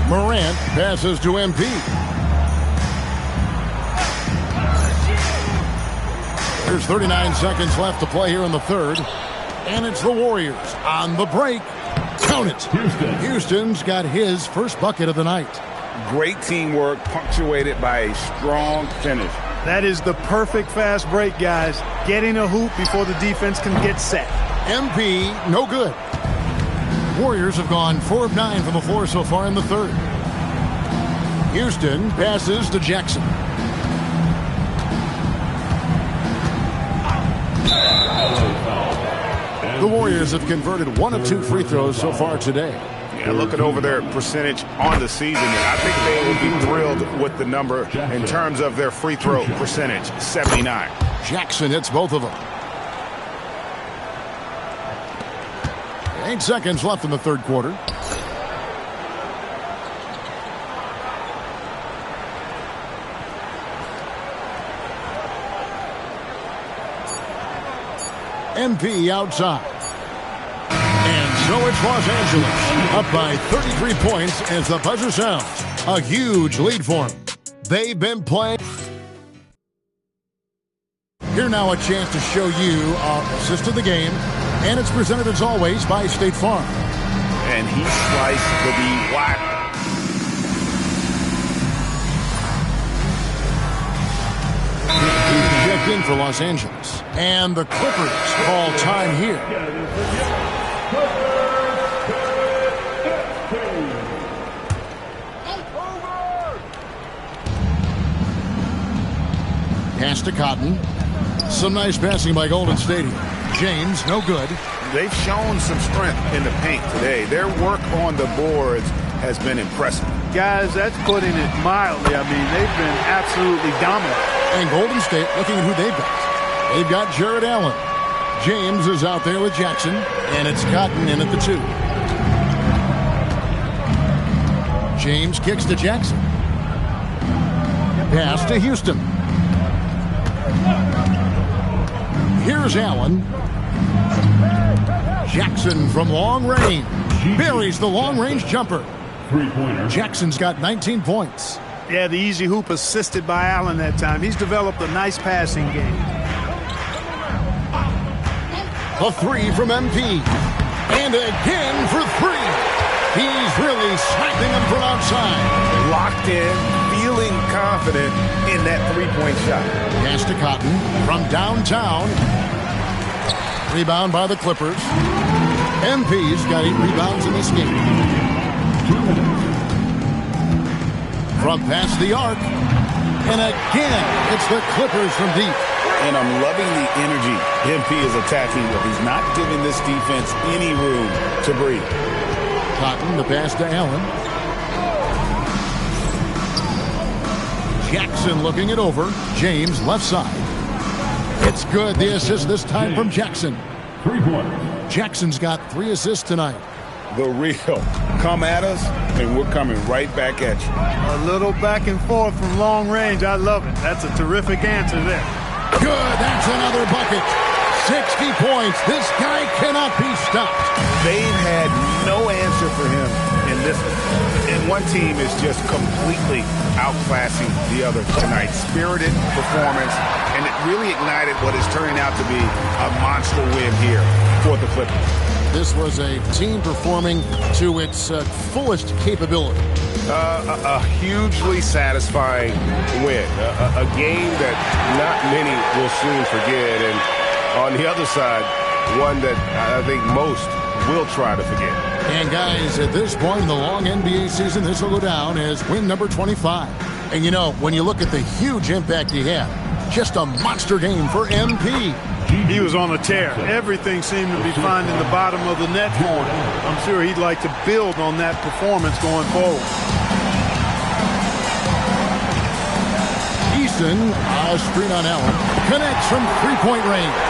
[SPEAKER 2] Morant passes to MP. There's 39 seconds left to play here in the third. And it's the Warriors on the break. Count it. Houston's got his first bucket of the night.
[SPEAKER 3] Great teamwork punctuated by a strong finish.
[SPEAKER 12] That is the perfect fast break, guys. Getting a hoop before the defense can get set.
[SPEAKER 2] MP, no good. Warriors have gone 4 of 9 from the floor so far in the third. Houston passes to Jackson. The Warriors have converted 1 of 2 free throws so far today.
[SPEAKER 5] Yeah, looking over their percentage on the season, I think they will be thrilled with the number in terms of their free throw percentage, 79.
[SPEAKER 2] Jackson hits both of them. 8 seconds left in the third quarter. MP outside. And so it's Los Angeles, up by 33 points as the buzzer sounds. A huge lead for them. They've been playing. Here now a chance to show you our assist of the game. And it's presented as always by State Farm.
[SPEAKER 5] And he sliced the D wide.
[SPEAKER 2] Checked in for Los Angeles. And the Clippers call time here. Pass to Cotton. Some nice passing by Golden State here. James, no good.
[SPEAKER 5] They've shown some strength in the paint today. Their work on the boards has been impressive.
[SPEAKER 12] Guys, that's putting it mildly. I mean, they've been absolutely dominant.
[SPEAKER 2] And Golden State looking at who they've got. They've got Jared Allen. James is out there with Jackson, and it's Cotton in at the 2. James kicks to Jackson. Pass to Houston. Here's Allen. Jackson from long range. Buries the long-range jumper.
[SPEAKER 13] Three-pointer.
[SPEAKER 2] Jackson's got 19 points.
[SPEAKER 12] Yeah, the easy hoop assisted by Allen that time. He's developed a nice passing game.
[SPEAKER 2] A 3 from MP. And again for 3. He's really sniping them from outside.
[SPEAKER 5] Locked in, feeling confident in that three-point shot.
[SPEAKER 2] Pass to Cotton from downtown. Rebound by the Clippers. MP's got 8 rebounds in this game. From past the arc. And again, it's the Clippers from deep.
[SPEAKER 3] And I'm loving the energy MP is attacking with. He's not giving this defense any room to breathe.
[SPEAKER 2] Cotton, the pass to Allen. Jackson looking it over. James, left side. It's good. The assist this time from Jackson.
[SPEAKER 13] 3 points.
[SPEAKER 2] Jackson's got 3 assists tonight.
[SPEAKER 3] The real. Come at us, and we're coming right back at you.
[SPEAKER 12] A little back and forth from long range. I love it. That's a terrific answer there.
[SPEAKER 2] Good. That's another bucket. 60 points. This guy cannot be stopped.
[SPEAKER 5] They've had no answer for him in this one. And one team is just completely outclassing the other tonight. Spirited performance, and it really ignited what is turning out to be a monster win here for the Clippers.
[SPEAKER 2] This was a team performing to its fullest capability.
[SPEAKER 5] A hugely satisfying win. A game that not many will soon forget. And on the other side, one that I think most will try to forget.
[SPEAKER 2] And guys, at this point in the long NBA season, this will go down as win number 25. And you know, when you look at the huge impact he had, just a monster game for MP.
[SPEAKER 12] He was on a tear. Everything seemed to be finding the bottom of the net for him. I'm sure he'd like to build on that performance going forward.
[SPEAKER 2] Easton, a screen on Allen, connects from three-point range.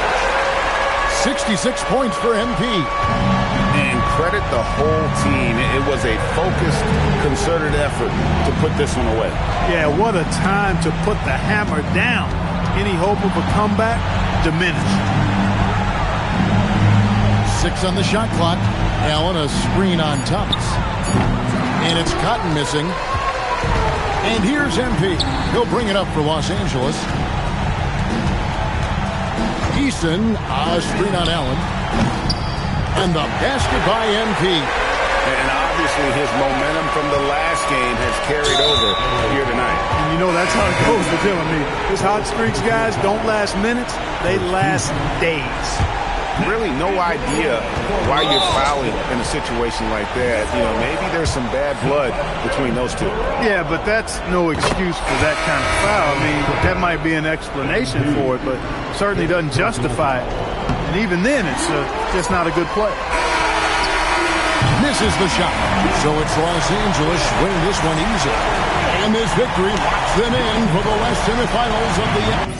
[SPEAKER 2] 66 points for MP.
[SPEAKER 5] And credit the whole team. It was a focused, concerted effort to put this one away.
[SPEAKER 12] Yeah, what a time to put the hammer down. Any hope of a comeback? Diminished.
[SPEAKER 2] 6 on the shot clock. Allen, a screen on Thomas. And it's Cotton missing. And here's MP. He'll bring it up for Los Angeles. Easton, a screen on Allen. And the basket by MP.
[SPEAKER 5] And obviously his momentum from the last game has carried over here tonight.
[SPEAKER 12] And you know that's how it goes with him. I mean, his hot streaks, guys, don't last minutes. They last days.
[SPEAKER 5] Really no idea why you're fouling in a situation like that. You know, maybe there's some bad blood between those two.
[SPEAKER 12] Yeah, but that's no excuse for that kind of foul. I mean, that might be an explanation for it, but certainly doesn't justify it. And even then, it's just not a good play.
[SPEAKER 2] Misses the shot. So it's Los Angeles winning this one easy. And this victory locks them in for the West semifinals of the year.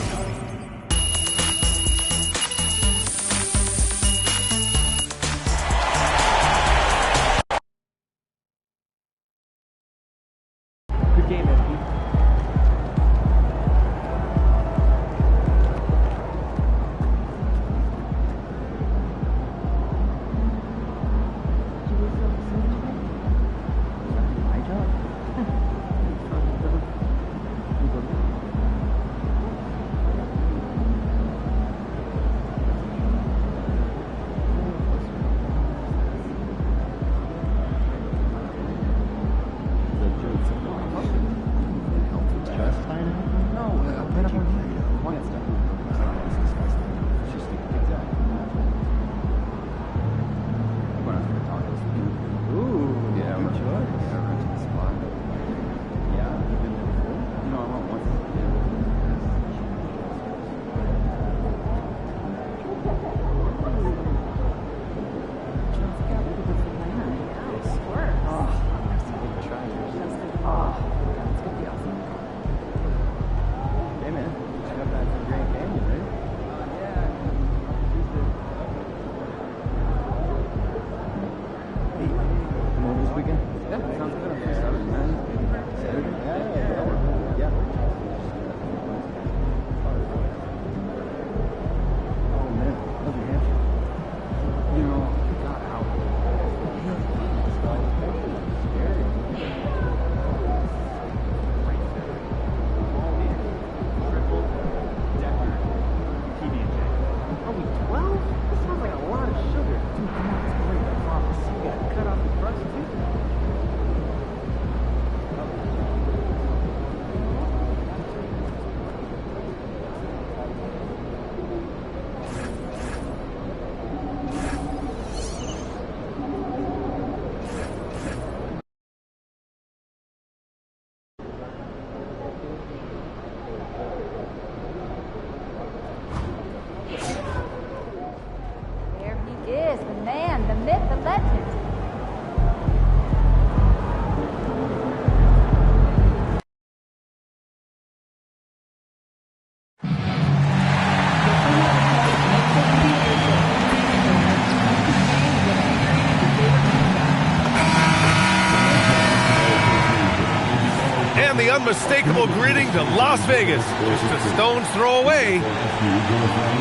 [SPEAKER 10] unmistakable greeting to Las Vegas, just a stone's throw away.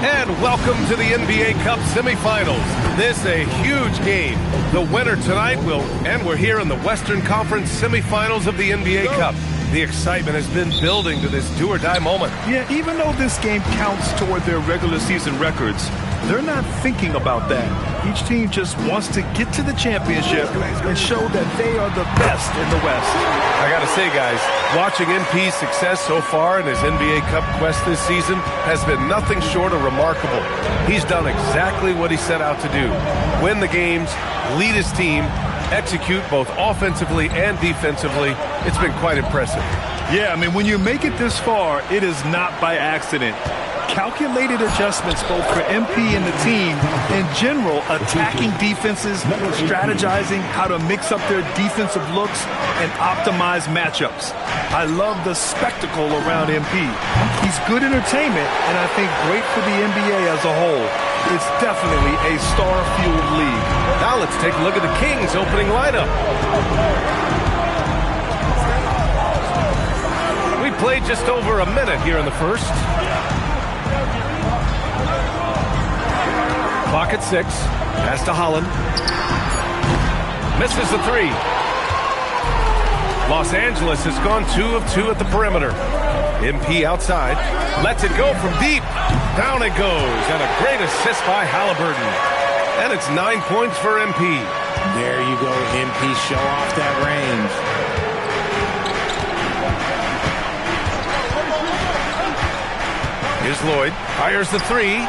[SPEAKER 10] And welcome to the NBA Cup semifinals. This is a huge game. The winner tonight and we're here in the Western Conference semifinals of the NBA Cup. The excitement has been building to this do-or-die moment.
[SPEAKER 12] Yeah, even though this game counts toward their regular season records, they're not thinking about that. Each team just wants to get to the championship and show that they are the best in the West.
[SPEAKER 10] I gotta say, guys, watching MP's success so far in his NBA Cup quest this season has been nothing short of remarkable. He's done exactly what he set out to do. Win the games, lead his team, execute both offensively and defensively. It's been quite impressive.
[SPEAKER 12] Yeah, I mean, when you make it this far, it is not by accident. Calculated adjustments both for MP and the team. In general, attacking defenses, strategizing how to mix up their defensive looks and optimize matchups. I love the spectacle around MP. He's good entertainment, and I think great for the NBA as a whole. It's definitely a star-fueled league.
[SPEAKER 10] Now let's take a look at the Kings' opening lineup. We played just over a minute here in the first. Clock at 6. Pass to Holland. Misses the 3. Los Angeles has gone 2 of 2 at the perimeter. MP outside. Lets it go from deep. Down it goes. And a great assist by Halliburton. And it's 9 points for MP.
[SPEAKER 3] There you go, MP. Show off that range.
[SPEAKER 10] Here's Lloyd. Fires the 3.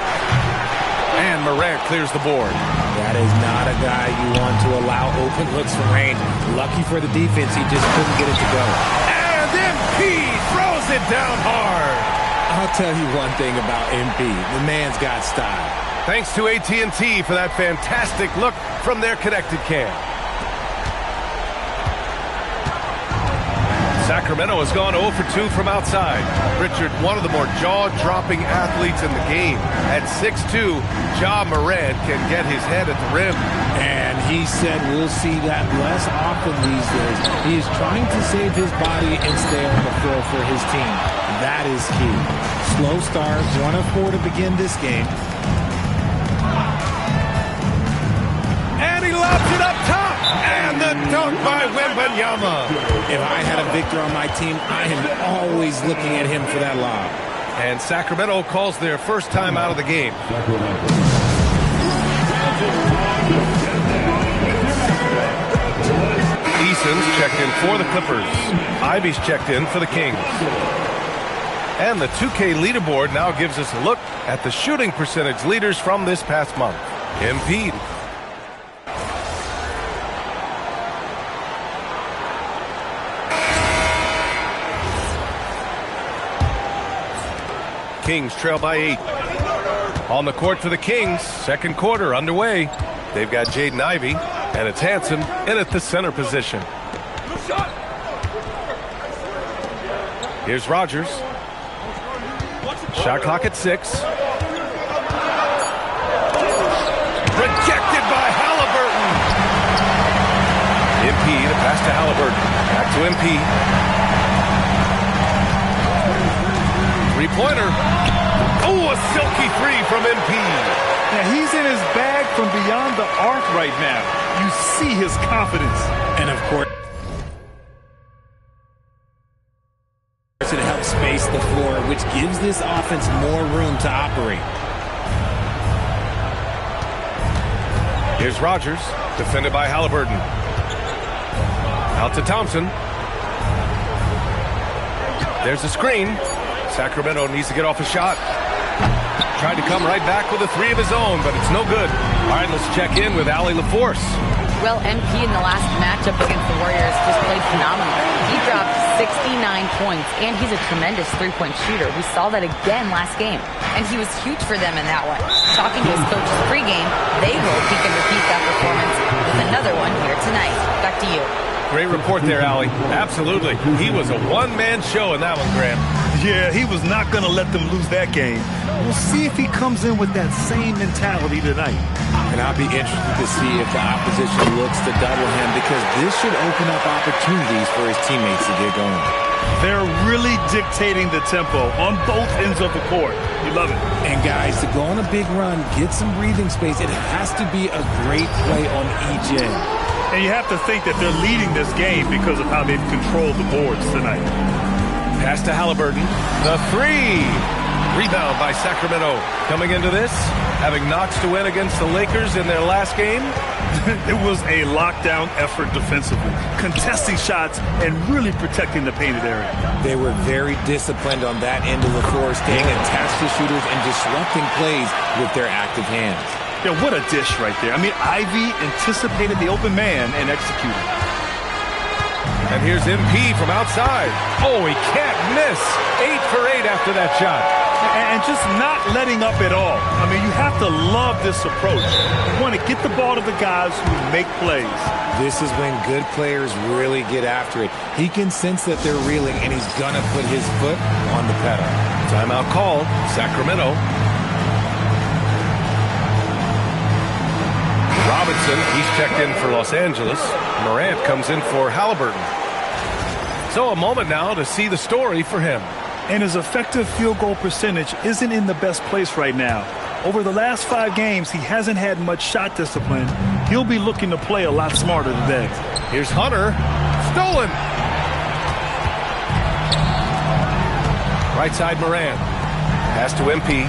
[SPEAKER 10] And Morant clears the board.
[SPEAKER 3] That is not a guy you want to allow open looks from range. Lucky for the defense, he just couldn't get it to go.
[SPEAKER 10] And MP throws it down hard.
[SPEAKER 3] I'll tell you one thing about MP. The man's got style.
[SPEAKER 10] Thanks to AT&T for that fantastic look from their connected cam. Sacramento has gone 0 for 2 from outside. Richard, one of the more jaw-dropping athletes in the game. At 6'2", Ja Morant can get his head at the rim.
[SPEAKER 3] And he said we'll see that less often these days. He is trying to save his body and stay on the floor for his team. That is key. Slow start, 1 of 4 to begin this game.
[SPEAKER 10] And he lobs it up top. And the dunk by Wembanyama.
[SPEAKER 3] If I had a Victor on my team, I am always looking at him for that lob.
[SPEAKER 10] And Sacramento calls their first time out of the game. Eason's checked in for the Clippers. Ivy's checked in for the Kings. And the 2K leaderboard now gives us a look at the shooting percentage leaders from this past month. MP. Kings trail by 8. On the court for the Kings, second quarter underway. They've got Jaden Ivey, and it's Hansen in at the center position. Here's Rogers. Shot clock at 6. Rejected by Halliburton. MP to pass to Halliburton. Back to MP. Three-pointer. Oh, a silky 3 from MP.
[SPEAKER 12] Yeah, he's in his bag from beyond the arc right now. You see his confidence.
[SPEAKER 3] And of course, it helps space the floor, which gives this offense more room to operate.
[SPEAKER 10] Here's Rogers, defended by Halliburton. Out to Thompson. There's a screen. Sacramento needs to get off a shot. Tried to come right back with a 3 of his own, but it's no good. All right, let's check in with Allie LaForce.
[SPEAKER 6] Well, MP in the last matchup against the Warriors just played phenomenal. He dropped 69 points, and he's a tremendous three-point shooter. We saw that again last game, and he was huge for them in that one. Talking to his coaches pregame, they hope he can repeat that performance with another one here tonight. Back to you.
[SPEAKER 10] Great report there, Allie. Absolutely. He was a one-man show in that one, Graham.
[SPEAKER 12] Yeah, he was not going to let them lose that game. We'll see if he comes in with that same mentality tonight.
[SPEAKER 3] And I'll be interested to see if the opposition looks to double him, because this should open up opportunities for his teammates to get going.
[SPEAKER 12] They're really dictating the tempo on both ends of the court. You love it.
[SPEAKER 14] And guys, to go on a big run, get some breathing space, it has to be a great play on each end.
[SPEAKER 12] And you have to think that they're leading this game because of how they've controlled the boards tonight.
[SPEAKER 10] Pass to Halliburton. The three. Rebound by Sacramento. Coming into this, having notched to win against the Lakers in their last game.
[SPEAKER 12] It was a lockdown effort defensively, contesting shots and really protecting the painted area.
[SPEAKER 14] They were very disciplined on that end of the floor, staying attached to shooters and disrupting plays with their active hands.
[SPEAKER 12] Yeah, what a dish right there. I mean, Ivy anticipated the open man and executed.
[SPEAKER 10] And here's MP from outside. Oh, he can't miss. 8 for 8 after that shot.
[SPEAKER 12] And just not letting up at all. I mean, you have to love this approach. You want to get the ball to the guys who make plays.
[SPEAKER 14] This is when good players really get after it. He can sense that they're reeling, and he's going to put his foot on the pedal.
[SPEAKER 10] Timeout called. Sacramento. Robinson, he's checked in for Los Angeles. Morant comes in for Halliburton. So a moment now to see the story for him.
[SPEAKER 12] And his effective field goal percentage isn't in the best place right now. Over the last 5 games, he hasn't had much shot discipline. He'll be looking to play a lot smarter today.
[SPEAKER 10] Here's Hunter. Stolen. Right side Morant. Pass to MP.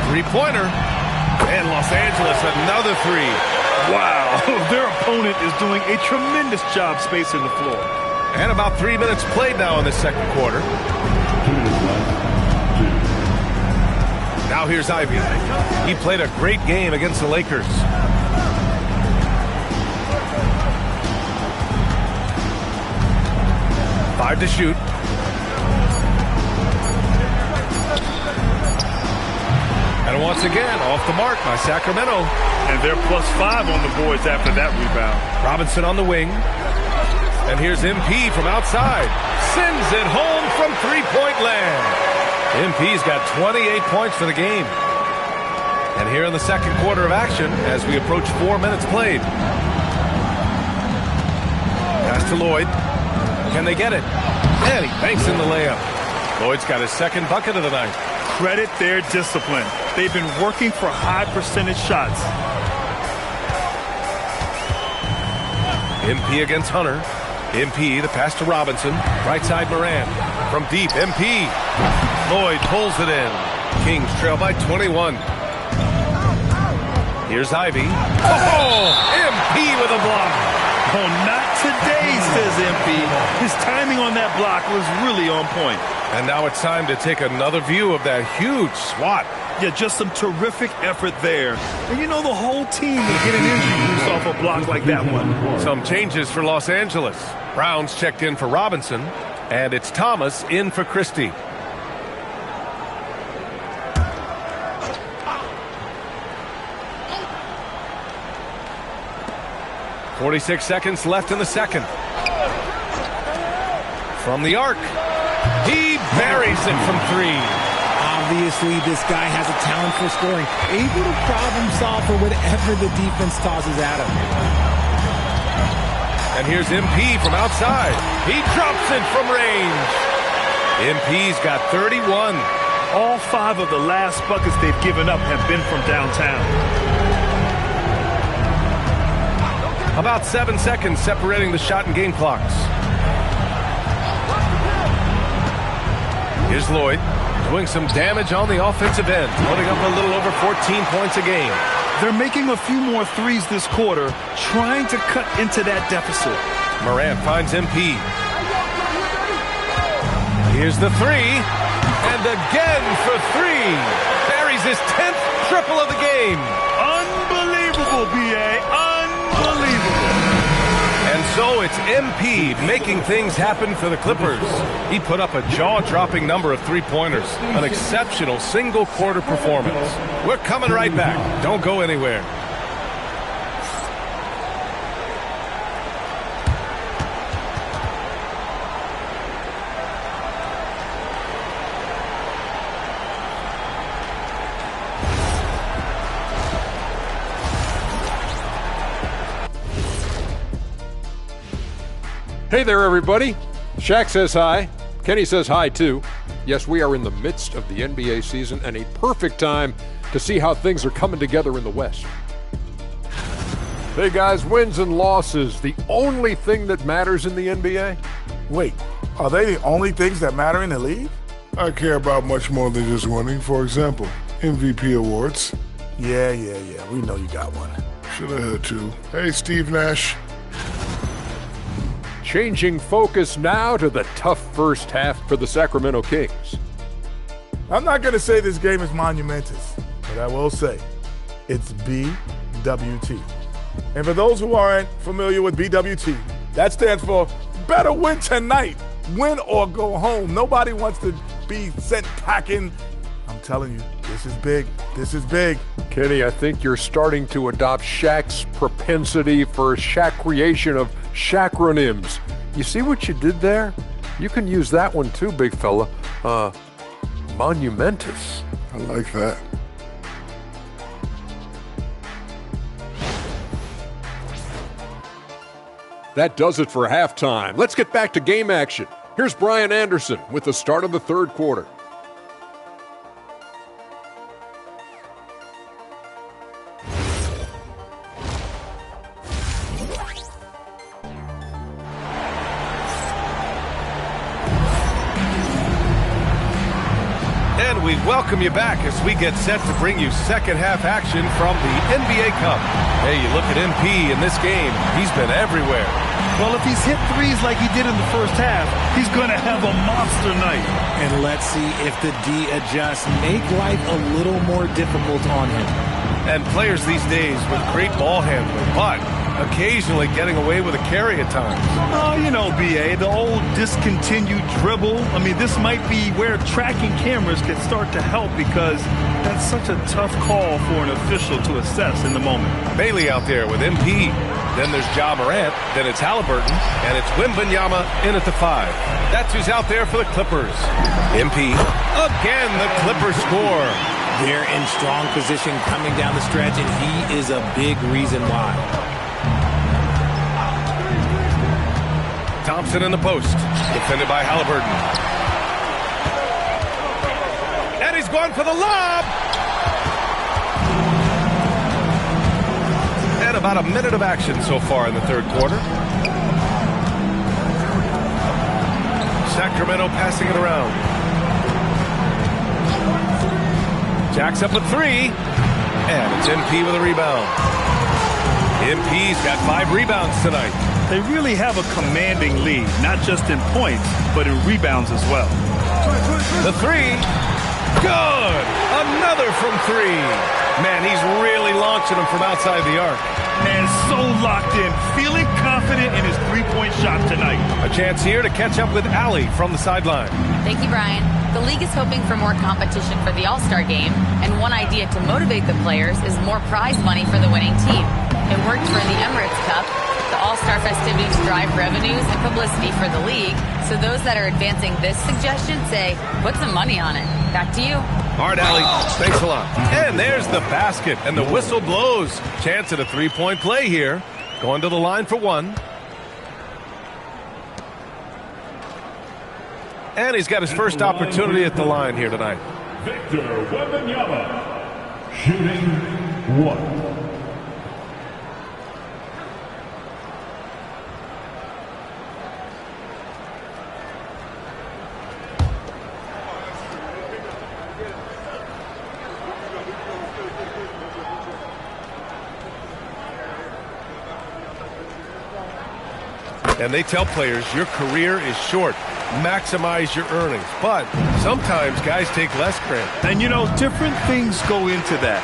[SPEAKER 10] Three-pointer. And Los Angeles, another three.
[SPEAKER 12] Wow, their opponent is doing a tremendous job spacing the floor.
[SPEAKER 10] And about 3 minutes played now in the second quarter.
[SPEAKER 13] 2 minutes left.
[SPEAKER 10] Now here's Ivy. He played a great game against the Lakers. Five to shoot. And once again, off the mark by Sacramento.
[SPEAKER 12] And they're +5 on the boards after that rebound.
[SPEAKER 10] Robinson on the wing. And here's MP from outside. Sends it home from three-point land. MP's got 28 points for the game. And here in the second quarter of action, as we approach 4 minutes played. Pass to Lloyd. Can they get it? And he banks in the layup. Lloyd's got his second bucket of the night.
[SPEAKER 12] Credit their discipline. They've been working for high percentage shots.
[SPEAKER 10] MP against Hunter. MP, the pass to Robinson. Right side Morant. From deep, MP. Lloyd pulls it in. Kings trail by 21. Here's Ivy. Oh, MP with a block.
[SPEAKER 12] Oh, not today, says MP. His timing on that block was really on point.
[SPEAKER 10] And now it's time to take another view of that huge swat.
[SPEAKER 12] Yeah, just some terrific effort there. And you know the whole team will get an injury boost off a block like that one.
[SPEAKER 10] Some changes for Los Angeles. Brown's checked in for Robinson, and it's Thomas in for Christie. .46 seconds left in the second. From the arc. He buries it from three.
[SPEAKER 14] Obviously, this guy has a talent for scoring, able to problem solve for whatever the defense tosses at him.
[SPEAKER 10] And here's MP from outside. He drops it from range. MP's got 31.
[SPEAKER 12] All 5 of the last buckets they've given up have been from downtown.
[SPEAKER 10] About 7 seconds separating the shot and game clocks. Here's Lloyd doing some damage on the offensive end, putting up a little over 14 points a game.
[SPEAKER 12] They're making a few more threes this quarter, trying to cut into that deficit.
[SPEAKER 10] Morant finds MP. Here's the three, and again for three. Buries his 10th triple of the game.
[SPEAKER 12] Unbelievable, B.A. Unbelievable.
[SPEAKER 10] And so it's MP making things happen for the Clippers. He put up a jaw-dropping number of three-pointers. An exceptional single-quarter performance. We're coming right back. Don't go anywhere.
[SPEAKER 1] Hey there, everybody. Shaq says hi. Kenny says hi, too. Yes, we are in the midst of the NBA season and a perfect time to see how things are coming together in the West. Hey, guys, wins and losses, the only thing that matters in the NBA?
[SPEAKER 7] Wait, are they the only things that matter in the league?
[SPEAKER 8] I care about much more than just winning. For example, MVP awards.
[SPEAKER 7] Yeah. We know you got one.
[SPEAKER 8] Should have had two. Hey, Steve Nash.
[SPEAKER 1] Changing focus now to the tough first half for the Sacramento Kings.
[SPEAKER 7] I'm not going to say this game is monumentous, but I will say it's BWT. And for those who aren't familiar with BWT, that stands for better win tonight. Win or go home. Nobody wants to be sent packing. I'm telling you, this is big. This is big.
[SPEAKER 1] Kenny, I think you're starting to adopt Shaq's propensity for Shaq creation of Shaqronyms. You see what you did there? You can use that one too, big fella. Monumentous.
[SPEAKER 8] I like that.
[SPEAKER 1] That does it for halftime. Let's get back to game action. Here's Brian Anderson with the start of the third quarter.
[SPEAKER 10] And we welcome you back as we get set to bring you second half action from the NBA Cup. Hey, you look at MP in this game, he's been everywhere.
[SPEAKER 12] Well, if he's hit threes like he did in the first half, he's going to have a monster night.
[SPEAKER 14] And let's see if the D adjusts, make life a little more difficult on him.
[SPEAKER 10] And players these days with great ball handling, but occasionally getting away with a carry at times.
[SPEAKER 12] Oh, you know, B.A., the old discontinued dribble. I mean, this might be where tracking cameras can start to help because that's such a tough call for an official to assess in the moment.
[SPEAKER 10] Bailey out there with MP. Then there's Ja Morant, then it's Halliburton, and it's Wembanyama in at the 5. That's who's out there for the Clippers. MP, again the Clippers score.
[SPEAKER 14] They're in strong position coming down the stretch, and he is a big reason why.
[SPEAKER 10] Thompson in the post, defended by Halliburton. And he's going for the lob! And about a minute of action so far in the third quarter. Sacramento passing it around. Jacks up a 3, and it's MP with a rebound. MP's got 5 rebounds tonight.
[SPEAKER 12] They really have a commanding lead, not just in points, but in rebounds as well.
[SPEAKER 10] The 3, good! Another from 3. Man, he's really launching them from outside the arc.
[SPEAKER 12] Man, so locked in, feeling confident in his three-point shot tonight.
[SPEAKER 10] A chance here to catch up with Allie from the sideline.
[SPEAKER 6] Thank you, Brian. The league is hoping for more competition for the All-Star game, and one idea to motivate the players is more prize money for the winning team. It worked for the Emirates Cup. The All-Star festivities drive revenues and publicity for the league, so those that are advancing this suggestion say, put some money on it. Back to you.
[SPEAKER 10] All right, Allie, thanks a lot. And there's the basket, and the whistle blows. Chance at a three-point play here. Going to the line for 1. And he's got his first opportunity at the line here tonight.
[SPEAKER 13] Victor Wembanyama, shooting 1.
[SPEAKER 10] And they tell players your career is short. Maximize your earnings. But sometimes guys take less credit.
[SPEAKER 12] And, you know, different things go into that.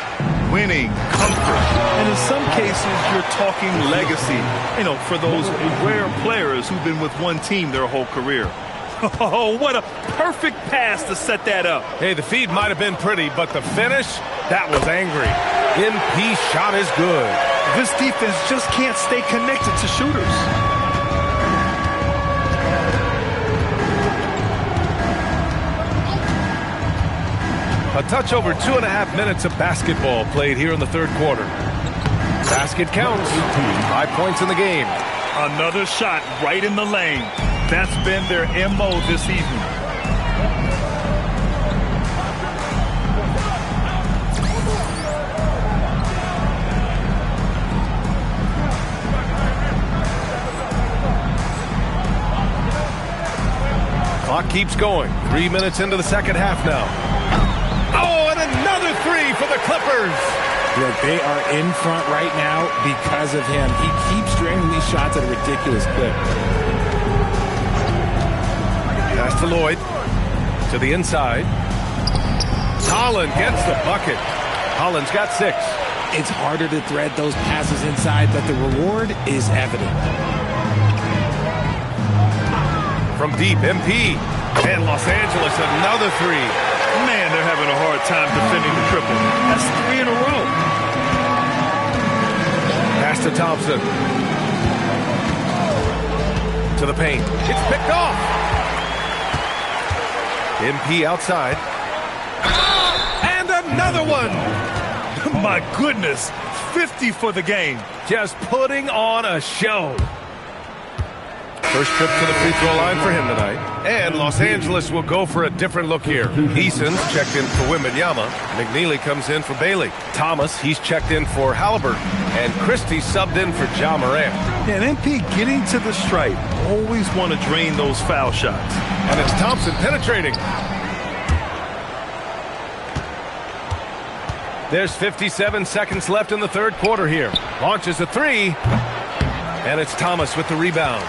[SPEAKER 12] Winning, comfort, and in some cases, you're talking legacy. You know, for those rare players who've been with one team their whole career. Oh, what a perfect pass to set that up.
[SPEAKER 10] Hey, the feed might have been pretty, but the finish, that was angry. MP shot is good.
[SPEAKER 12] This defense just can't stay connected to shooters.
[SPEAKER 10] A touch over 2.5 minutes of basketball played here in the third quarter. Basket counts. 5 points in the game.
[SPEAKER 12] Another shot right in the lane. That's been their MO this season.
[SPEAKER 10] keeps going. 3 minutes into the second half now. Oh, and another three for the Clippers.
[SPEAKER 14] Look, they are in front right now because of him. He keeps draining these shots at a ridiculous clip.
[SPEAKER 10] Pass to Lloyd. To the inside. Holland gets the bucket. Holland's got 6.
[SPEAKER 14] It's harder to thread those passes inside, but the reward is evident.
[SPEAKER 10] From deep, MP. And Los Angeles, another three.
[SPEAKER 12] Man, they're having a hard time defending the triple. That's 3 in a row.
[SPEAKER 10] Pass to Thompson. To the paint. It's picked off. MP outside. And another one.
[SPEAKER 12] My goodness. 50 for the game.
[SPEAKER 10] Just putting on a show. First trip to the free throw line for him tonight. And Los Angeles will go for a different look here. Eason's checked in for Wembanyama. McNeely comes in for Bailey. Thomas, he's checked in for Halliburton. And Christie subbed in for Ja Morant.
[SPEAKER 12] Yeah, and MP getting to the stripe. Always want to drain those foul shots.
[SPEAKER 10] And it's Thompson penetrating. There's 57 seconds left in the third quarter here. Launches a three. And it's Thomas with the rebound.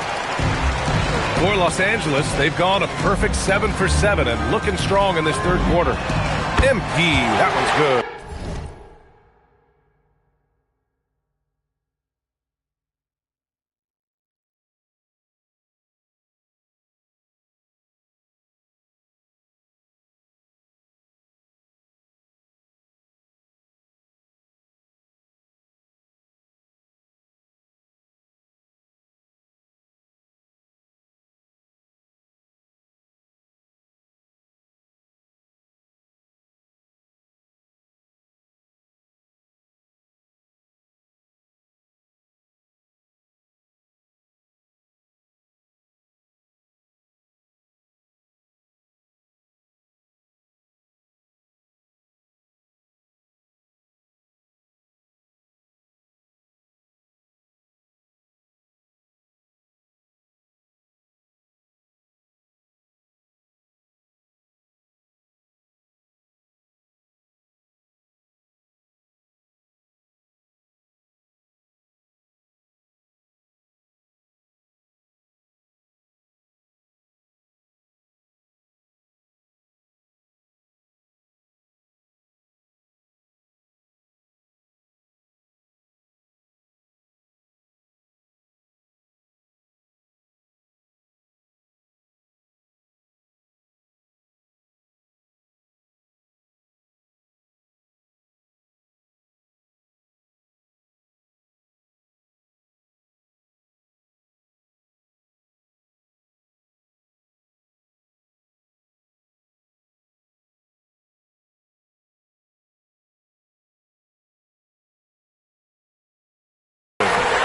[SPEAKER 10] For Los Angeles, they've gone a perfect 7 for 7 and looking strong in this third quarter. MP, that one's good.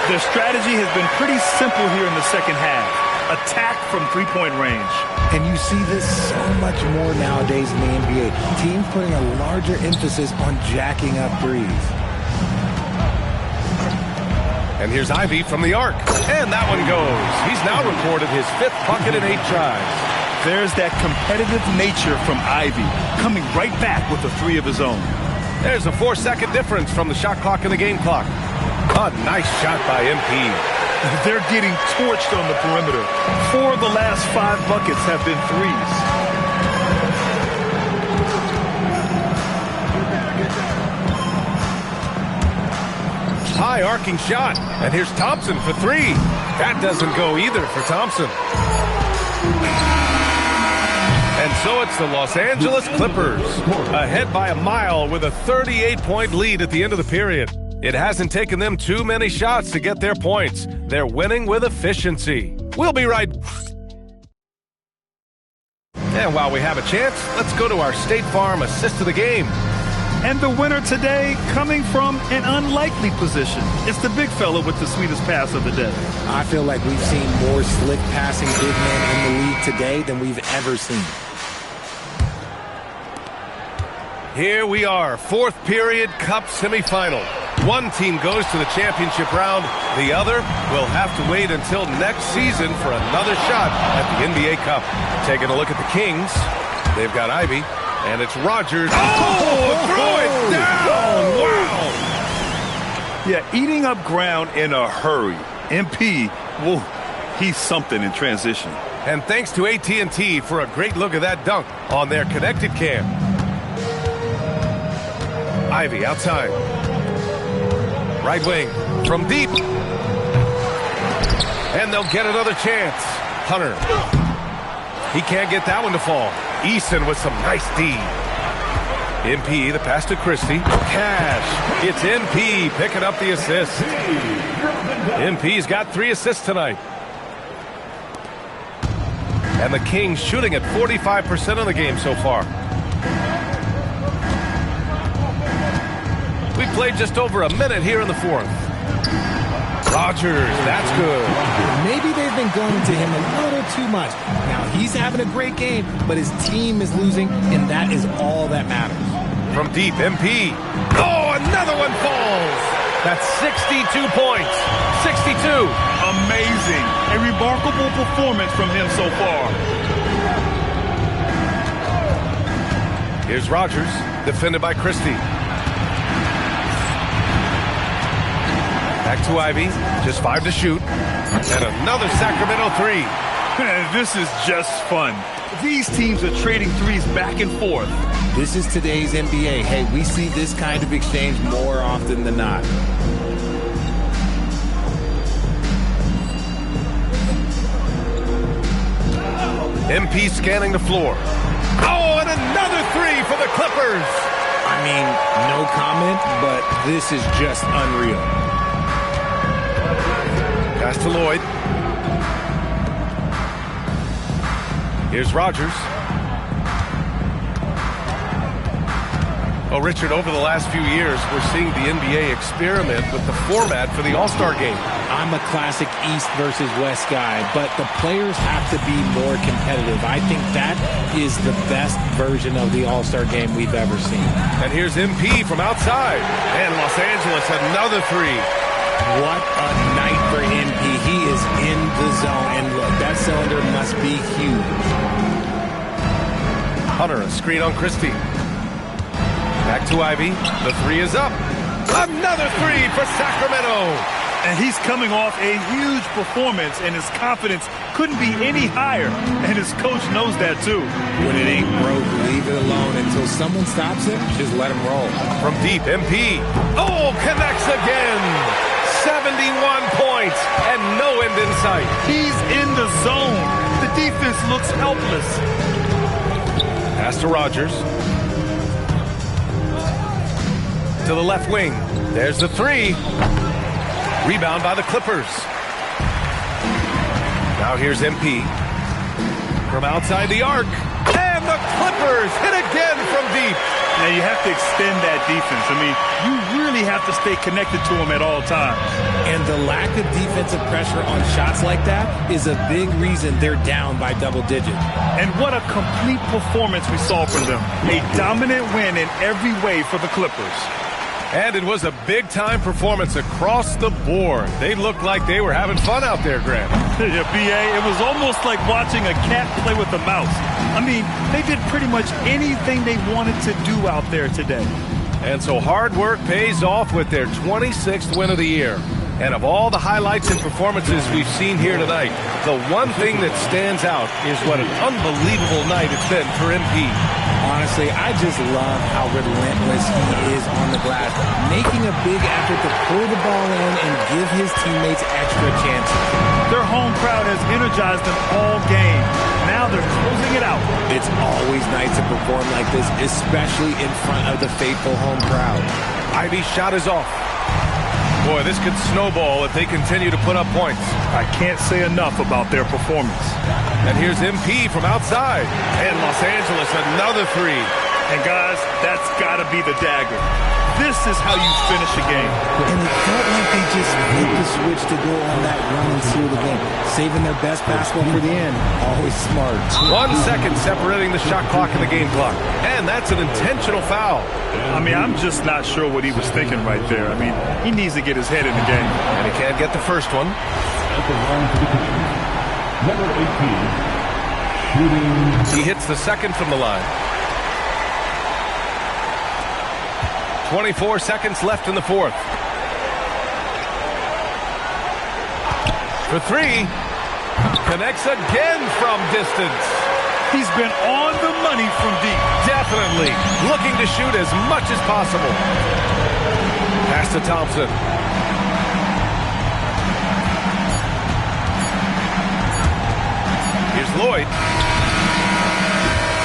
[SPEAKER 12] Their strategy has been pretty simple here in the second half. Attack from three-point range.
[SPEAKER 14] And you see this so much more nowadays in the NBA. Teams putting a larger emphasis on jacking up threes.
[SPEAKER 10] And here's Ivy from the arc. And that one goes. He's now recorded his 5th bucket in 8 tries.
[SPEAKER 12] There's that competitive nature from Ivy, coming right back with a 3 of his own.
[SPEAKER 10] There's a 4-second difference from the shot clock and the game clock. A nice shot by MP.
[SPEAKER 12] They're getting torched on the perimeter. 4 of the last 5 buckets have been threes.
[SPEAKER 10] High arcing shot. And here's Thompson for 3. That doesn't go either for Thompson. And so it's the Los Angeles Clippers, ahead by a mile with a 38-point lead at the end of the period. It hasn't taken them too many shots to get their points. They're winning with efficiency. We'll be right. And while we have a chance, let's go to our State Farm assist of the game.
[SPEAKER 12] And the winner today coming from an unlikely position. It's the big fella with the sweetest pass of the day.
[SPEAKER 14] I feel like we've seen more slick passing big men in the league today than we've ever seen.
[SPEAKER 10] Here we are, 4th period Cup semifinal. One team goes to the championship round. The other will have to wait until next season for another shot at the NBA Cup. Taking a look at the Kings. They've got Ivy, and it's Rogers. Oh, throw it down! Wow!
[SPEAKER 12] Yeah, eating up ground in a hurry. MP, well, he's something in transition.
[SPEAKER 10] And thanks to AT&T for a great look at that dunk on their connected cam. Ivy outside. Right wing from deep. And they'll get another chance. Hunter. He can't get that one to fall. Eason with some nice D. MP, the pass to Christie. Cash. It's MP picking up the assist. MP's got 3 assists tonight. And the Kings shooting at 45% of the game so far. We played just over a minute here in the fourth. Rogers, that's good.
[SPEAKER 14] Maybe they've been going to him a little too much. Now, he's having a great game, but his team is losing, and that is all that matters.
[SPEAKER 10] From deep, MP. Oh, another one falls. That's 62 points. 62.
[SPEAKER 12] Amazing. A remarkable performance from him so far.
[SPEAKER 10] Here's Rogers, defended by Christie. Back to Ivy, just 5 to shoot. And another Sacramento 3.
[SPEAKER 12] This is just fun. These teams are trading threes back and forth.
[SPEAKER 14] This is today's NBA. Hey, we see this kind of exchange more often than not.
[SPEAKER 10] MP scanning the floor. Oh, and another 3 for the Clippers.
[SPEAKER 14] I mean, no comment, but this is just unreal.
[SPEAKER 10] Pass to Lloyd. Here's Rogers. Oh, Richard, over the last few years, we're seeing the NBA experiment with the format for the All-Star game.
[SPEAKER 14] I'm a classic East versus West guy, but the players have to be more competitive. I think that is the best version of the All-Star game we've ever seen.
[SPEAKER 10] And here's MP from outside. And Los Angeles, another 3.
[SPEAKER 14] What a night for MP. He is in the zone. And look, that cylinder must be huge.
[SPEAKER 10] Hunter, a screen on Christie. Back to Ivy. The 3 is up. Another 3 for Sacramento.
[SPEAKER 12] And he's coming off a huge performance, and his confidence couldn't be any higher. And his coach knows that, too.
[SPEAKER 14] When it ain't broke, leave it alone. Until someone stops him, just let him roll.
[SPEAKER 10] From deep, MP. Oh, connects again. 71 points and no end in sight.
[SPEAKER 12] He's in the zone. The defense looks helpless.
[SPEAKER 10] Pass to Rogers. To the left wing. There's the 3. Rebound by the Clippers. Now here's MP. From outside the arc. And the Clippers hit again from deep.
[SPEAKER 12] Now you have to extend that defense. I mean, you really have to stay connected to him at all times.
[SPEAKER 14] And the lack of defensive pressure on shots like that is a big reason they're down by double digits.
[SPEAKER 12] And what a complete performance we saw from them. A dominant win in every way for the Clippers.
[SPEAKER 10] And it was a big-time performance across the board. They looked like they were having fun out there, Grant.
[SPEAKER 12] Yeah, B.A., it was almost like watching a cat play with a mouse. I mean, they did pretty much anything they wanted to do out there today.
[SPEAKER 10] And so hard work pays off with their 26th win of the year. And of all the highlights and performances we've seen here tonight, the one thing that stands out is what an unbelievable night it's been for MP.
[SPEAKER 14] Honestly, I just love how relentless he is on the glass, making a big effort to pull the ball in and give his teammates extra chances.
[SPEAKER 12] Their home crowd has energized them all game. Now they're closing it out.
[SPEAKER 14] It's always nice to perform like this, especially in front of the faithful home crowd.
[SPEAKER 10] Ivy's shot is off. Boy, this could snowball if they continue to put up points.
[SPEAKER 12] I can't say enough about their performance.
[SPEAKER 10] And here's MP from outside. And Los Angeles, another 3.
[SPEAKER 12] And guys, that's got to be the dagger. This is how you finish a game.
[SPEAKER 14] And it felt like they just flipped the switch to go on that run and seal the game. Saving their best basketball for the end. Always smart.
[SPEAKER 10] 1 second separating the shot clock and the game clock. And that's an intentional foul.
[SPEAKER 12] I mean, I'm just not sure what he was thinking right there. I mean, he needs to get his head in the game.
[SPEAKER 10] And he can't get the first one.
[SPEAKER 13] Number 18, shooting.
[SPEAKER 10] He hits the second from the line. 24 seconds left in the fourth. For three. Connects again from distance.
[SPEAKER 12] He's been on the money from deep.
[SPEAKER 10] Definitely. Looking to shoot as much as possible. Pass to Thompson. Here's Lloyd.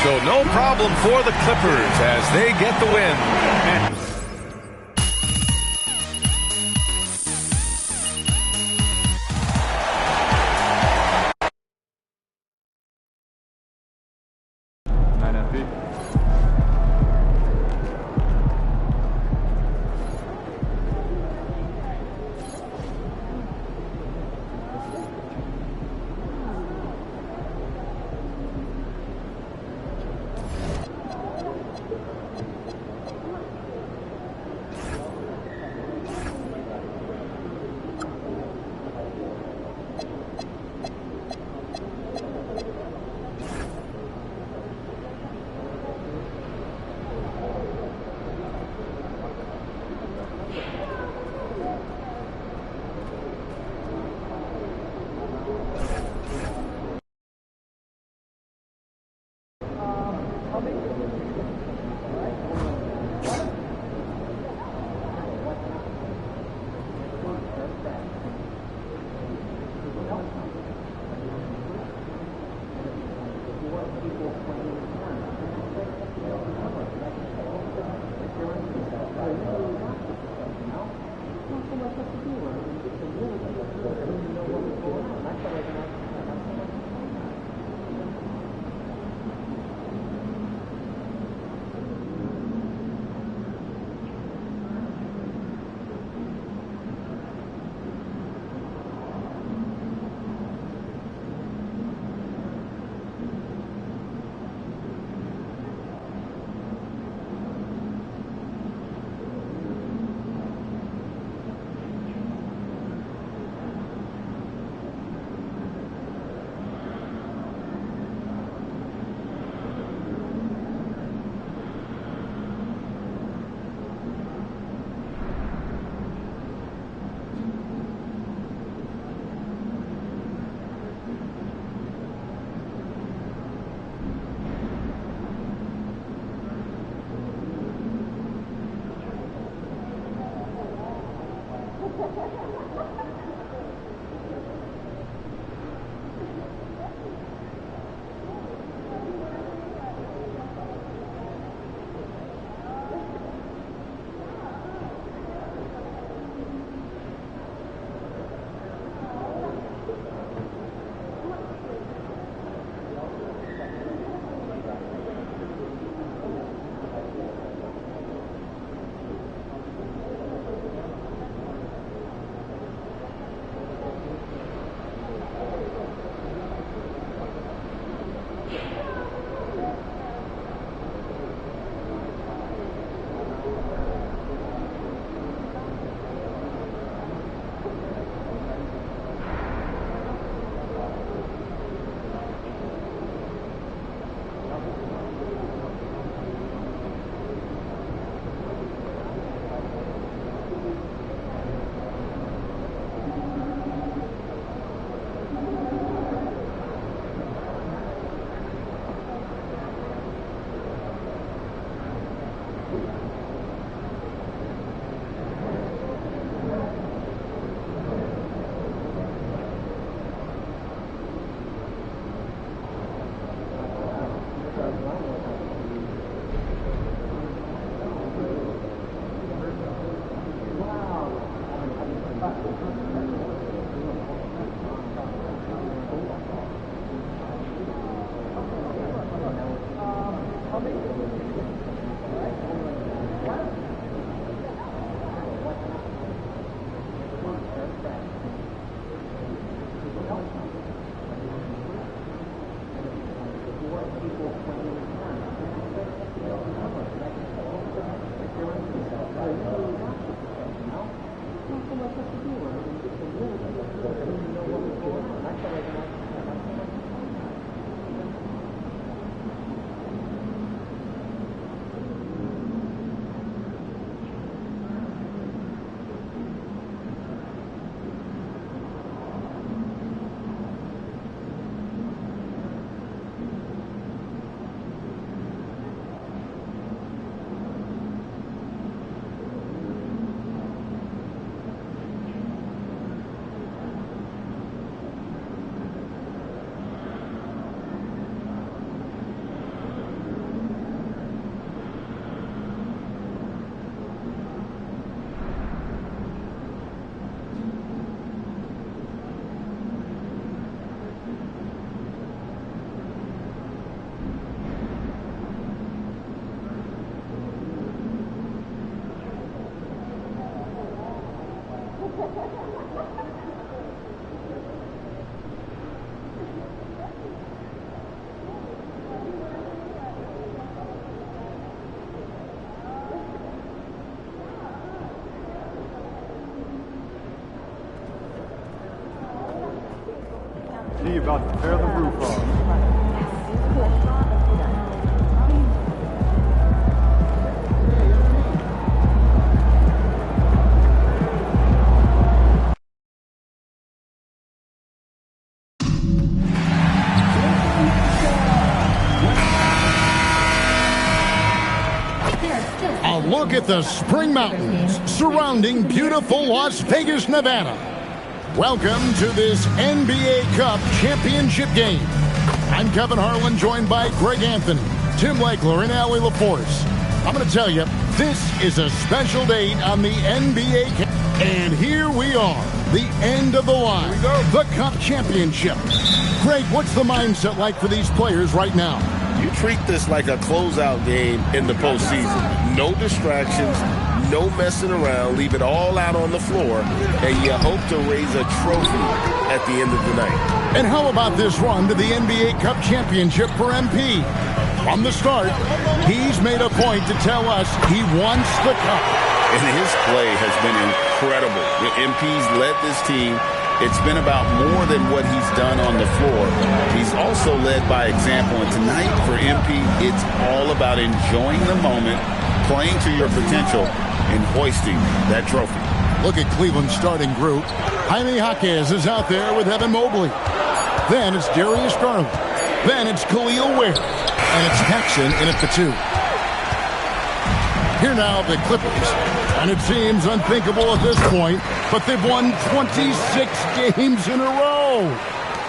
[SPEAKER 10] So no problem for the Clippers as they get the win.
[SPEAKER 15] about to tear the roof off.
[SPEAKER 2] A look at the spring mountains surrounding beautiful Las Vegas, Nevada. Welcome to this NBA Cup championship game. I'm Kevin Harlan, joined by Greg Anthony, Tim Lakeler, and Allie LaForce. I'm going to tell you, this is a special date on the NBA Cup. And here we are, the end of the line, the Cup championship. Greg, what's the mindset like for these players right now?
[SPEAKER 3] You treat this like a closeout game in the postseason. No distractions, no messing around. Leave it all out on the floor, and you hope to raise a trophy at the end of the night.
[SPEAKER 2] And how about this run to the NBA Cup championship for MP? From the start, he's made a point to tell us he wants the cup.
[SPEAKER 3] And his play has been incredible. MP's led this team. It's been about more than what he's done on the floor. He's also led by example. And tonight for MP, it's all about enjoying the moment, playing to your potential, and hoisting that trophy.
[SPEAKER 2] Look at Cleveland's starting group. Jaime Jaquez is out there with Evan Mobley. Then it's Darius Garland. Then it's Khalil Ware. And it's Paxson in at the 2. Here now the Clippers. And it seems unthinkable at this point, but they've won 26 games in a row.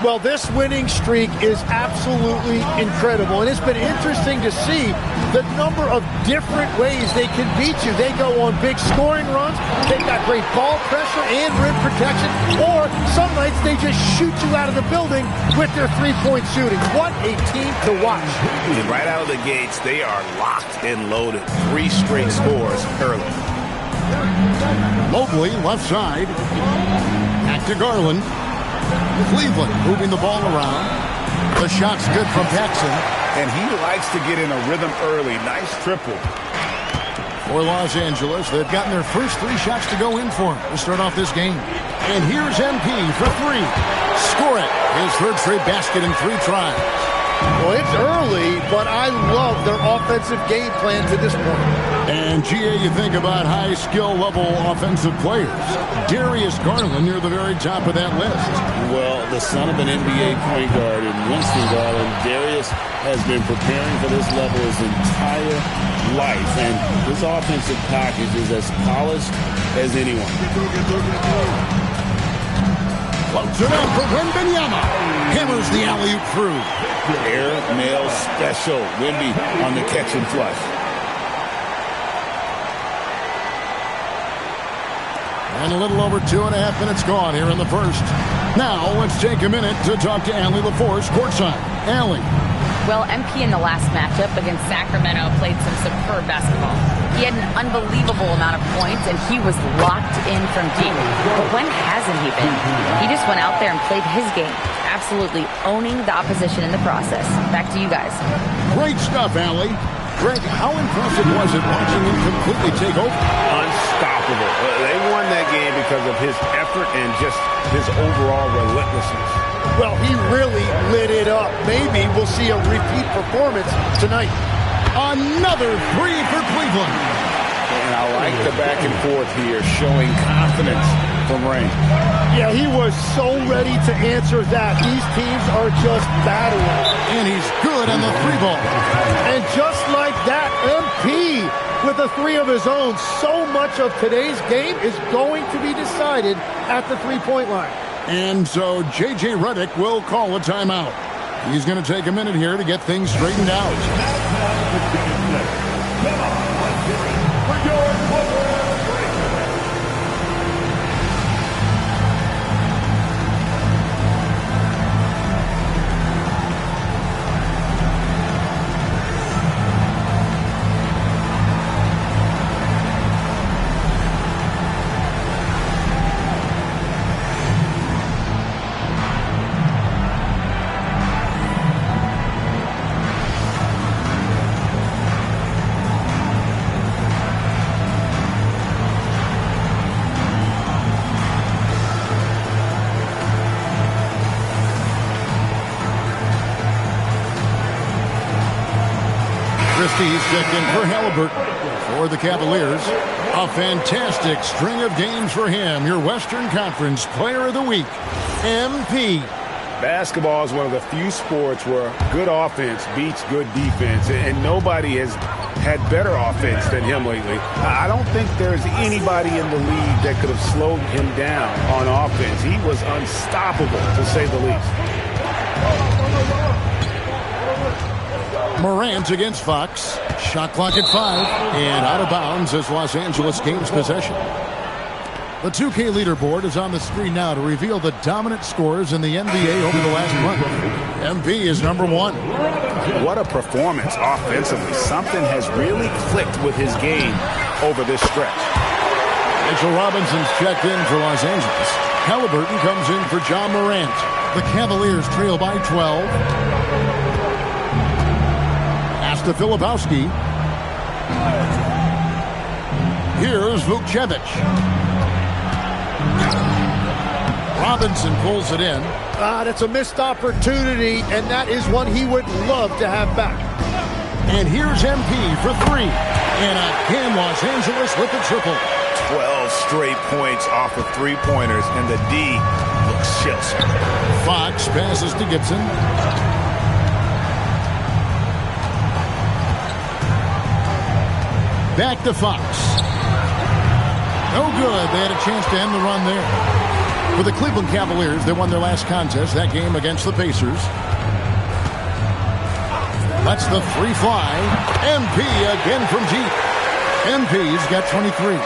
[SPEAKER 16] Well, this winning streak is absolutely incredible, and it's been interesting to see the number of different ways they can beat you. They go on big scoring runs, they've got great ball pressure and rim protection, or some nights they just shoot you out of the building with their three-point shooting. What a team to watch.
[SPEAKER 5] And right out of the gates, they are locked and loaded. 3 straight scores early.
[SPEAKER 2] Mobley, left side. Back to Garland. Cleveland moving the ball around. The shot's good from Paxson.
[SPEAKER 5] And he likes to get in a rhythm early. Nice triple.
[SPEAKER 2] For Los Angeles, they've gotten their first 3 shots to go in for him to start off this game. And here's MP for 3. Score it. His 3rd straight basket in 3 tries.
[SPEAKER 16] Well, it's early, but I love their offensive game plan to this point.
[SPEAKER 2] And, GA, you think about high skill level offensive players. Darius Garland near the very top of that list.
[SPEAKER 3] Well, the son of an NBA point guard in Winston Garland, Darius has been preparing for this level his entire life. And his offensive package is as polished as anyone.
[SPEAKER 2] Floats it up for Wembanyama. Hammers the alley-oop through.
[SPEAKER 3] Air mail special. Wemby on the catch and flush.
[SPEAKER 2] And a little over 2.5 minutes gone here in the first. Now, let's take a minute to talk to Allie LaForce courtside. Allie.
[SPEAKER 6] Well, MP in the last matchup against Sacramento played some superb basketball. He had an unbelievable amount of points, and he was locked in from deep. But when hasn't he been? He just went out there and played his game, absolutely owning the opposition in the process. Back to you guys.
[SPEAKER 2] Great stuff, Allie. Greg, how impressive was it watching him completely take over?
[SPEAKER 5] Unstoppable. They won that game because of his effort and just his overall relentlessness.
[SPEAKER 16] Well, he really lit it up. Maybe we'll see a repeat performance tonight.
[SPEAKER 2] Another 3 for Cleveland.
[SPEAKER 3] And I like the back and forth here, showing confidence from Rain.
[SPEAKER 16] Yeah, he was so ready to answer that. These teams are just battling.
[SPEAKER 2] And he's good on the 3 ball.
[SPEAKER 16] And just like that, MP with a 3 of his own. So much of today's game is going to be decided at the 3-point line.
[SPEAKER 2] And so J.J. Redick will call a timeout. He's going to take a minute here to get things straightened out. MP's checked in for Halliburton. For the Cavaliers, a fantastic string of games for him. Your Western Conference Player of the Week, MP.
[SPEAKER 5] Basketball is one of the few sports where good offense beats good defense, and nobody has had better offense than him lately. I don't think there's anybody in the league that could have slowed him down on offense. He was unstoppable, to say the least.
[SPEAKER 2] Morant against Fox. Shot clock at 5, and out of bounds as Los Angeles gains possession. The 2K leaderboard is on the screen now to reveal the dominant scores in the NBA over the last month. MP is number 1.
[SPEAKER 5] What a performance offensively. Something has really clicked with his game over this stretch.
[SPEAKER 2] Mitchell Robinson's checked in for Los Angeles. Halliburton comes in for John Morant. The Cavaliers trail by 12. Asta Filipowski. Here's Vukcevic. Robinson pulls it in.
[SPEAKER 16] That's a missed opportunity, and that is one he would love to have back.
[SPEAKER 2] And here's MP for 3. And again, Los Angeles with the triple.
[SPEAKER 15] 12 straight points off of three-pointers, and the D looks shell-shocked.
[SPEAKER 2] Fox passes to Gibson. Back to Fox. No good. They had a chance to end the run there. For the Cleveland Cavaliers, they won their last contest, that game against the Pacers. That's the free fly. MP again from deep. MP's got 23.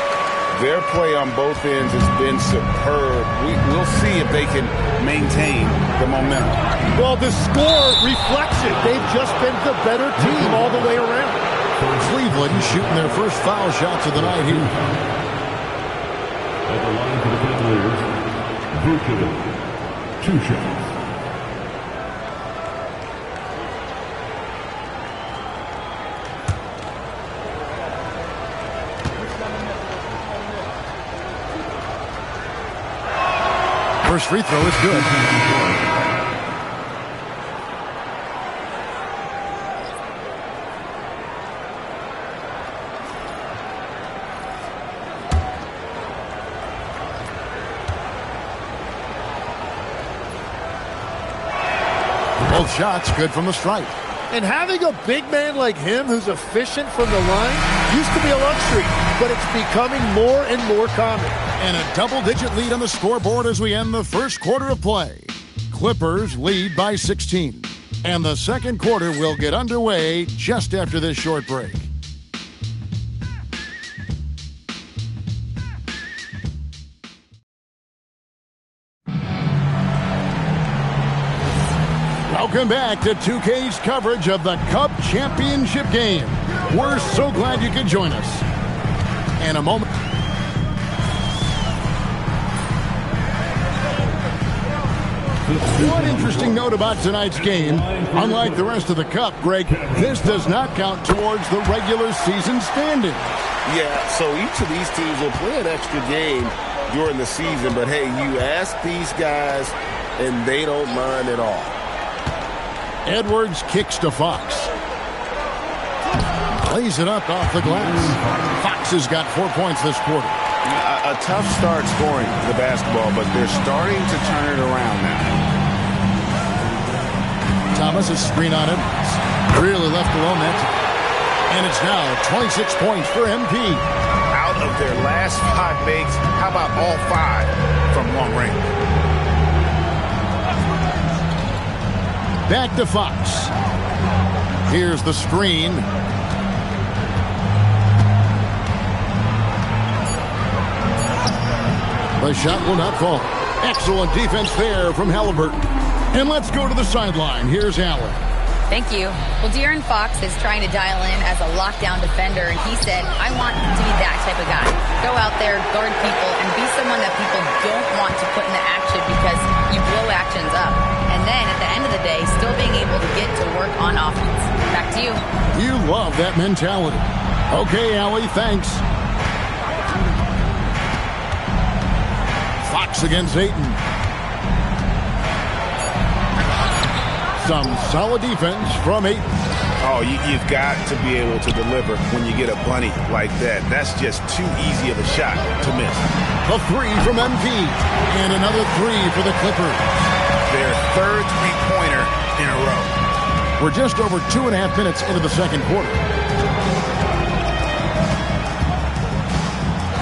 [SPEAKER 5] Their play on both ends has been superb. We'll see if they can maintain the momentum.
[SPEAKER 16] Well, the score reflects it. They've just been the better team all the way around.
[SPEAKER 2] Cleveland shooting their first foul shots of the night here.
[SPEAKER 13] At the line for the Cavaliers, Vukcevic, 2 shots.
[SPEAKER 2] First free throw is good. Both shots good from the stripe.
[SPEAKER 16] And having a big man like him who's efficient from the line used to be a luxury, but it's becoming more and more common.
[SPEAKER 2] And a double-digit lead on the scoreboard as we end the first quarter of play. Clippers lead by 16. And the second quarter will get underway just after this short break. Welcome back to 2K's coverage of the Cup Championship game. We're so glad you could join us. In a moment. One interesting note about tonight's game, unlike the rest of the Cup, Greg, this does not count towards the regular season standings.
[SPEAKER 3] Yeah, so each of these teams will play an extra game during the season, but hey, you ask these guys, and they don't mind at all.
[SPEAKER 2] Edwards kicks to Fox. Lays it up off the glass. Fox has got 4 points this quarter.
[SPEAKER 3] A tough start scoring the basketball, but they're starting to turn it around now.
[SPEAKER 2] Thomas is screen on him. Really left alone that time. And it's now 26 points for MP.
[SPEAKER 15] Out of their last 5 makes, how about all 5 from long range?
[SPEAKER 2] Back to Fox. Here's the screen. The shot will not fall. Excellent defense there from Halliburton. And let's go to the sideline. Here's Allen.
[SPEAKER 6] Thank you. Well, De'Aaron Fox is trying to dial in as a lockdown defender, and he said, I want to be that type of guy. Go out there, guard people, and be someone that people don't want to put into action because you blow actions up. And then at the end of the day, still being able to get to work on offense. Back to you.
[SPEAKER 2] You love that mentality. Okay, Allie, thanks. Fox against Ayton. Some solid defense from Ayton.
[SPEAKER 3] Oh, you've got to be able to deliver when you get a bunny like that. That's just too easy of a shot to miss.
[SPEAKER 2] A three from MP. And another three for the Clippers.
[SPEAKER 3] Their third three-pointer in a row.
[SPEAKER 2] We're just over 2.5 minutes into the second quarter.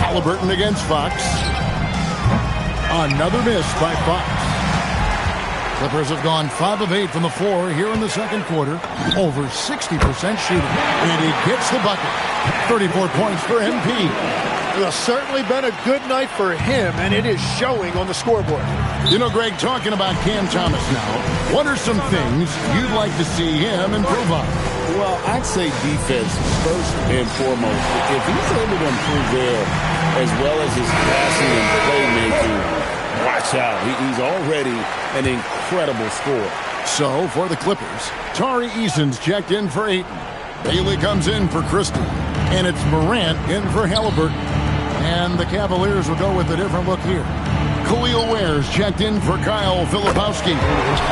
[SPEAKER 2] Halliburton against Fox. Another miss by Fox. Clippers have gone 5 of 8 from the floor here in the second quarter. Over 60% shooting. And he gets the bucket. 34 points for MP.
[SPEAKER 16] It's certainly been a good night for him, and it is showing on the scoreboard.
[SPEAKER 2] You know, Greg, talking about Cam Thomas now, what are some things you'd like to see him improve on?
[SPEAKER 3] Well, I'd say defense first and foremost. If he's able to improve there, as well as his passing and playmaking, watch out. He's already an incredible scorer.
[SPEAKER 2] So, for the Clippers, Tari Eason's checked in for Ayton. Bailey comes in for Christie. And it's Morant in for Halliburton. And the Cavaliers will go with a different look here. Khalil Ware's checked in for Kyle Filipowski.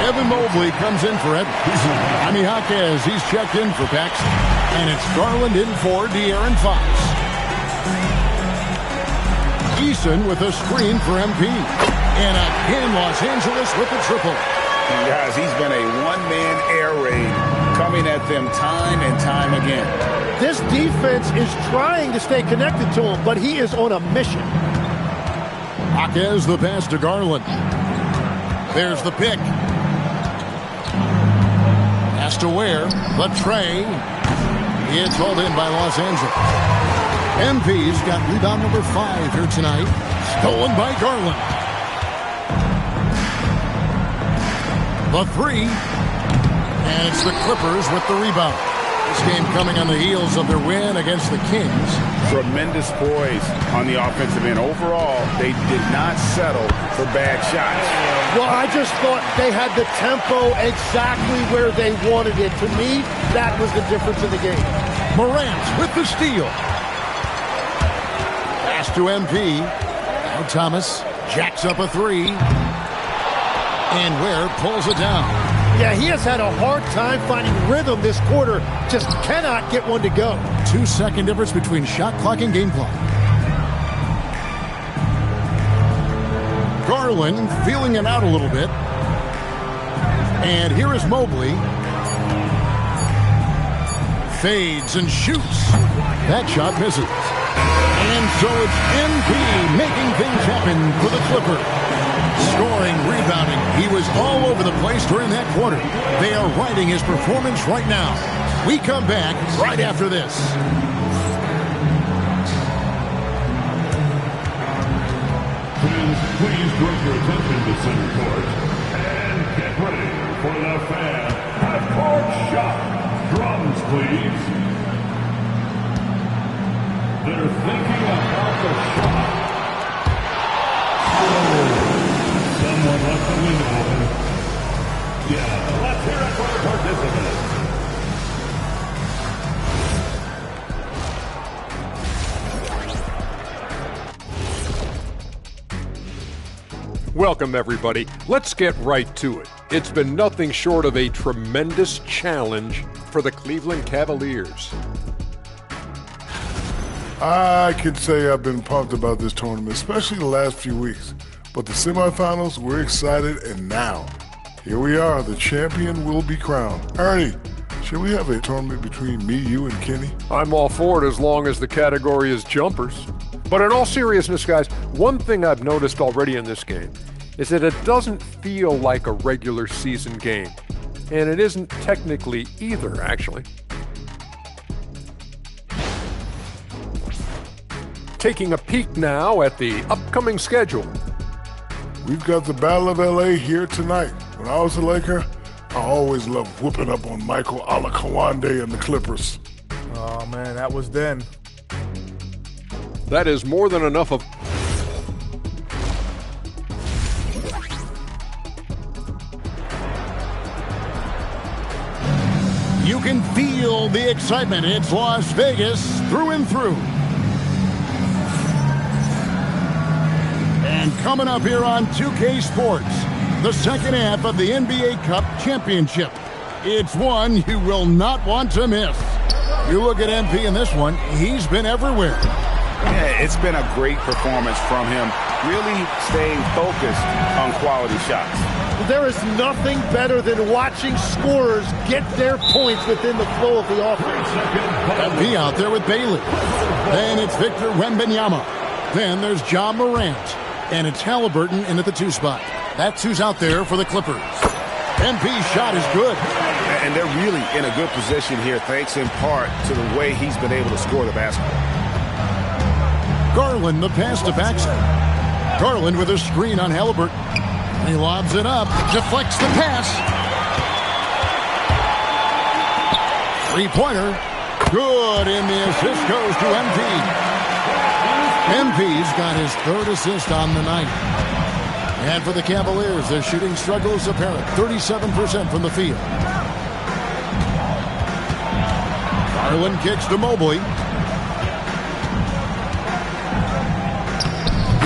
[SPEAKER 2] Evan Mobley comes in for Edwards. Jaime Jaquez, he's checked in for Paxson. And it's Garland in for De'Aaron Fox. Eason with a screen for MP. And again, Los Angeles with the triple.
[SPEAKER 3] Guys, he's been a one-man air raid coming at them time and time again.
[SPEAKER 16] This defense is trying to stay connected to him, but he is on a mission.
[SPEAKER 2] Jaquez the pass to Garland. There's the pick. Pass to Ware. The tray. It's hauled in by Los Angeles. MP's got rebound number 5 here tonight. Stolen by Garland. The three. And it's the Clippers with the rebound. This game coming on the heels of their win against the Kings.
[SPEAKER 5] Tremendous poise on the offensive end. Overall, they did not settle for bad shots.
[SPEAKER 16] Well, I just thought they had the tempo exactly where they wanted it. To me, that was the difference in the game.
[SPEAKER 2] Morant with the steal. Pass to MP. Now Thomas jacks up a three. And Ware pulls it down.
[SPEAKER 16] Yeah, he has had a hard time finding rhythm this quarter. Just cannot get one to go.
[SPEAKER 2] 2-second difference between shot clock and game clock. Garland feeling it out a little bit. And here is Mobley. Fades and shoots. That shot misses. And so it's MP making things happen for the Clippers. Scoring, rebounding. He was all over the place during that quarter. They are riding his performance right now. We come back right after this.
[SPEAKER 13] Please direct your attention to center court and get ready for the fan half-court shot. Drums, please. They're thinking about the shot. Someone left the window open. Yeah, let's hear it for the participants.
[SPEAKER 1] Welcome, everybody. Let's get right to it. It's been nothing short of a tremendous challenge for the Cleveland Cavaliers.
[SPEAKER 8] I can say I've been pumped about this tournament, especially the last few weeks. But the semifinals, we're excited, and now, here we are. The champion will be crowned. Ernie, should we have a tournament between me, you, and Kenny?
[SPEAKER 1] I'm all for it as long as the category is jumpers. But in all seriousness, guys, one thing I've noticed already in this game is that it doesn't feel like a regular season game. And it isn't technically either, actually. Taking a peek now at the upcoming schedule.
[SPEAKER 8] We've got the Battle of L.A. here tonight. When I was a Laker, I always loved whooping up on Michael Alakawande and the Clippers.
[SPEAKER 7] Oh, man, that was then.
[SPEAKER 1] That is more than enough of...
[SPEAKER 2] You can feel the excitement. It's Las Vegas through and through. And coming up here on 2K Sports, the second half of the NBA Cup Championship. It's one you will not want to miss. You look at MP in this one, he's been everywhere.
[SPEAKER 3] Yeah, it's been a great performance from him, really staying focused on quality shots.
[SPEAKER 16] There is nothing better than watching scorers get their points within the flow of the offense.
[SPEAKER 2] MP out there with Bailey. Then it's Victor Wembanyama. Then there's John Morant. And it's Halliburton in at the 2 spot. That's who's out there for the Clippers. MP's shot is good.
[SPEAKER 3] And they're really in a good position here, thanks in part to the way he's been able to score the basketball.
[SPEAKER 2] Garland, the pass to Paxson. Garland with a screen on Halliburton. He lobs it up, deflects the pass. 3-pointer. Good, and the assist goes to MP. MP's got his 3rd assist on the night. And for the Cavaliers, their shooting struggle is apparent. 37% from the field. Garland kicks to Mobley.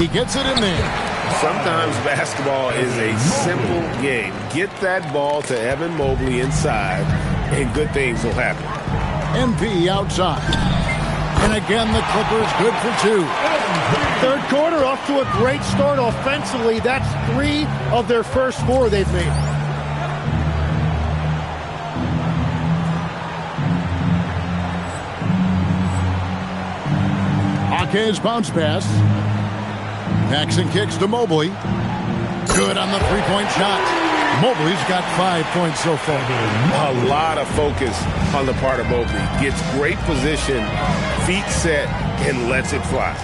[SPEAKER 2] He gets it in there.
[SPEAKER 3] Sometimes basketball is a simple game. Get that ball to Evan Mobley inside, and good things will happen.
[SPEAKER 2] MP outside. And again, the Clippers good for 2.
[SPEAKER 16] 3rd quarter off to a great start offensively. That's 3 of their first 4 they've made.
[SPEAKER 2] Ake's bounce pass. Paxson kicks to Mobley. Good on the 3-point shot. Mobley's got 5 points so far.
[SPEAKER 3] A lot of focus on the part of Mobley. Gets great position, feet set, and lets it fly.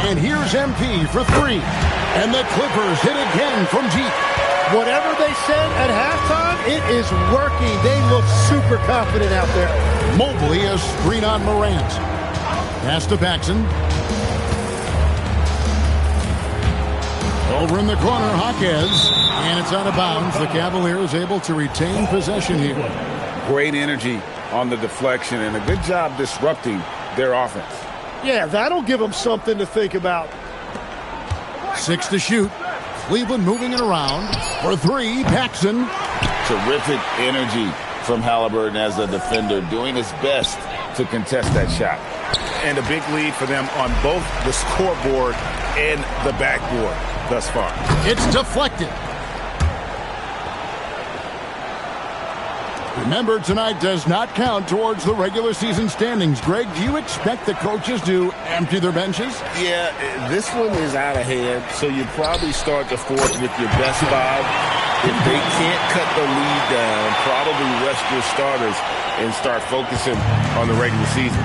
[SPEAKER 2] And here's MP for 3. And the Clippers hit again from deep.
[SPEAKER 16] Whatever they said at halftime, it is working. They look super confident out there.
[SPEAKER 2] Mobley a screen on Morant. Pass to Paxson. Over in the corner, Jaquez. And it's out of bounds. The Cavaliers able to retain possession here.
[SPEAKER 3] Great energy on the deflection and a good job disrupting their offense.
[SPEAKER 16] Yeah, that'll give them something to think about.
[SPEAKER 2] 6 to shoot. Cleveland moving it around. For 3, Paxson.
[SPEAKER 3] Terrific energy from Halliburton as a defender, doing his best to contest that shot. And a big lead for them on both the scoreboard and the backboard thus far.
[SPEAKER 2] It's deflected. Remember, tonight does not count towards the regular season standings. Greg, do you expect the coaches to empty their benches?
[SPEAKER 3] Yeah, this one is out of hand, so you probably start the 4th with your best 5. If they can't cut the lead down, probably rest your starters and start focusing on the regular season.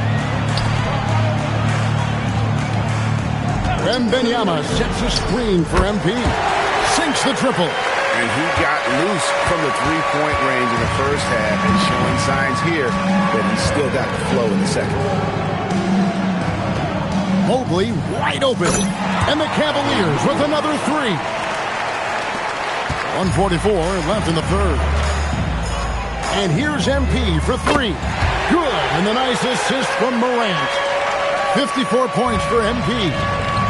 [SPEAKER 2] Wembanyama sets a screen for MP. Sinks the triple.
[SPEAKER 3] And he got loose from the 3-point range in the first half and showing signs here that he's still got the flow in the second.
[SPEAKER 2] Mobley wide open. And the Cavaliers with another 3. 1:44 left in the 3rd. And here's MP for 3. Good. And the nice assist from Morant. 54 points for MP.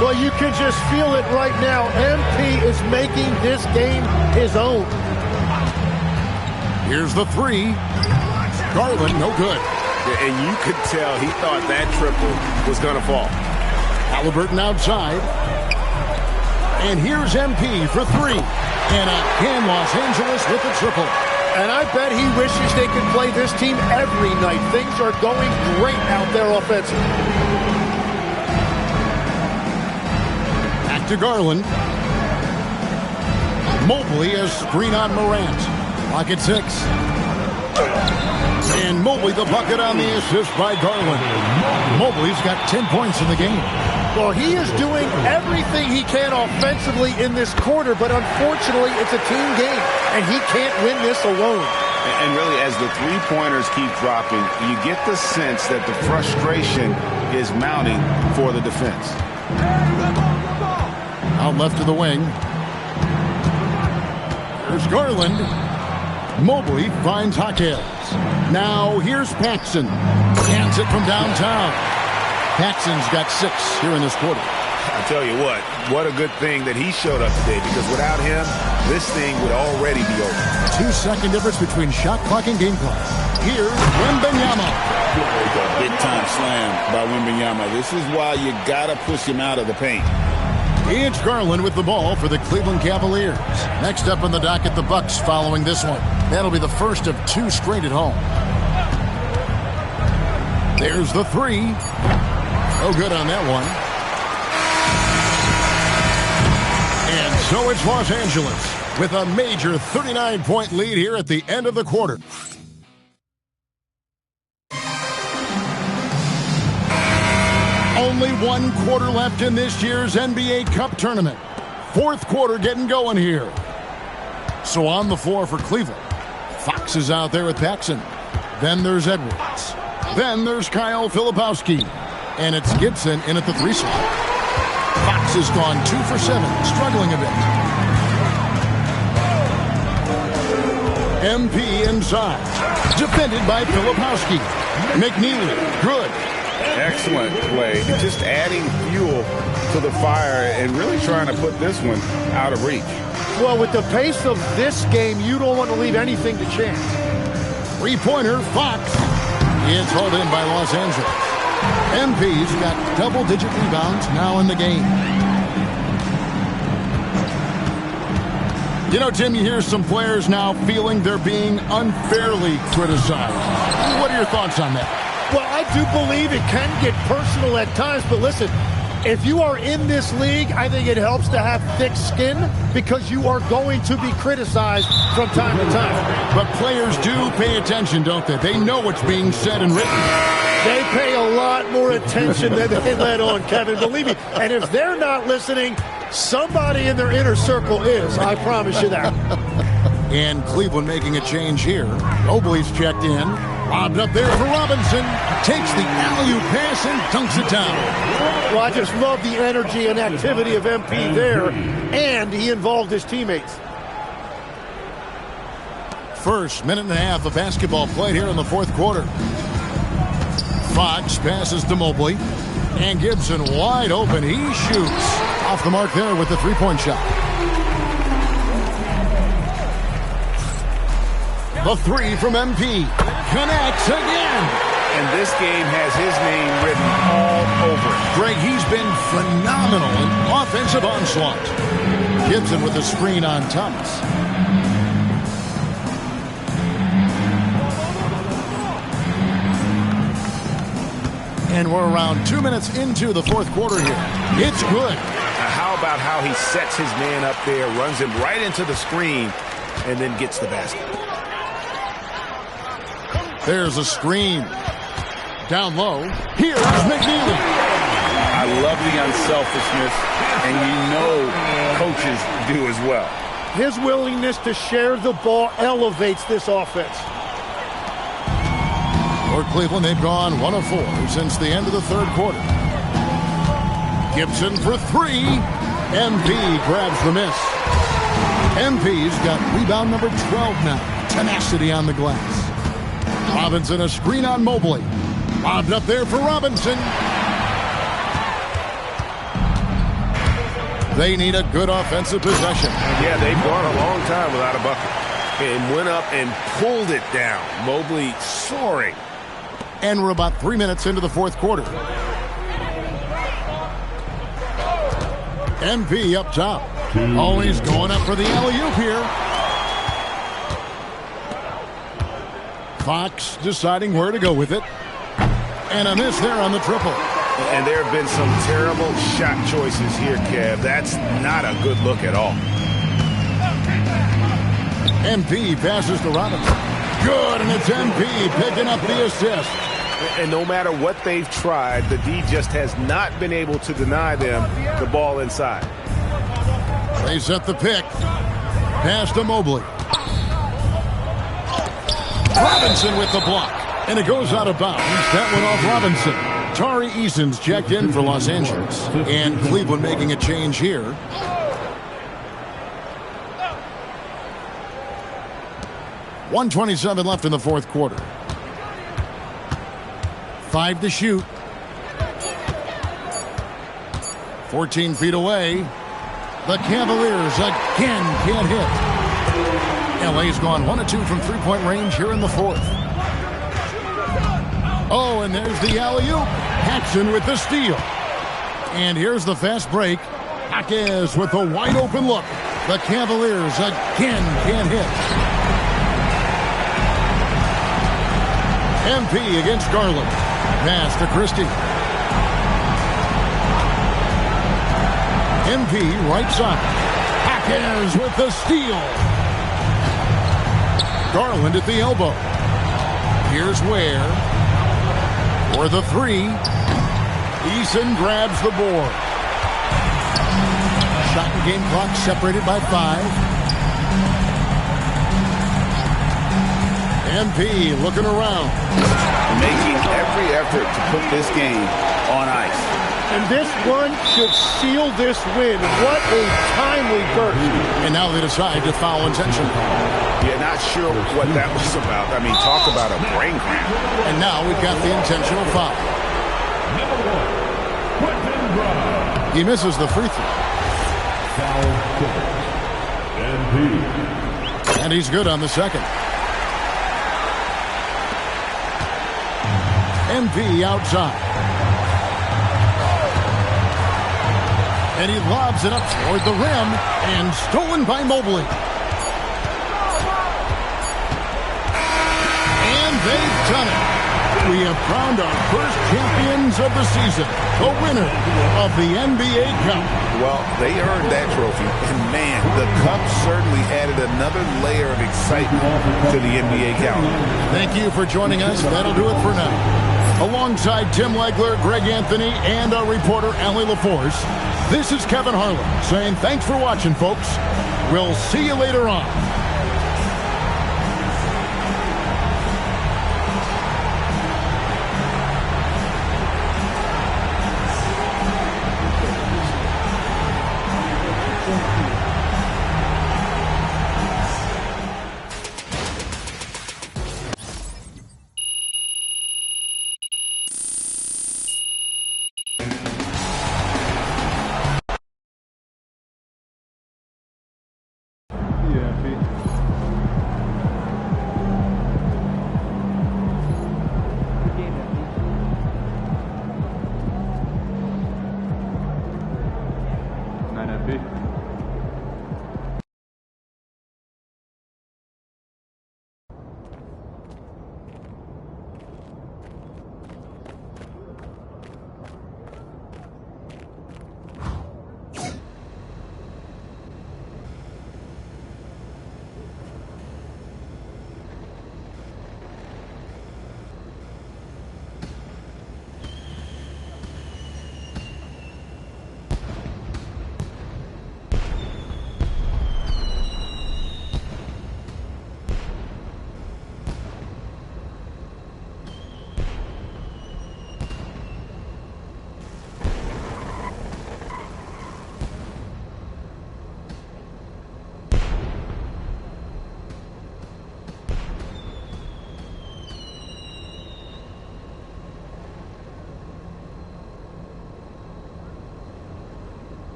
[SPEAKER 16] Well, you can just feel it right now. MP is making this game his own.
[SPEAKER 2] Here's the 3. Garland, no good.
[SPEAKER 3] And you could tell he thought that triple was going to fall.
[SPEAKER 2] Halliburton outside. And here's MP for 3. And again, Los Angeles with the triple.
[SPEAKER 16] And I bet he wishes they could play this team every night. Things are going great out there offensively.
[SPEAKER 2] To Garland. Mobley a screen on Morant. Clock at 6. And Mobley the bucket on the assist by Garland. Mobley's got 10 points in the game.
[SPEAKER 16] Well, he is doing everything he can offensively in this quarter, but unfortunately it's a team game, and he can't win this alone.
[SPEAKER 3] And really, as the 3-pointers keep dropping, you get the sense that the frustration is mounting for the defense.
[SPEAKER 2] Out left to the wing. There's Garland. Mobley finds Jaquez. Now here's Paxson. Hands it from downtown. Paxson's got 6 here in this quarter.
[SPEAKER 3] I tell you what a good thing that he showed up today, because without him, this thing would already be over.
[SPEAKER 2] 2-second difference between shot clock and game clock. Here's Wembanyama.
[SPEAKER 3] Big-time slam by Wembanyama. This is why you got to push him out of the paint.
[SPEAKER 2] It's Garland with the ball for the Cleveland Cavaliers. Next up on the docket, the Bucks following this one. That'll be the first of 2 straight at home. There's the three. No good on that one. And so it's Los Angeles with a major 39-point lead here at the end of the quarter. Only 1 quarter left in this year's NBA Cup tournament. 4th quarter getting going here. So on the floor for Cleveland, Fox is out there with Paxson. Then there's Edwards. Then there's Kyle Filipowski. And it's Gibson in at the 3 slot. Fox has gone 2 for 7, struggling a bit. MP inside. Defended by Filipowski. McNeely, good.
[SPEAKER 3] Excellent play. Just adding fuel to the fire and really trying to put this one out of reach.
[SPEAKER 16] Well, with the pace of this game, you don't want to leave anything to chance.
[SPEAKER 2] 3-pointer, Fox. It's hauled in by Los Angeles. MP's got double-digit rebounds now in the game. You know, Tim, you hear some players now feeling they're being unfairly criticized. What are your thoughts on that?
[SPEAKER 16] Well, I do believe it can get personal at times, but listen, if you are in this league, I think it helps to have thick skin because you are going to be criticized from time to time.
[SPEAKER 2] But players do pay attention, don't they? They know what's being said and written.
[SPEAKER 16] They pay a lot more attention than they let on, Kevin, believe me. And if they're not listening, somebody in their inner circle is, I promise you that.
[SPEAKER 2] And Cleveland making a change here. Mobley's checked in. Lobbed up there for Robinson. Takes the alley-oop pass and dunks it down.
[SPEAKER 16] Well, I just love the energy and activity of MP there. And he involved his teammates.
[SPEAKER 2] First minute and a half of basketball played here in the 4th quarter. Fox passes to Mobley. And Gibson wide open. He shoots. Off the mark there with the 3-point shot. The 3 from MP. Connects again.
[SPEAKER 3] And this game has his name written all over it.
[SPEAKER 2] Greg, he's been phenomenal in offensive onslaught. Gibson with the screen on Thomas. And we're around 2 minutes into the 4th quarter here. It's good.
[SPEAKER 3] How about how he sets his man up there, runs him right into the screen, and then gets the basket.
[SPEAKER 2] There's a screen. Down low. Here's McNeely.
[SPEAKER 3] I love the unselfishness, and you know coaches do as well.
[SPEAKER 16] His willingness to share the ball elevates this offense.
[SPEAKER 2] For Cleveland, they've gone 1 of 4 since the end of the 3rd quarter. Gibson for 3. MP grabs the miss. MP's got rebound number 12 now. Tenacity on the glass. Robinson a screen on Mobley. Lobbed up there for Robinson. They need a good offensive possession.
[SPEAKER 3] Yeah, they've gone a long time without a bucket. And went up and pulled it down. Mobley soaring.
[SPEAKER 2] And we're about 3 minutes into the 4th quarter. MP up top. Always going up for the alley-oop here. Fox deciding where to go with it. And a miss there on the triple.
[SPEAKER 3] And there have been some terrible shot choices here, Kev. That's not a good look at all.
[SPEAKER 2] MP passes to Robinson. Good, and it's MP picking up the assist.
[SPEAKER 3] And no matter what they've tried, the D just has not been able to deny them the ball inside.
[SPEAKER 2] They set the pick. Pass to Mobley. Robinson with the block. And it goes out of bounds. That one off Robinson. Tari Eason's checked in for Los Angeles. And Cleveland making a change here. .127 left in the 4th quarter. 5 to shoot. 14 feet away. The Cavaliers again can't hit. LA's gone 1 of 2 from three-point range here in the fourth. Oh, and there's the alley-oop. Paxson with the steal. And here's the fast break. Jaquez with the wide-open look. The Cavaliers again can't hit. MP against Garland. Pass to Christie. MP right side. Jaquez with the steal. Garland at the elbow. Here's Ware. For the three. Eason grabs the board. Shot and game clock separated by 5. MP looking around.
[SPEAKER 3] Making every effort to put this game on ice.
[SPEAKER 16] And this one should seal this win. What a timely burst.
[SPEAKER 2] And now they decide to foul intentional.
[SPEAKER 3] Yeah, not sure what that was about. I mean, talk about a brain cramp.
[SPEAKER 2] And now we've got the intentional foul. He misses the free throw. And he's good on the second. MP outside. And he lobs it up toward the rim and stolen by Mobley. And they've done it. We have crowned our first champions of the season, the winner of the NBA Cup.
[SPEAKER 3] Well, they earned that trophy, and man, the Cup certainly added another layer of excitement to the NBA calendar.
[SPEAKER 2] Thank you for joining us. That'll do it for now. Alongside Tim Legler, Greg Anthony, and our reporter, Allie LaForce, this is Kevin Harlan saying thanks for watching, folks. We'll see you later on.